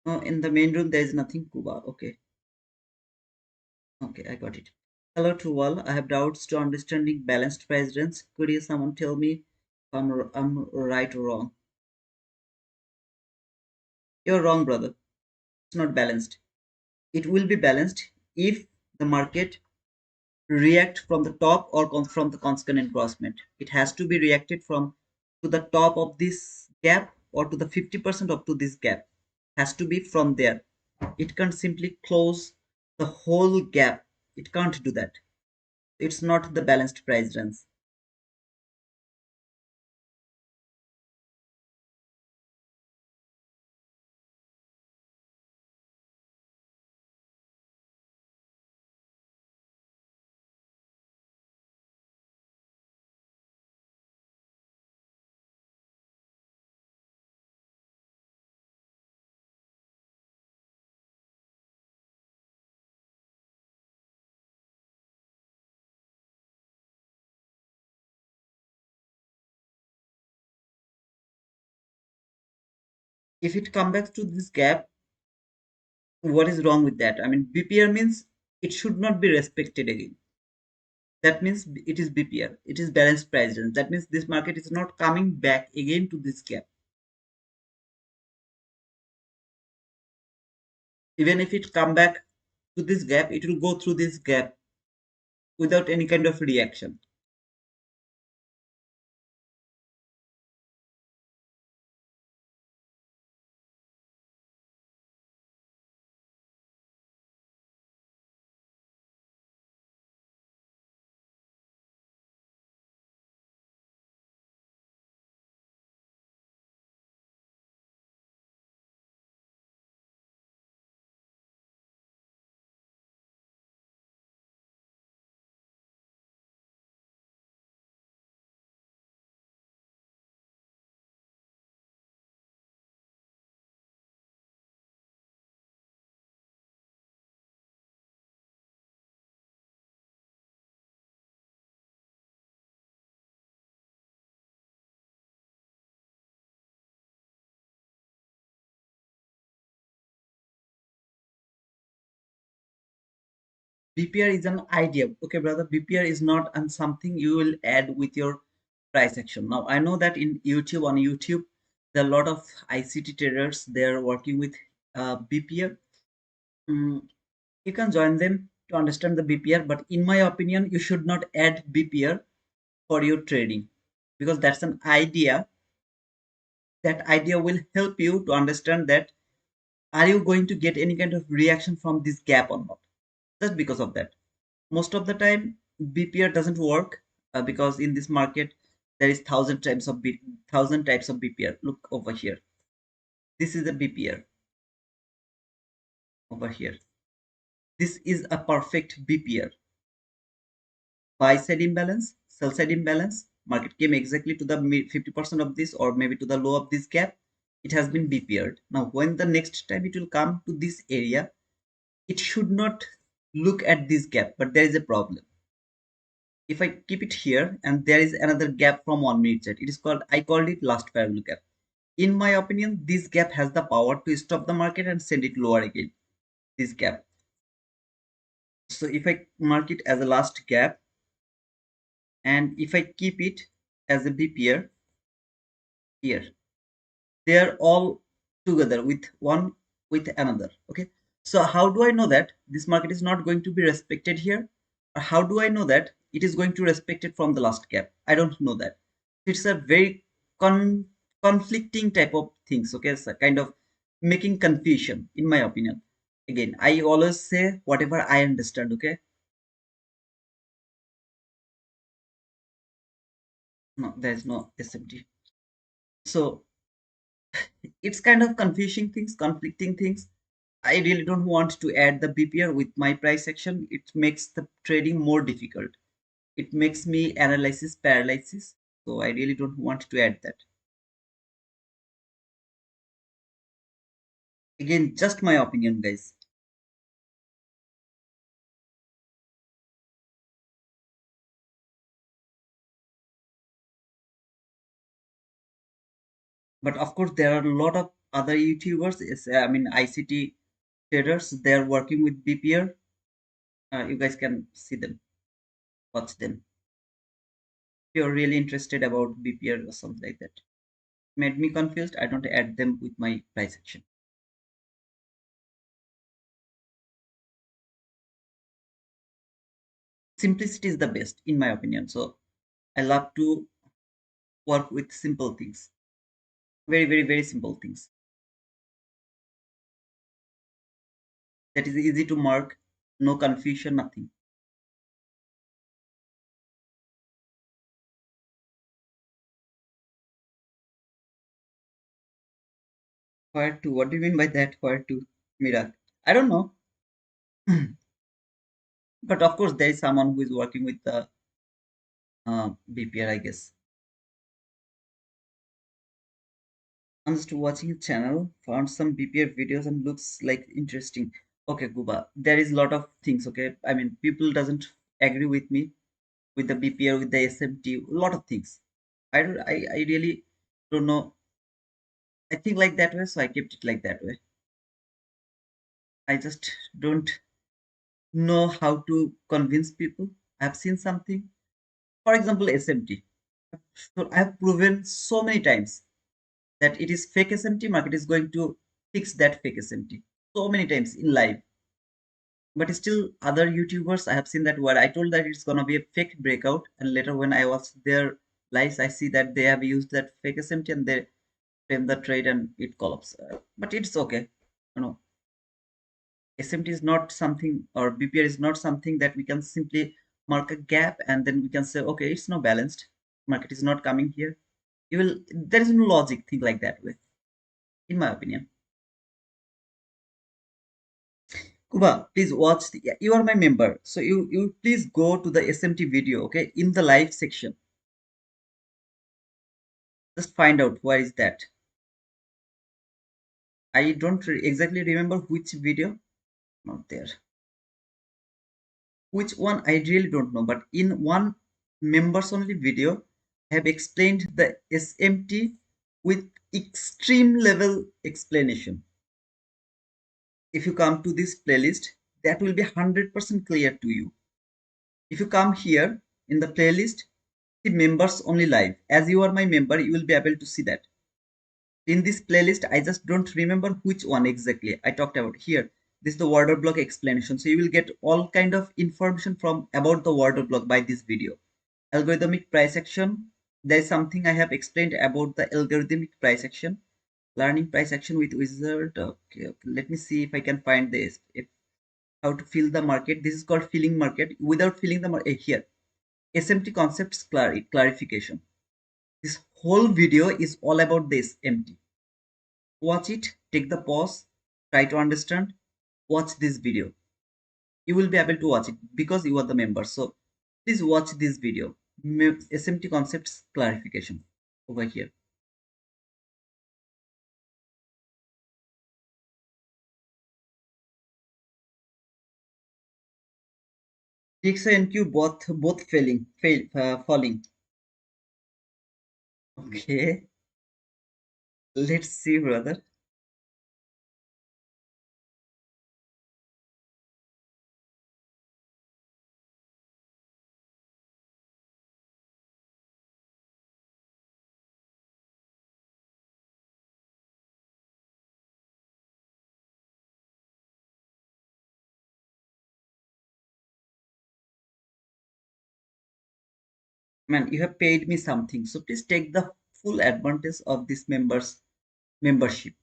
Oh, in the main room there is nothing, Kuba. Okay, okay, I got it. Hello to all. I have doubts to understanding balanced price range. Could you someone tell me if I'm right or wrong? You're wrong, brother. It's not balanced. It will be balanced if the market react from the top or from the constant encroachment. It has to be reacted from to the top of this gap or to the 50% up to this gap. Has to be from there. It can't simply close the whole gap. It can't do that. It's not the balanced price range. If it comes back to this gap, what is wrong with that? I mean, BPR means it should not be respected again. That means it is BPR. It is balanced price range. That means this market is not coming back again to this gap. Even if it come back to this gap, it will go through this gap without any kind of reaction. BPR is an idea. Okay, brother. BPR is not and something you will add with your price action. Now I know that in YouTube on YouTube there are a lot of ICT traders. They are working with BPR. Mm, you can join them to understand the BPR, but in my opinion, you should not add BPR for your trading because that's an idea. That idea will help you to understand that are you going to get any kind of reaction from this gap or not. Just because of that, most of the time BPR doesn't work because in this market there is thousand types of BPR. Look over here. This is a BPR over here. This is a perfect BPR. Buy side imbalance, sell side imbalance. Market came exactly to the 50% of this or maybe to the low of this gap. It has been BPR'd. Now, when the next time it will come to this area, it should not look at this gap, but there is a problem. If I keep it here and there is another gap from 1 minute chart, it is called, I called it last parallel gap. In my opinion, this gap has the power to stop the market and send it lower again. This gap. So if I mark it as a last gap and if I keep it as a BPR here, they are all together with one with another. Okay, so how do I know that this market is not going to be respected here, or how do I know that it is going to respect it from the last gap? I don't know that. It's a very conflicting type of things. Okay, so kind of making confusion in my opinion. Again, I always say whatever I understand. Okay, no, there is no SMT. So it's kind of confusing things, conflicting things. I really don't want to add the BPR with my price action. It makes the trading more difficult. It makes me analysis paralysis. So I really don't want to add that. Again, just my opinion, guys. But of course, there are a lot of other YouTubers, I mean ICT traders, they're working with BPR. You guys can see them, watch them. If you're really interested about BPR or something like that. Made me confused. I don't add them with my price action. Simplicity is the best, in my opinion. So I love to work with simple things. Very, very, very simple things. That is easy to mark, no confusion, nothing. Where to? What do you mean by that? Where to? Mira? I don't know. But of course, there is someone who is working with the BPR, I guess. I'm just watching a channel, found some BPR videos and looks like interesting. Okay, Guba, there is a lot of things. Okay, I mean, people doesn't agree with me with the BPR, with the SMT, a lot of things. I really don't know. I think like that way, so I kept it like that way. I just don't know how to convince people. I've seen something, for example, SMT. So I have proven so many times that it is fake SMT. Market is going to fix that fake SMT so many times in live. But still, other YouTubers, I have seen that where I told that it's gonna be a fake breakout, and later when I watch their lives, I see that they have used that fake SMT and they frame the trade and it collapses. But it's okay. You know, SMT is not something, or BPR is not something that we can simply mark a gap and then we can say, okay, it's not balanced. Market is not coming here. You will. There is no logic thing like that way, in my opinion. Kuba, please watch. Yeah, you are my member, so you please go to the SMT video, okay, in the live section. Just find out where is that. I don't exactly remember which video. Not there. Which one I really don't know. But in one members only video, I have explained the SMT with extreme level explanation. If you come to this playlist, that will be 100% clear to you. If you come here in the playlist, the members only live. As you are my member, you will be able to see that. In this playlist, I just don't remember which one exactly I talked about here. This is the order block explanation. So you will get all kind of information from about the order block by this video. Algorithmic price action. There is something I have explained about the algorithmic price action. Learning price action with wizard. Okay, okay. Let me see if I can find this. If how to fill the market. This is called filling market. Without filling the market here. SMT concepts clarification. This whole video is all about this MT. Watch it, take the pause, try to understand, watch this video. You will be able to watch it because you are the member. So please watch this video. SMT concepts clarification over here. DXY and Q both falling. Okay, let's see, brother. Man, you have paid me something, so please take the full advantage of this membership.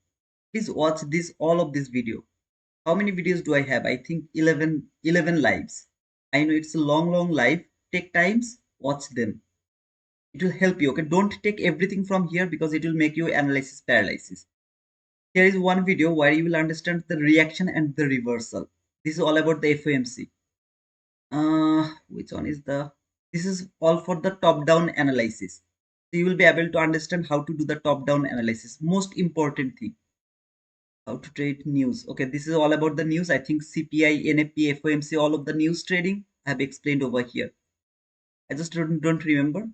Please watch this all of this video. How many videos do I have? I think 11 lives. I know it's a long live. Take times, watch them. It will help you. Okay, don't take everything from here because it will make you analysis paralysis. Here is one video where you will understand the reaction and the reversal. This is all about the FOMC. Which one is the? This is all for the top-down analysis. So you will be able to understand how to do the top-down analysis. Most important thing, how to trade news. Okay, this is all about the news. I think CPI, NFP, FOMC, all of the news trading I have explained over here. I just don't remember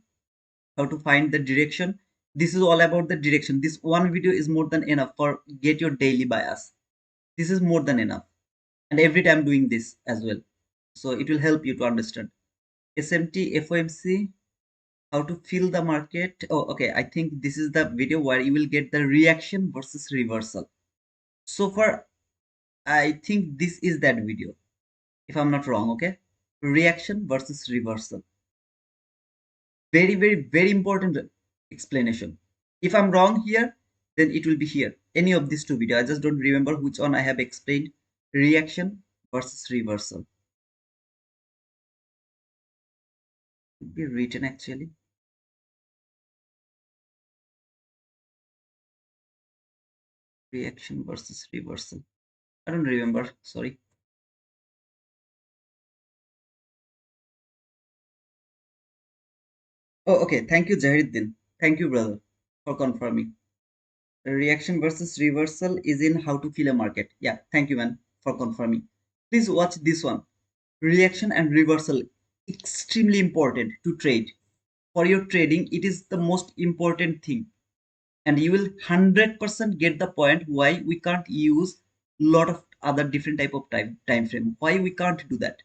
how to find the direction. This is all about the direction. This one video is more than enough for get your daily bias. This is more than enough. And every time doing this as well. So it will help you to understand. SMT, FOMC, how to feel the market. Oh, okay. I think this is the video where you will get the reaction versus reversal. So far, I think this is that video, if I'm not wrong. Okay. Reaction versus reversal. Very, very, very important explanation. If I'm wrong here, then it will be here. Any of these two videos. I just don't remember which one I have explained. Reaction versus reversal. Should be written actually. Reaction versus reversal. I don't remember. Sorry. Oh, okay. Thank you, Zahiruddin. Thank you, brother, for confirming. Reaction versus reversal is in how to feel a market. Yeah, thank you, man, for confirming. Please watch this one. Reaction and reversal, extremely important to trade. For your trading, it is the most important thing, and you will 100% get the point why we can't use lot of other different type of time frame. Why we can't do that?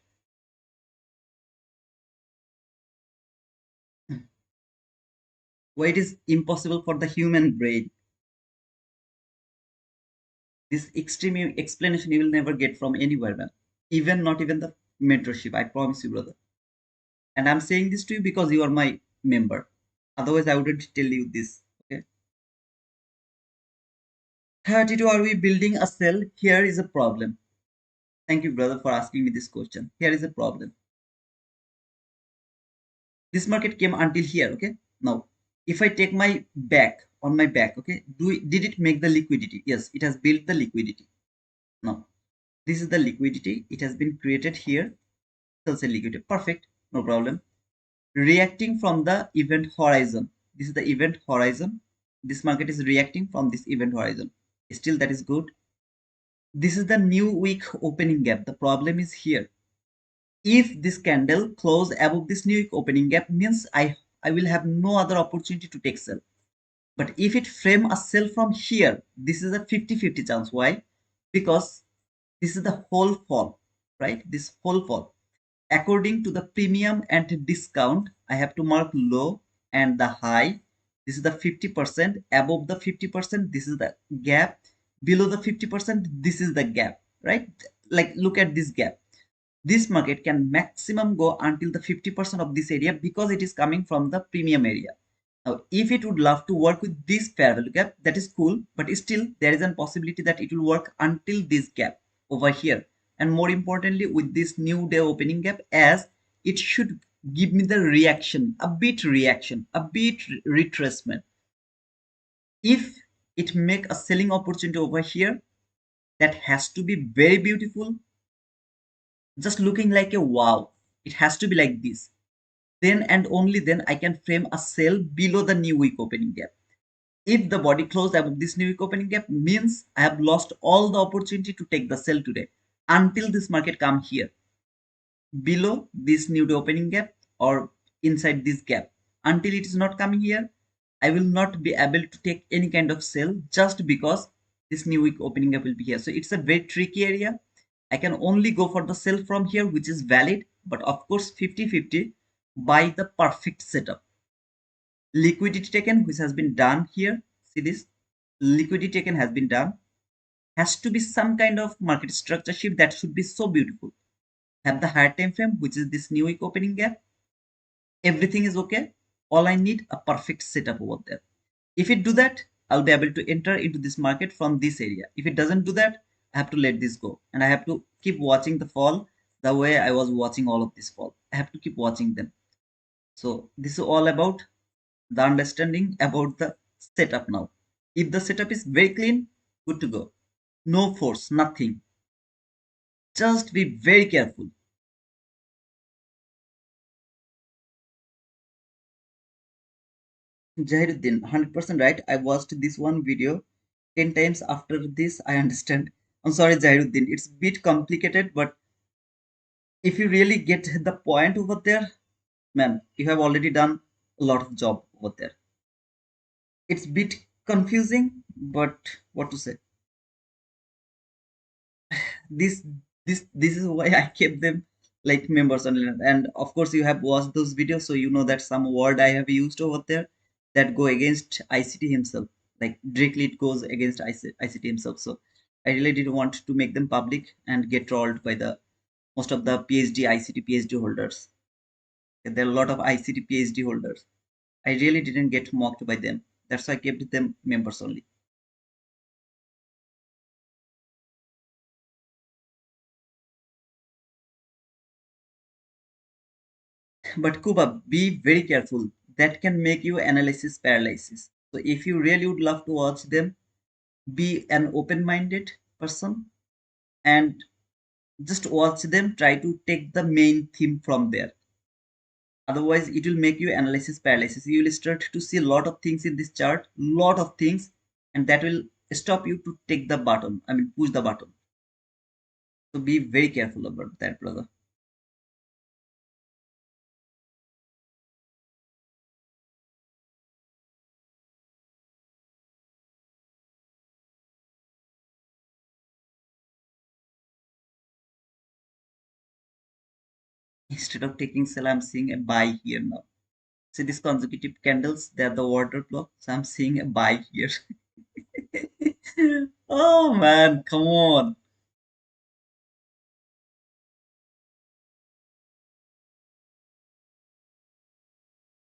Why it is impossible for the human brain? This extreme explanation you will never get from anywhere, man. Even not even the mentorship. I promise you, brother. And I'm saying this to you because you are my member. Otherwise, I wouldn't tell you this. Okay. 32, are we building a cell? Here is a problem. Thank you, brother, for asking me this question. Here is a problem. This market came until here. Okay. Now, if I take my back on my back, okay, did it make the liquidity? Yes, it has built the liquidity. Now, this is the liquidity. It has been created here. Sells a liquidity. Perfect. No problem. Reacting from the event horizon. This is the event horizon. This market is reacting from this event horizon. Still, that is good. This is the new week opening gap. The problem is here. If this candle close above this new week opening gap, means I will have no other opportunity to take sell. But if it frame a sell from here, this is a 50-50 chance. Why? Because this is the whole fall, right? This whole fall. According to the premium and discount, I have to mark low and the high. This is the 50%. Above the 50%, this is the gap. Below the 50%, this is the gap, right? Like, look at this gap. This market can maximum go until the 50% of this area because it is coming from the premium area. Now, if it would love to work with this fair value gap, that is cool, but still there is a possibility that it will work until this gap over here. And more importantly, with this new day opening gap, as it should give me the reaction, a bit retracement. If it make a selling opportunity over here, that has to be very beautiful, just looking like a wow. It has to be like this. Then and only then I can frame a sell below the new week opening gap. If the body closed above this new week opening gap, means I have lost all the opportunity to take the sell today until this market come here below this new day opening gap or inside this gap. Until it is not coming here, I will not be able to take any kind of sell just because this new week opening gap will be here. So it's a very tricky area. I can only go for the sell from here, which is valid, but of course 50-50 by the perfect setup. Liquidity taken, which has been done here. See this? Liquidity taken has been done. Has to be some kind of market structure shift that should be so beautiful. Have the higher time frame, which is this new week opening gap. Everything is okay. All I need a perfect setup over there. If it do that, I'll be able to enter into this market from this area. If it doesn't do that, I have to let this go. And I have to keep watching the fall the way I was watching all of this fall. I have to keep watching them. So this is all about the understanding about the setup now. If the setup is very clean, good to go. No force, nothing. Just be very careful. Jahiruddin, 100% right. I watched this one video 10 times. After this, I understand. I'm sorry, Jahiruddin. It's a bit complicated, but if you really get the point over there, man, you have already done a lot of job over there. It's bit confusing, but what to say? This this is why I kept them like members only. And of course, you have watched those videos, so you know that some word I have used over there that go against ICT himself. Like directly, it goes against ICT himself. So I really didn't want to make them public and get trolled by the most of the PhD ICT PhD holders. There are a lot of ICT PhD holders. I really didn't get mocked by them. That's why I kept them members only. But Kuba, be very careful. That can make you analysis paralysis. So if you really would love to watch them, be an open-minded person and just watch them. Try to take the main theme from there. Otherwise, it will make you analysis paralysis. You will start to see a lot of things in this chart, lot of things, and that will stop you to take the button. I mean, push the button. So be very careful about that, brother. Instead of taking sell, I'm seeing a buy here now. See these consecutive candles, they're the order block. So I'm seeing a buy here. Oh man, come on.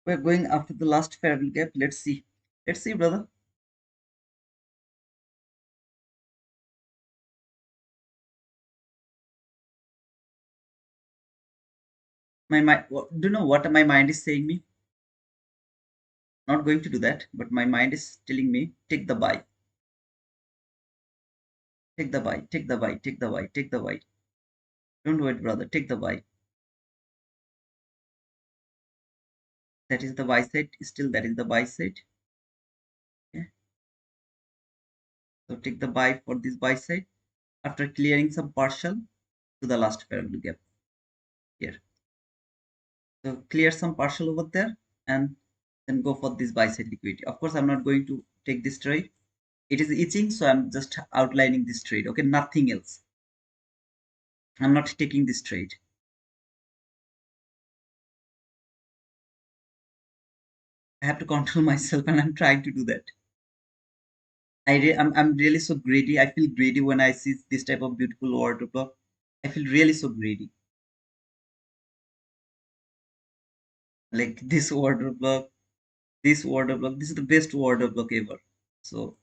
We're going after the last fair value gap. Let's see. Let's see, brother. My mind, do you know what my mind is saying me? Not going to do that, but my mind is telling me take the buy, take the buy, take the buy, take the buy, take the buy. Don't wait, brother. Take the buy. That is the buy side. Still, that is the buy side. Okay. So take the buy for this buy side after clearing some partial to the last fair value gap here. So clear some partial over there and then go for this buy side liquidity. Of course, I'm not going to take this trade. It is itching, so I'm just outlining this trade. Okay, nothing else. I'm not taking this trade. I have to control myself, and I'm trying to do that. I'm really so greedy. I feel greedy when I see this type of beautiful order block. I feel really so greedy. Like this order block, this order block. This is the best order block ever. So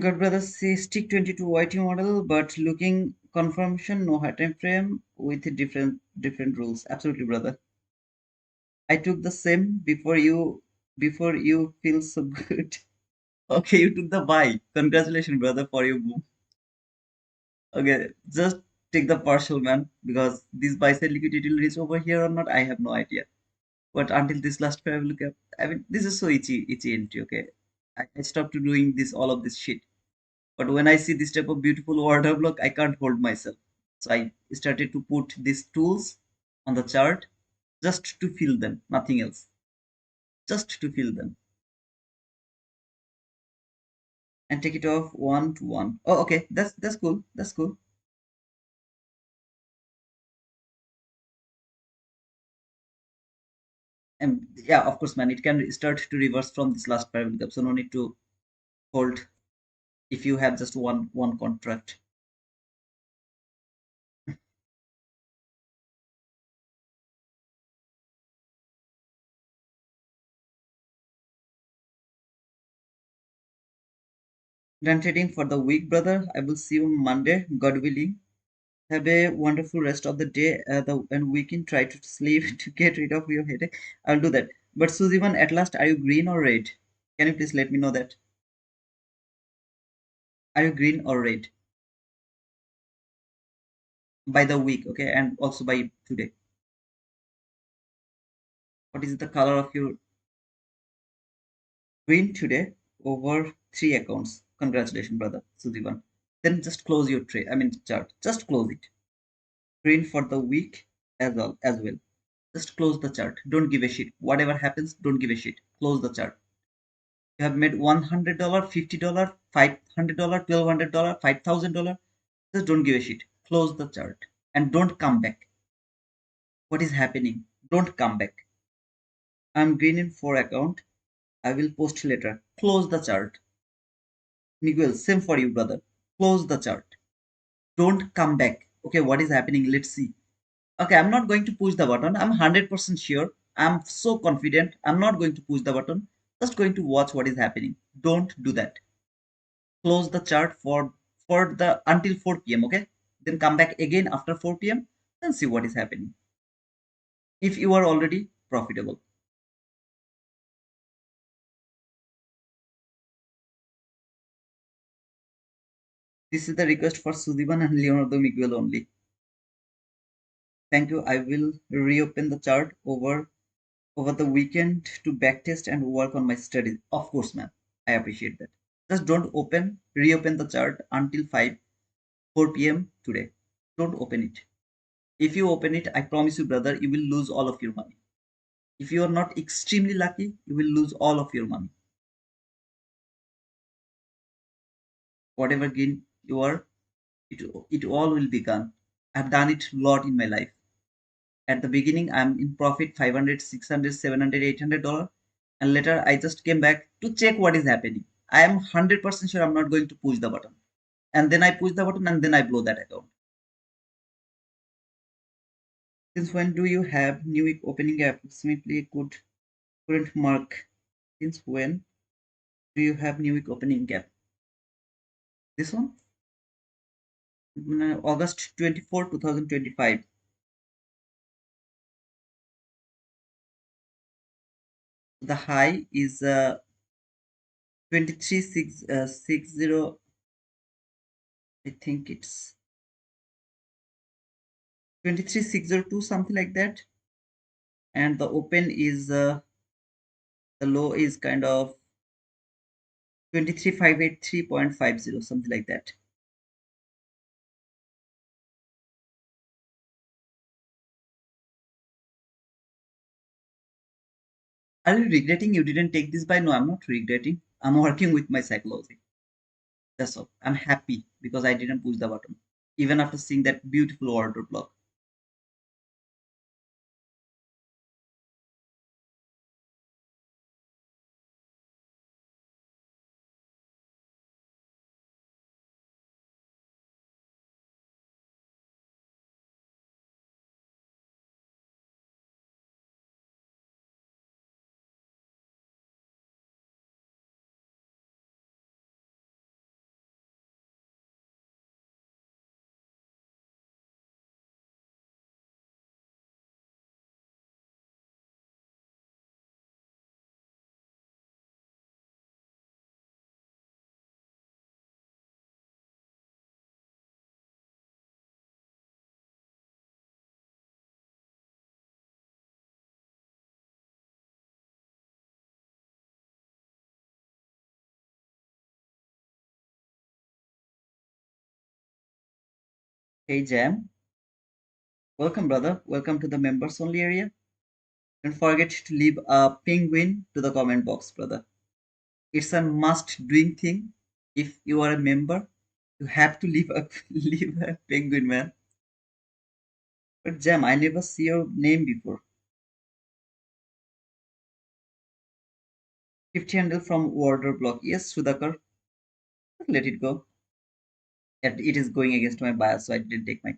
good brother say stick 22 YT model, but looking confirmation, no high time frame with different rules. Absolutely, brother. I took the same before you feel so good. Okay, you took the buy. Congratulations, brother, for your move. Okay, just take the partial man because this buy side liquidity will reach over here or not, I have no idea. But until this last pair will look up, I mean, this is so itchy entry. Okay, I stopped to doing this all of this shit. But when I see this type of beautiful order block, I can't hold myself. So I started to put these tools on the chart just to feel them, nothing else. Just to feel them. And take it off one to one. Oh, okay. That's cool. That's cool. And yeah, of course, man, it can start to reverse from this last parabolic gap. So no need to hold if you have just one contract. Done trading for the week, brother. I will see you on Monday, God willing. Have a wonderful rest of the day and weekend. Try to sleep to get rid of your headache. I'll do that. But Suziman, at last, are you green or red? Can you please let me know that? Are you green or red by the week? Okay, and also by today. What is the color of your green today over three accounts? Congratulations, brother Suzivan. Then just close your trade. I mean chart. Just close it. Green for the week as well. Just close the chart. Don't give a shit. Whatever happens, don't give a shit. Close the chart. You have made $100, $50, $500, $1,200, $5,000. Just don't give a shit. Close the chart and don't come back. What is happening? Don't come back. I'm green in 4 account. I will post later. Close the chart. Miguel, same for you, brother. Close the chart. Don't come back. Okay, what is happening? Let's see. Okay, I'm not going to push the button. I'm 100% sure. I'm so confident. I'm not going to push the button. Just going to watch what is happening. Don't do that. Close the chart for the until 4 p.m. Okay, then come back again after 4 p.m. Then see what is happening. If you are already profitable, this is the request for Sudivan and Leonardo Miguel only. Thank you. I will reopen the chart over the weekend to backtest and work on my studies. Of course, ma'am. I appreciate that. Just don't reopen the chart until 4 p.m. today. Don't open it. If you open it, I promise you, brother, you will lose all of your money. If you are not extremely lucky, you will lose all of your money. Whatever gain you are, it all will be gone. I've done it a lot in my life. At the beginning, I'm in profit 500, 600, 700, $800. And later, I just came back to check what is happening. I am 100% sure I'm not going to push the button. And then I push the button and then I blow that account. Since when do you have new week opening approximately couldn't mark? Since when do you have new week opening gap? This one? August 24, 2025. The high is 23,660. I think it's 23,602, something like that. And the open is the low is kind of 23,583.50, something like that. Are you regretting you didn't take this buy? No, I'm not regretting. I'm working with my psychology. That's all. I'm happy because I didn't push the button, even after seeing that beautiful order block. Hey, Jam. Welcome, brother. Welcome to the members only area. Don't forget to leave a penguin to the comment box, brother. It's a must doing thing. If you are a member, you have to leave a leave a penguin, man. But Jam, I never see your name before. 50 handle from wardrobe block. Yes, Sudhakar. Let it go. It is going against my bias, so I didn't take my.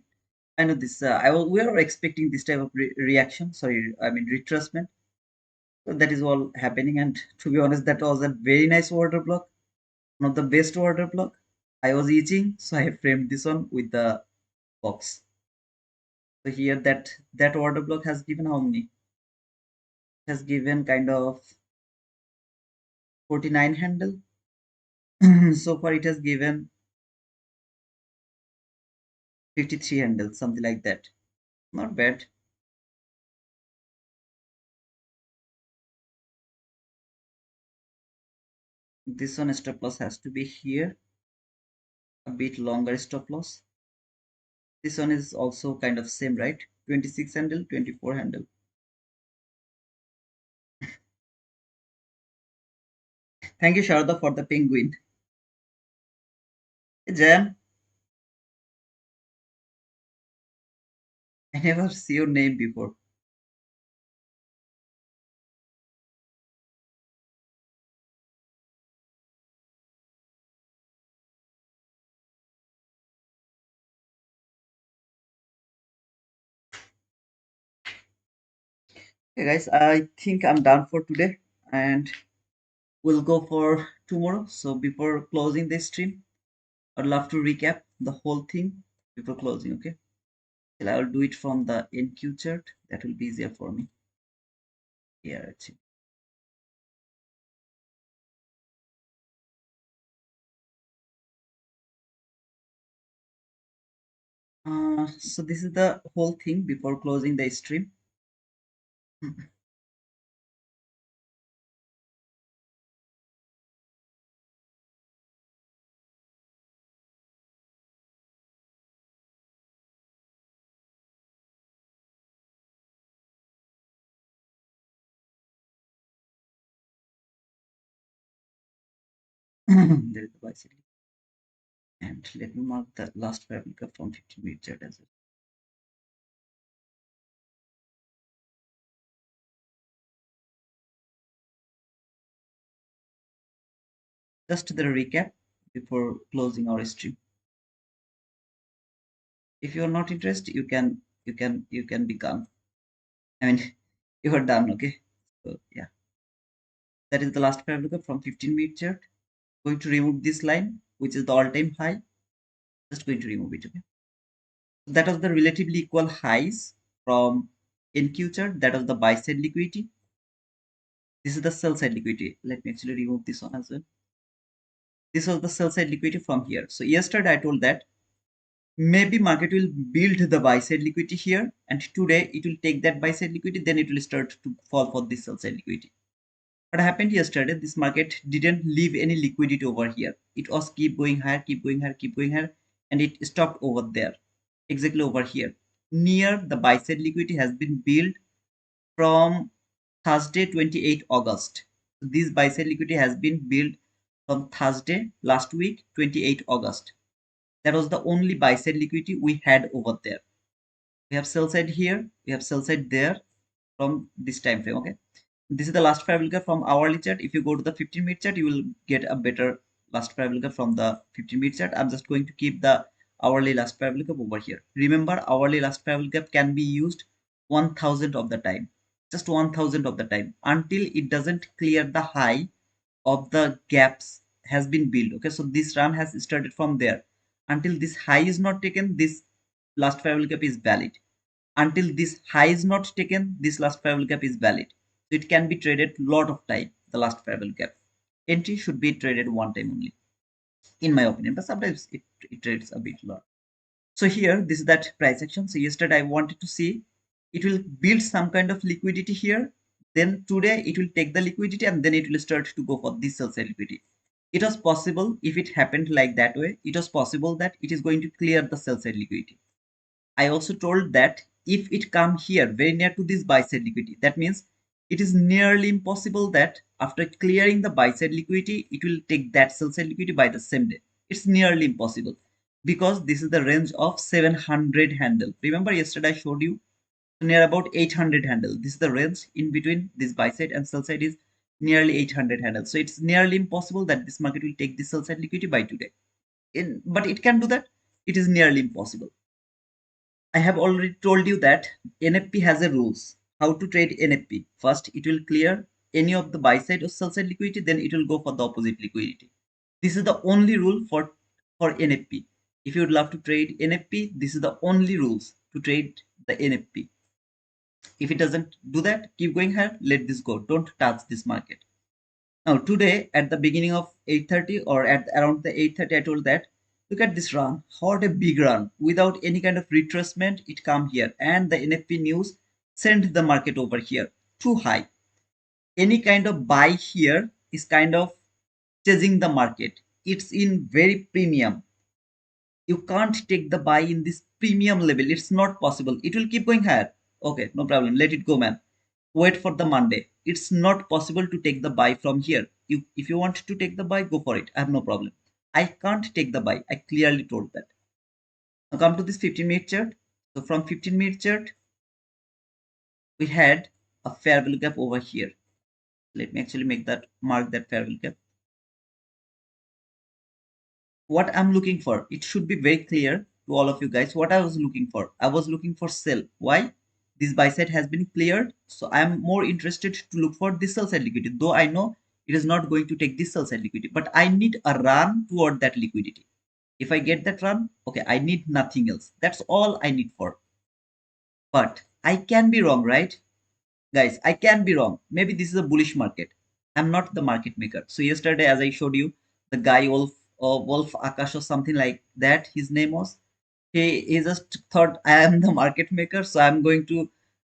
I know this. We are expecting this type of reaction. Sorry, I mean retracement. So that is all happening. And to be honest, that was a very nice order block. One of the best order block. I was itching, so I framed this one with the box. So here that order block has given how many? It has given kind of 49 handle. So far it has given 53 handle, something like that. Not bad. This one stop loss has to be here. A bit longer stop loss. This one is also kind of same, right? 26 handle, 24 handle. Thank you, Sharda, for the penguin. Hey, Jan, I never see your name before. Hey guys, I think I'm done for today and we'll go for tomorrow. So before closing this stream, I'd love to recap the whole thing before closing, okay? Well, I'll do it from the NQ chart. That will be easier for me. Yeah, that's it. So this is the whole thing before closing the stream. There is the bicycle. And let me mark the last parameter from 15-minute chart as well. Just the recap before closing our stream. If you are not interested, you can be gone. I mean, you are done, okay? So yeah, that is the last paragraph from 15-minute chart. Going to remove this line, which is the all-time high. Just going to remove it, okay? That was the relatively equal highs from NQ chart. That was the buy side liquidity. This is the sell side liquidity. Let me actually remove this one as well. This was the sell side liquidity from here. So yesterday I told that maybe market will build the buy side liquidity here, and today it will take that buy side liquidity, then it will start to fall for this sell side liquidity. What happened yesterday, this market didn't leave any liquidity over here. It was keep going higher, keep going higher, keep going higher, and it stopped over there, exactly over here near the buy side liquidity has been built from Thursday 28 August. So this buy side liquidity has been built from Thursday last week 28 August. That was the only buy side liquidity we had over there. We have sell side here, we have sell side there from this time frame, okay? This is the last parabola from hourly chart. If you go to the 15-minute chart, you will get a better last parabola from the 15-minute chart. I'm just going to keep the hourly last parabola over here. Remember, hourly last parabola can be used 1000 of the time, just 1000 of the time, until it doesn't clear the high of the gaps has been built. Okay, so this run has started from there. Until this high is not taken, this last parabola gap is valid. Until this high is not taken, this last parabola gap is valid. So it can be traded lot of time, the last parabola gap. Entry should be traded one time only, in my opinion, but sometimes it trades a bit lot. So here, this is that price action. So yesterday I wanted to see it will build some kind of liquidity here. Then today it will take the liquidity and then it will start to go for this sell side liquidity. It was possible if it happened like that way. It was possible that it is going to clear the sell side liquidity. I also told that if it come here very near to this buy side liquidity, that means it is nearly impossible that after clearing the buy side liquidity, it will take that sell side liquidity by the same day. It's nearly impossible because this is the range of 700 handle. Remember yesterday I showed you near about 800 handle. This is the range in between this buy side and sell side is nearly 800 handle. So it's nearly impossible that this market will take this sell side liquidity by today. But it can do that. It is nearly impossible. I have already told you that NFP has a rules. How to trade NFP? First, it will clear any of the buy side or sell side liquidity, then it will go for the opposite liquidity. This is the only rule for NFP. If you would love to trade NFP, this is the only rules to trade the NFP. If it doesn't do that, keep going ahead, let this go. Don't touch this market. Now today at the beginning of 8:30 or at around the 8:30, I told that look at this run, what a big run without any kind of retracement. It come here and the NFP news sent the market over here too high. Any kind of buy here is kind of chasing the market. It's in very premium. You can't take the buy in this premium level. It's not possible. It will keep going higher. Okay, no problem. Let it go, man. Wait for the Monday. It's not possible to take the buy from here. If you want to take the buy, go for it. I have no problem. I can't take the buy. I clearly told that. Now come to this 15-minute chart. So from 15-minute chart, we had a fair value gap over here. Let me actually make that mark that fair value gap. What I'm looking for, it should be very clear to all of you guys what I was looking for. I was looking for sell. Why? This buy side has been cleared, so I am more interested to look for this sell side liquidity, though I know it is not going to take this sell side liquidity, but I need a run toward that liquidity. If I get that run, okay, I need nothing else. That's all I need for. But I can be wrong, right? Guys, I can be wrong. Maybe this is a bullish market. I'm not the market maker. So yesterday, as I showed you, the guy Wolf Akash or something like that, his name was. He just thought I am the market maker, so I'm going to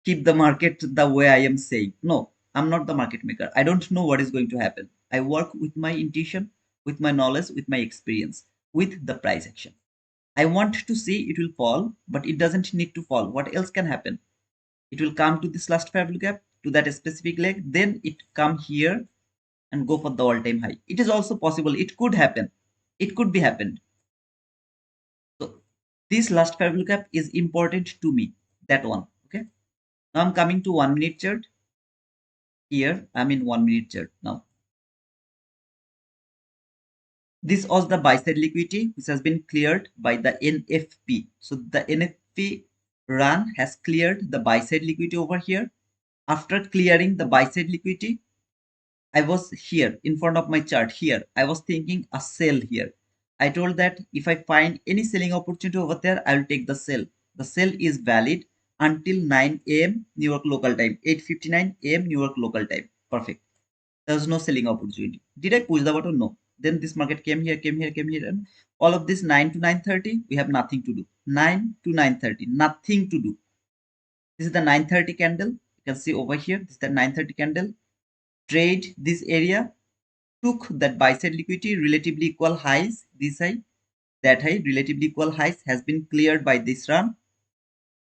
keep the market the way I am saying. No, I'm not the market maker. I don't know what is going to happen. I work with my intuition, with my knowledge, with my experience, with the price action. I want to see it will fall, but it doesn't need to fall. What else can happen? It will come to this last fair value gap to that specific leg, then it come here and go for the all-time high. It is also possible. It could happen. It could be happened. So this last fair value gap is important to me. That one. Okay. Now I'm coming to 1 minute chart. Here I'm in 1 minute chart now. This was the buy side liquidity which has been cleared by the NFP. So the NFP run has cleared the buy side liquidity over here. After clearing the buy side liquidity, I was here in front of my chart here. I was thinking a sell here. I told that if I find any selling opportunity over there, I will take the sell. The sell is valid until 9 a.m. New York local time, 8:59 a.m. New York local time. Perfect. There was no selling opportunity. Did I push the button? No. Then this market came here, came here, came here, and all of this 9 to 9:30, we have nothing to do. 9 to 9:30, nothing to do. This is the 9:30 candle. You can see over here, this is the 9:30 candle. Trade this area, took that buy side liquidity, relatively equal highs, this high, that high, relatively equal highs has been cleared by this run,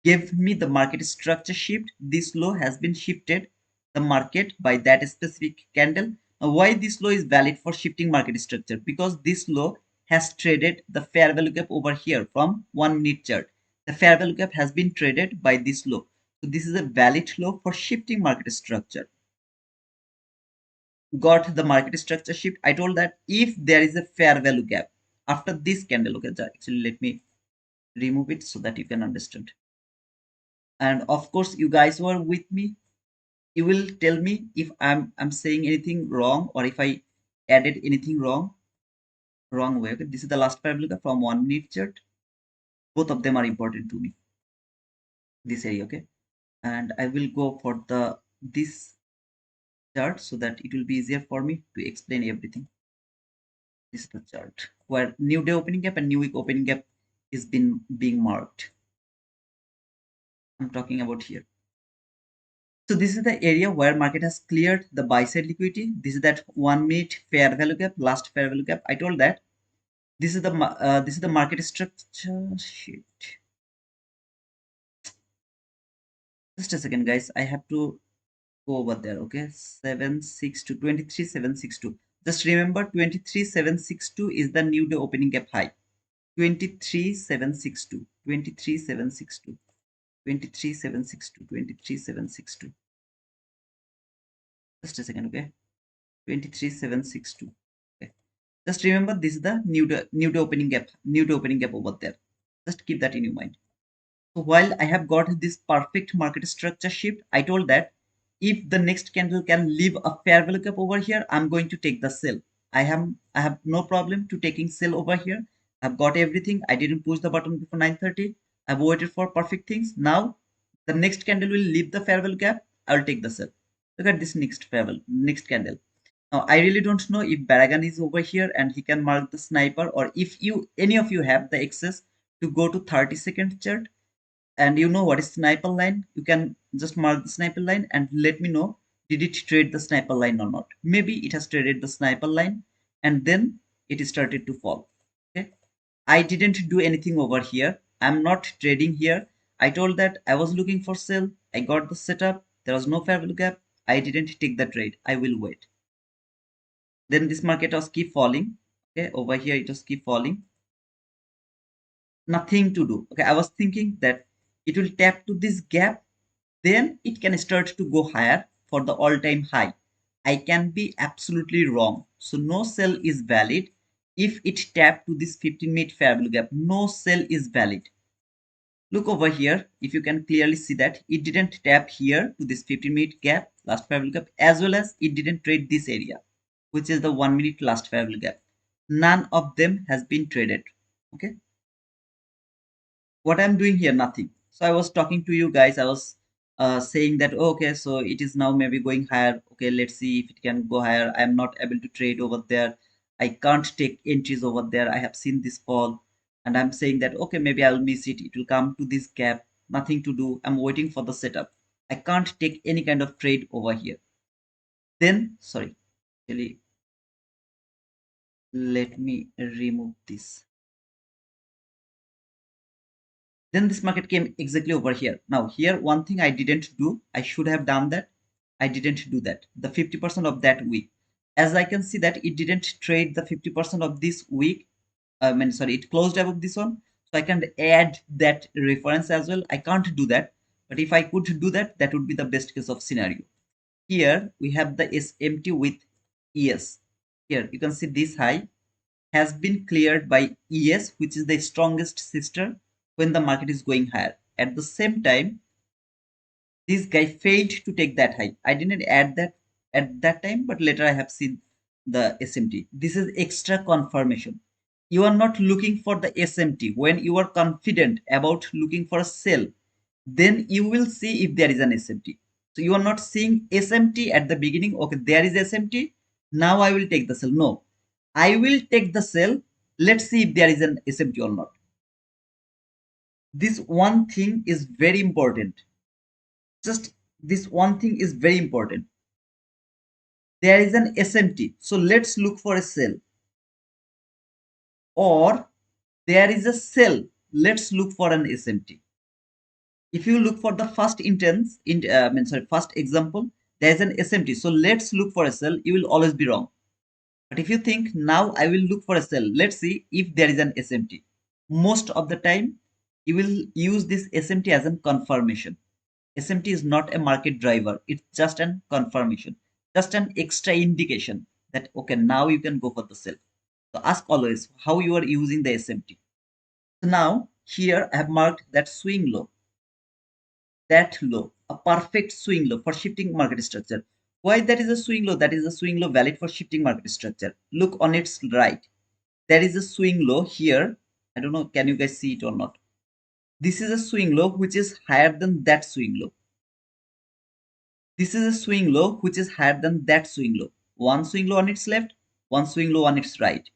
gave me the market structure shift. This low has been shifted the market by that specific candle. Now why this low is valid for shifting market structure? Because this low has traded the fair value gap over here from 1 minute chart. The fair value gap has been traded by this low. So this is a valid low for shifting market structure. Got the market structure shift. I told that if there is a fair value gap after this candle, okay, actually let me remove it so that you can understand. And of course, you guys were with me. You will tell me if I'm saying anything wrong or if I added anything wrong way. Okay, this is the last fair value gap from 1 minute chart. Both of them are important to me. This area, okay, and I will go for the this chart so that it will be easier for me to explain everything. This is the chart where new day opening gap and new week opening gap is being marked. I'm talking about here. So this is the area where market has cleared the buy side liquidity. This is that 1 minute fair value gap, last fair value gap. I told that this is the market structure. Shit. Just a second, guys. I have to go over there. Okay, 762 23762. Just remember, 23762 is the new day opening gap high. 23762, 23762, 23762, 23762. Just a second. Okay, 23762. Okay, just remember, this is the new day opening gap, new day opening gap over there. Just keep that in your mind. So while I have got this perfect market structure shift, I told that if the next candle can leave a fair value gap over here, I'm going to take the sell. I have no problem to taking sell over here. I've got everything. I didn't push the button before 9:30. I've waited for perfect things. Now the next candle will leave the fair value gap. I'll take the sell. Look at this next fair value, next candle. Now I really don't know if Baragan is over here and he can mark the sniper, or if you any of you have the access to go to 30-second chart and you know what is sniper line, you can just mark the sniper line and let me know, did it trade the sniper line or not. Maybe it has traded the sniper line and then it started to fall. Okay, I didn't do anything over here. I'm not trading here. I told that I was looking for sell. I got the setup. There was no fair value gap. I didn't take the trade. I will wait. Then this market was keep falling. Okay, over here it was keep falling. Nothing to do. Okay, I was thinking that it will tap to this gap, then it can start to go higher for the all-time high. I can be absolutely wrong. So no sell is valid. If it tap to this 15-minute fair value gap, no sell is valid. Look over here. If you can clearly see that it didn't tap here to this 15-minute gap, last fair value gap, as well as it didn't trade this area, which is the 1-minute last fair value gap. None of them has been traded. Okay, what I'm doing here, nothing. So I was talking to you guys. I was saying that, oh, okay, so it is now maybe going higher. Okay, let's see if it can go higher. I'm not able to trade over there. I can't take entries over there. I have seen this fall and I'm saying that, okay, maybe I'll miss it. It will come to this gap. Nothing to do. I'm waiting for the setup. I can't take any kind of trade over here. Then, sorry, actually, let me remove this. Then this market came exactly over here. Now here, one thing I didn't do, I should have done that. I didn't do that. The 50% of that week, as I can see that it didn't trade the 50% of this week. I mean, sorry, it closed above this one. So I can add that reference as well. I can't do that. But if I could do that, that would be the best case of scenario. Here we have the SMT with ES. Here you can see this high has been cleared by ES, which is the strongest sister when the market is going higher. At the same time, this guy failed to take that high. I didn't add that at that time, but later I have seen the SMT. This is extra confirmation. You are not looking for the SMT. When you are confident about looking for a sell, then you will see if there is an SMT. So you are not seeing SMT at the beginning. Okay, there is SMT. Now I will take the sell. No, I will take the sell. Let's see if there is an SMT or not. This one thing is very important. Just this one thing is very important. There is an SMT. So let's look for a sell. Or there is a sell. Let's look for an SMT. If you look for the first first example, there is an SMT. So let's look for a sell. You will always be wrong. But if you think now I will look for a sell, let's see if there is an SMT. Most of the time, you will use this SMT as a confirmation. SMT is not a market driver. It's just an confirmation, just an extra indication that, okay, now you can go for the sell. So ask always how you are using the SMT. So now here I have marked that swing low, that low, a perfect swing low for shifting market structure. Why that is a swing low? That is a swing low valid for shifting market structure. Look on its right. There is a swing low here. I don't know, can you guys see it or not? This is a swing low which is higher than that swing low. This is a swing low which is higher than that swing low. One swing low on its left, one swing low on its right.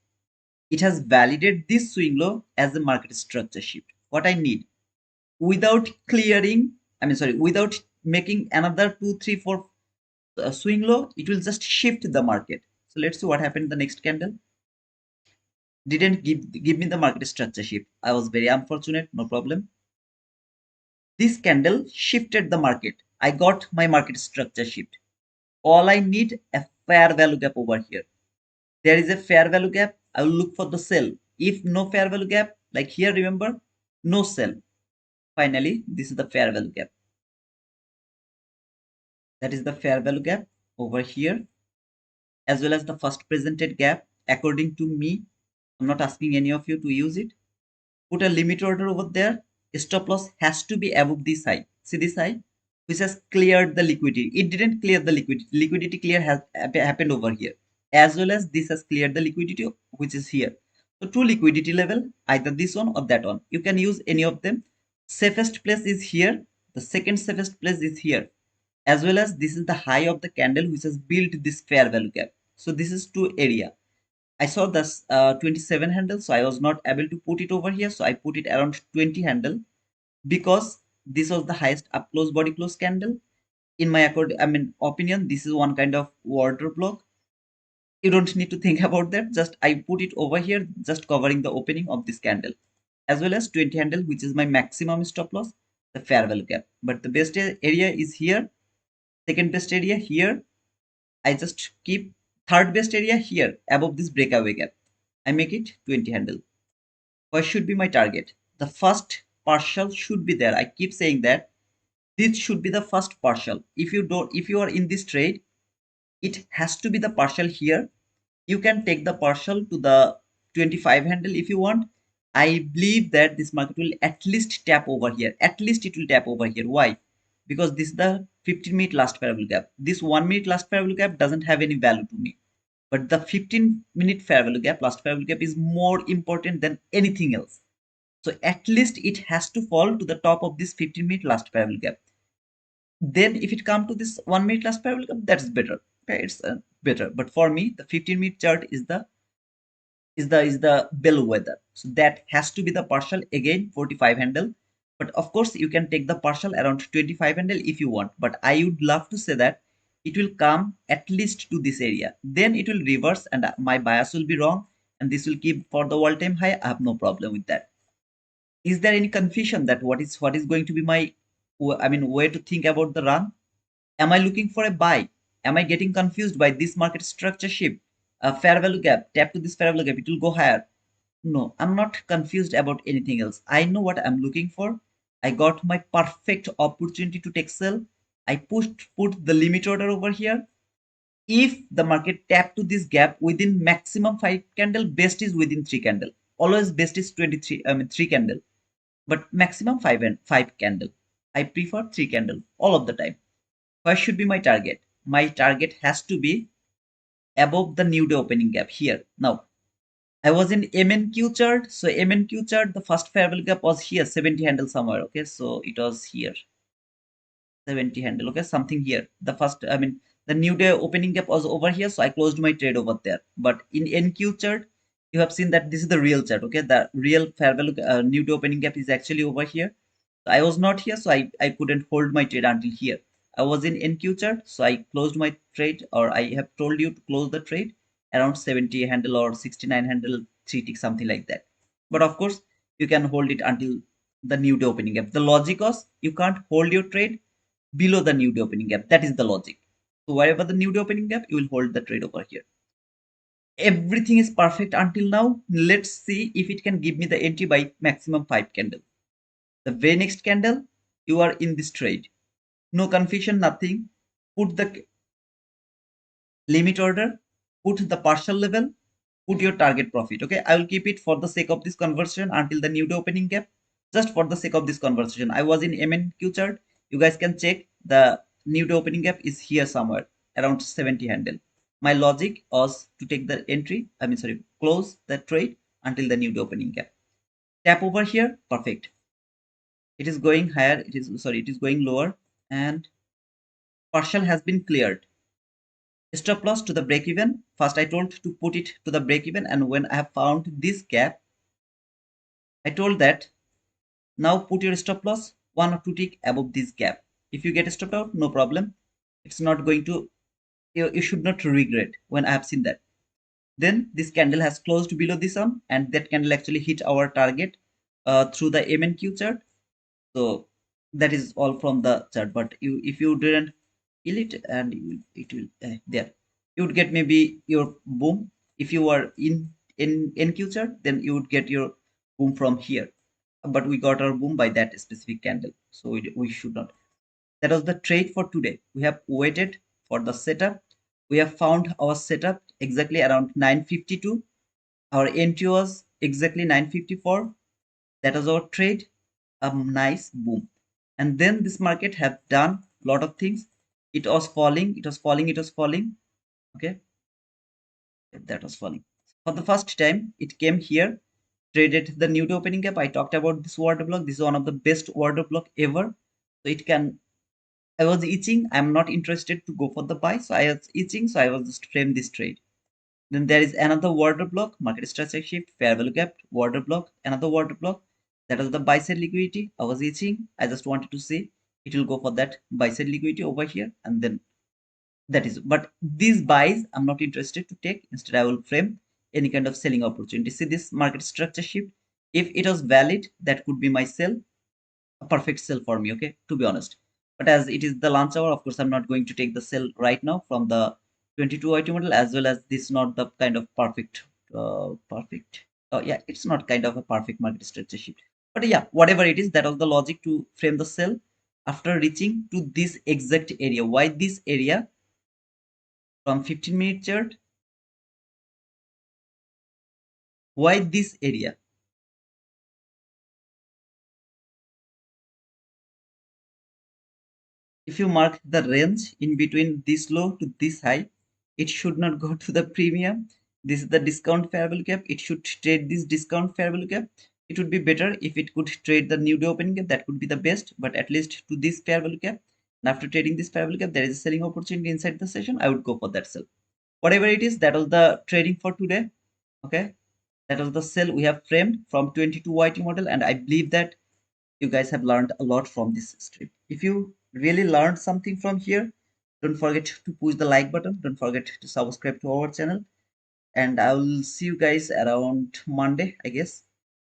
It has validated this swing low as the market structure shift. What I need, without clearing, without making another 2, 3, 4 swing low, it will just shift the market. So let's see what happened in the next candle. Didn't give me the market structure shift. I was very unfortunate, no problem. This candle shifted the market. I got my market structure shift. All I need a fair value gap over here. There is a fair value gap. I will look for the sell. If no fair value gap, like here, remember, no sell. Finally, this is the fair value gap. That is the fair value gap over here, as well as the first presented gap. According to me, I'm not asking any of you to use it. Put a limit order over there. Stop loss has to be above this high. See this high, which has cleared the liquidity. It didn't clear the liquidity. Liquidity clear has happened over here, as well as this has cleared the liquidity, which is here. So two liquidity level, either this one or that one. You can use any of them. Safest place is here. The second safest place is here, as well as this is the high of the candle which has built this fair value gap. So this is two area. I saw this 27 handle, so I was not able to put it over here. So I put it around 20 handle because this was the highest up close body close candle. In my opinion, this is one kind of water block. You don't need to think about that. Just I put it over here, just covering the opening of this candle, as well as 20 handle, which is my maximum stop loss, the fair value gap. But the best area is here, second best area here. I just keep third best area here above this breakaway gap. I make it 20 handle. What should be my target? The first partial should be there. I keep saying that this should be the first partial. If you are in this trade, it has to be the partial here. You can take the partial to the 25 handle if you want. I believe that this market will at least tap over here. At least it will tap over here. Why? Because this is the 15-minute last parallel gap. This 1 minute last parallel gap doesn't have any value to me. But the 15-minute fair value gap, last fair value gap, is more important than anything else. So at least it has to fall to the top of this 15-minute last fair value gap. Then if it come to this 1 minute last fair value gap, that's better. Okay, it's better. But for me, the 15-minute chart is the bellwether. So that has to be the partial, again 45 handle. But of course, you can take the partial around 25 handle if you want. But I would love to say that it will come at least to this area. Then it will reverse and my bias will be wrong. And this will keep for the all-time high. I have no problem with that. Is there any confusion that what is going to be my way to think about the run? Am I looking for a buy? Am I getting confused by this market structure shift? A fair value gap, tap to this fair value gap, it will go higher. No, I'm not confused about anything else. I know what I'm looking for. I got my perfect opportunity to take sell. I put the limit order over here. If the market tap to this gap within maximum 5 candle, best is within 3 candle. Always best is 23, 3 candle, but maximum 5 candle. I prefer 3 candle all of the time. What should be my target? My target has to be above the new day opening gap here. Now, I was in MNQ chart. So MNQ chart, the first fair value gap was here, 70 handle somewhere. Okay, so it was here, 70 handle. Okay, something here. The new day opening gap was over here. So I closed my trade over there. But in NQ chart, you have seen that this is the real chart. Okay, the real fair value new day opening gap is actually over here. I was not here, so I couldn't hold my trade until here. I was in NQ chart, so I closed my trade, or I have told you to close the trade around 70 handle or 69 handle, 3 tick, something like that. But of course, you can hold it until the new day opening gap. The logic is you can't hold your trade below the new day opening gap. That is the logic. So wherever the new day opening gap, you will hold the trade over here. Everything is perfect until now. Let's see if it can give me the entry by maximum 5 candle. The very next candle, you are in this trade. No confusion, nothing. Put the limit order, put the partial level, put your target profit. Okay, I will keep it for the sake of this conversation until the new day opening gap. Just for the sake of this conversation, I was in MNQ chart. You guys can check the new day opening gap is here somewhere around 70 handle. My logic was to take the entry, close the trade until the new day opening gap. Tap over here, perfect. It is going higher, it is going lower, and partial has been cleared. Stop loss to the break even. First I told to put it to the break even, and when I have found this gap, I told that now put your stop loss 1 or 2 tick above this gap. If you get stopped out, no problem. It's not going to, you should not regret when I have seen that. Then this candle has closed below this one, and that candle actually hit our target through the MNQ chart. So that is all from the chart. But you, if you didn't kill it, and it will there, you would get maybe your boom. If you are in NQ chart, then you would get your boom from here. But we got our boom by that specific candle, so we should not. That was the trade for today. We have waited for the setup. We have found our setup exactly around 9:52. Our entry was exactly 9:54. That was our trade. A nice boom. And then this market have done a lot of things. It was falling, it was falling, it was falling. Okay, that was falling. For the first time, it came here, traded the new to opening gap. I talked about this order block. This is one of the best order block ever. So it can. I was itching. I'm not interested to go for the buy. So I was itching. So I was just frame this trade. Then there is another order block, market structure shift, fair value gap, order block, another order block. That is the buy side liquidity. I was itching. I just wanted to see it will go for that buy side liquidity over here, and then that is. But these buys I'm not interested to take. Instead, I will frame any kind of selling opportunity. See this market structure shift. If it was valid, that could be my sell, a perfect sell for me, okay, to be honest. But as it is the launch hour, of course I'm not going to take the sell right now from the 22 IT model, as well as this not the kind of perfect yeah, it's not kind of a perfect market structure shift. But yeah, whatever it is, that was the logic to frame the sell after reaching to this exact area. Why this area? From 15-minute chart, why this area? If you mark the range in between this low to this high, it should not go to the premium. This is the discount fair value gap. It should trade this discount fair value gap. It would be better if it could trade the new day opening gap. That could be the best, but at least to this fair value gap. And after trading this fair value gap, there is a selling opportunity inside the session. I would go for that sell. Whatever it is, that was the trading for today. Okay, that was the sell we have framed from 22 YT model, and I believe that you guys have learned a lot from this stream. If you really learned something from here, don't forget to push the like button. Don't forget to subscribe to our channel. And I will see you guys around Monday, I guess.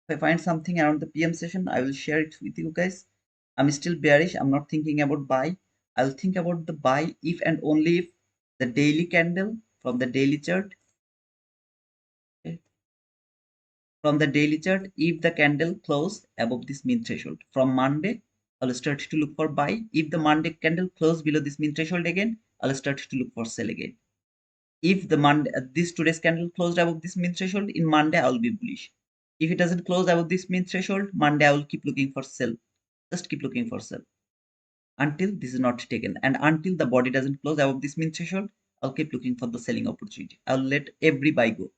If I find something around the PM session, I will share it with you guys. I'm still bearish. I'm not thinking about buy. I'll think about the buy if and only if the daily candle from the daily chart. Okay, from the daily chart, if the candle close above this mean threshold from Monday, I'll start to look for buy. If the Monday candle close below this mean threshold again, I'll start to look for sell again. If the Monday this today's candle closed above this mean threshold, in Monday I will be bullish. If it doesn't close above this mean threshold, Monday I will keep looking for sell. Just keep looking for sell until this is not taken, and until the body doesn't close above this mean threshold, I'll keep looking for the selling opportunity. I'll let every buy go.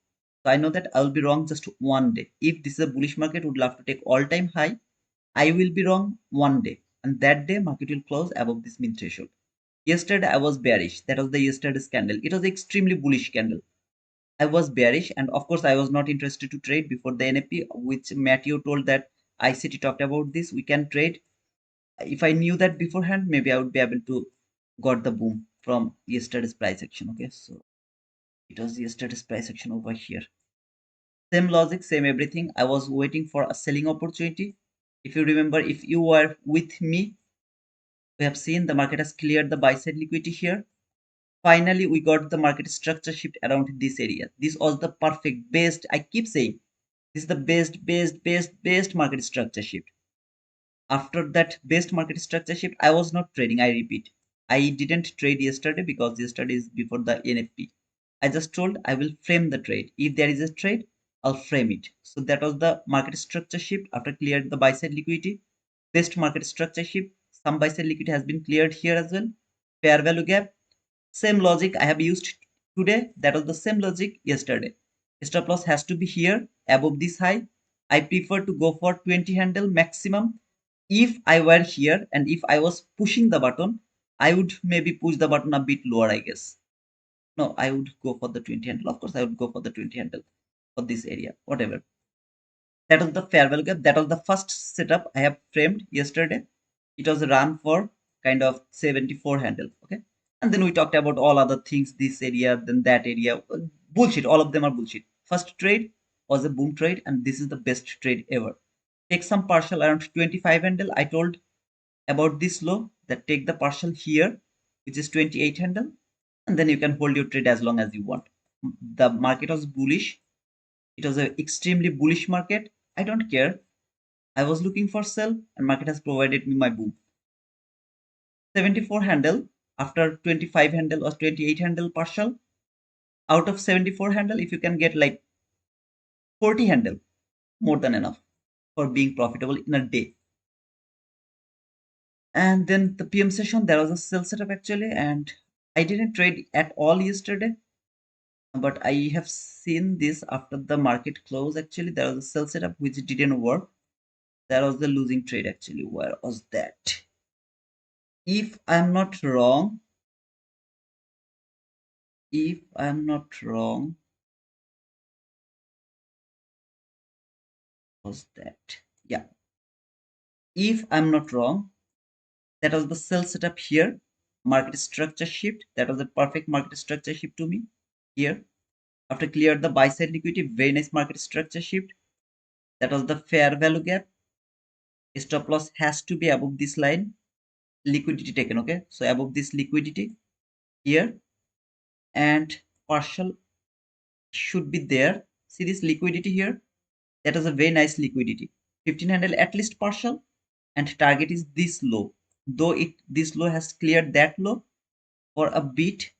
So I know that I'll be wrong just one day. If this is a bullish market, would love to take all-time high, I will be wrong one day, and that day market will close above this mean threshold. Yesterday I was bearish. That was the yesterday's candle. It was extremely bullish candle. I was bearish, and of course I was not interested to trade before the NFP, which Matthew told that ICT talked about this. We can trade. If I knew that beforehand, maybe I would be able to got the boom from yesterday's price action. Okay, so it was yesterday's price action over here. Same logic, same everything. I was waiting for a selling opportunity. If you remember, if you were with me, we have seen the market has cleared the buy side liquidity here. Finally, we got the market structure shift around this area. This was the perfect, best. I keep saying this is the best market structure shift. After that best market structure shift, I was not trading. I repeat, I didn't trade yesterday because yesterday is before the NFP. I just told I will frame the trade. If there is a trade, I'll frame it. So that was the market structure shift after cleared the buy side liquidity. Best market structure shift. Some buy side liquidity has been cleared here as well. Fair value gap. Same logic I have used today. That was the same logic yesterday. Stop loss has to be here above this high. I prefer to go for 20 handle maximum. If I were here and if I was pushing the button, I would maybe push the button a bit lower, I guess. No, I would go for the 20 handle. Of course, I would go for the 20 handle for this area, whatever. That was the fair value gap. That was the first setup I have framed yesterday. It was run for kind of 74 handle. Okay. And then we talked about all other things, this area, then that area. Bullshit. All of them are bullshit. First trade was a boom trade, and this is the best trade ever. Take some partial around 25 handle. I told about this low, that take the partial here, which is 28 handle, and then you can hold your trade as long as you want. The market was bullish. It was an extremely bullish market. I don't care. I was looking for sell, and market has provided me my boom. 74 handle after 25 handle or 28 handle partial. Out of 74 handle, if you can get like 40 handle, more than enough for being profitable in a day. And then the PM session, there was a sell setup actually, and I didn't trade at all yesterday, but I have seen this after the market close. Actually, there was a sell setup which didn't work. There was the losing trade actually. Where was that? If I'm not wrong, if I'm not wrong, was that? Yeah, if I'm not wrong, that was the sell setup here. Market structure shift. That was a perfect market structure shift to me here. After cleared the buy side liquidity, very nice market structure shift. That was the fair value gap. Stop loss has to be above this line. Liquidity taken, okay? So above this liquidity here, and partial should be there. See this liquidity here? That is a very nice liquidity. 1500 at least partial, and target is this low. Though this low has cleared that low for a bit,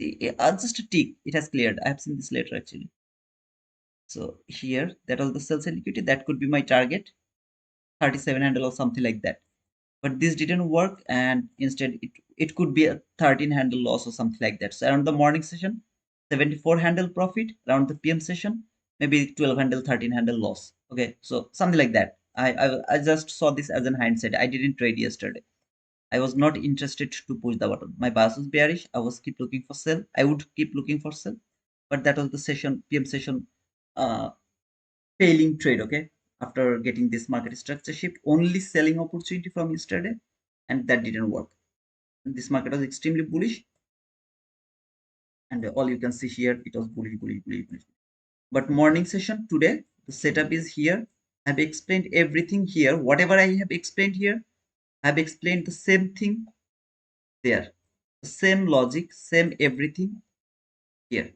just a tick, it has cleared. I have seen this later actually. So here, that was the sell side liquidity. That could be my target, 37 handle or something like that. But this didn't work, and instead it could be a 13 handle loss or something like that. So around the morning session, 74 handle profit. Around the PM session, maybe 12 handle, 13 handle loss. Okay, so something like that. I just saw this as an hindsight. I didn't trade yesterday. I was not interested to push the button. My bias was bearish. I was keep looking for sell. I would keep looking for sell, but that was the session, PM session, uh, failing trade. Okay, after getting this market structure shift, only selling opportunity from yesterday, and that didn't work. This market was extremely bullish, and all you can see here, it was bullish, bullish, bullish, bullish. But morning session today, the setup is here. I've explained everything here. Whatever I have explained here, I've explained the same thing there. The same logic, same everything here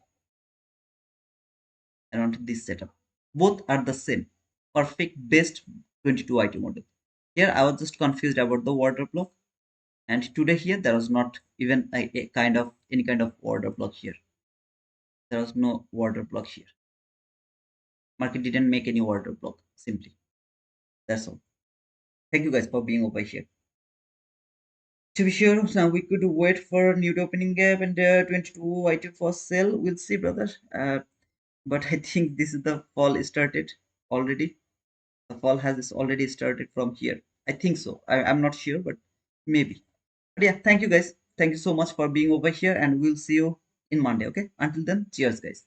around this setup. Both are the same. Perfect best 22 IT model. Here I was just confused about the order block. And today here there was not even a kind of any kind of order block here. There was no order block here. Market didn't make any order block simply. That's all. Thank you guys for being over here. To be sure, now we could wait for new opening gap and 22 item for sale. We'll see, brother. But I think this is the fall started already. The fall has already started from here. I think so. I'm not sure, but maybe. But yeah, thank you guys. Thank you so much for being over here, and we'll see you in Monday. Okay. Until then, cheers, guys.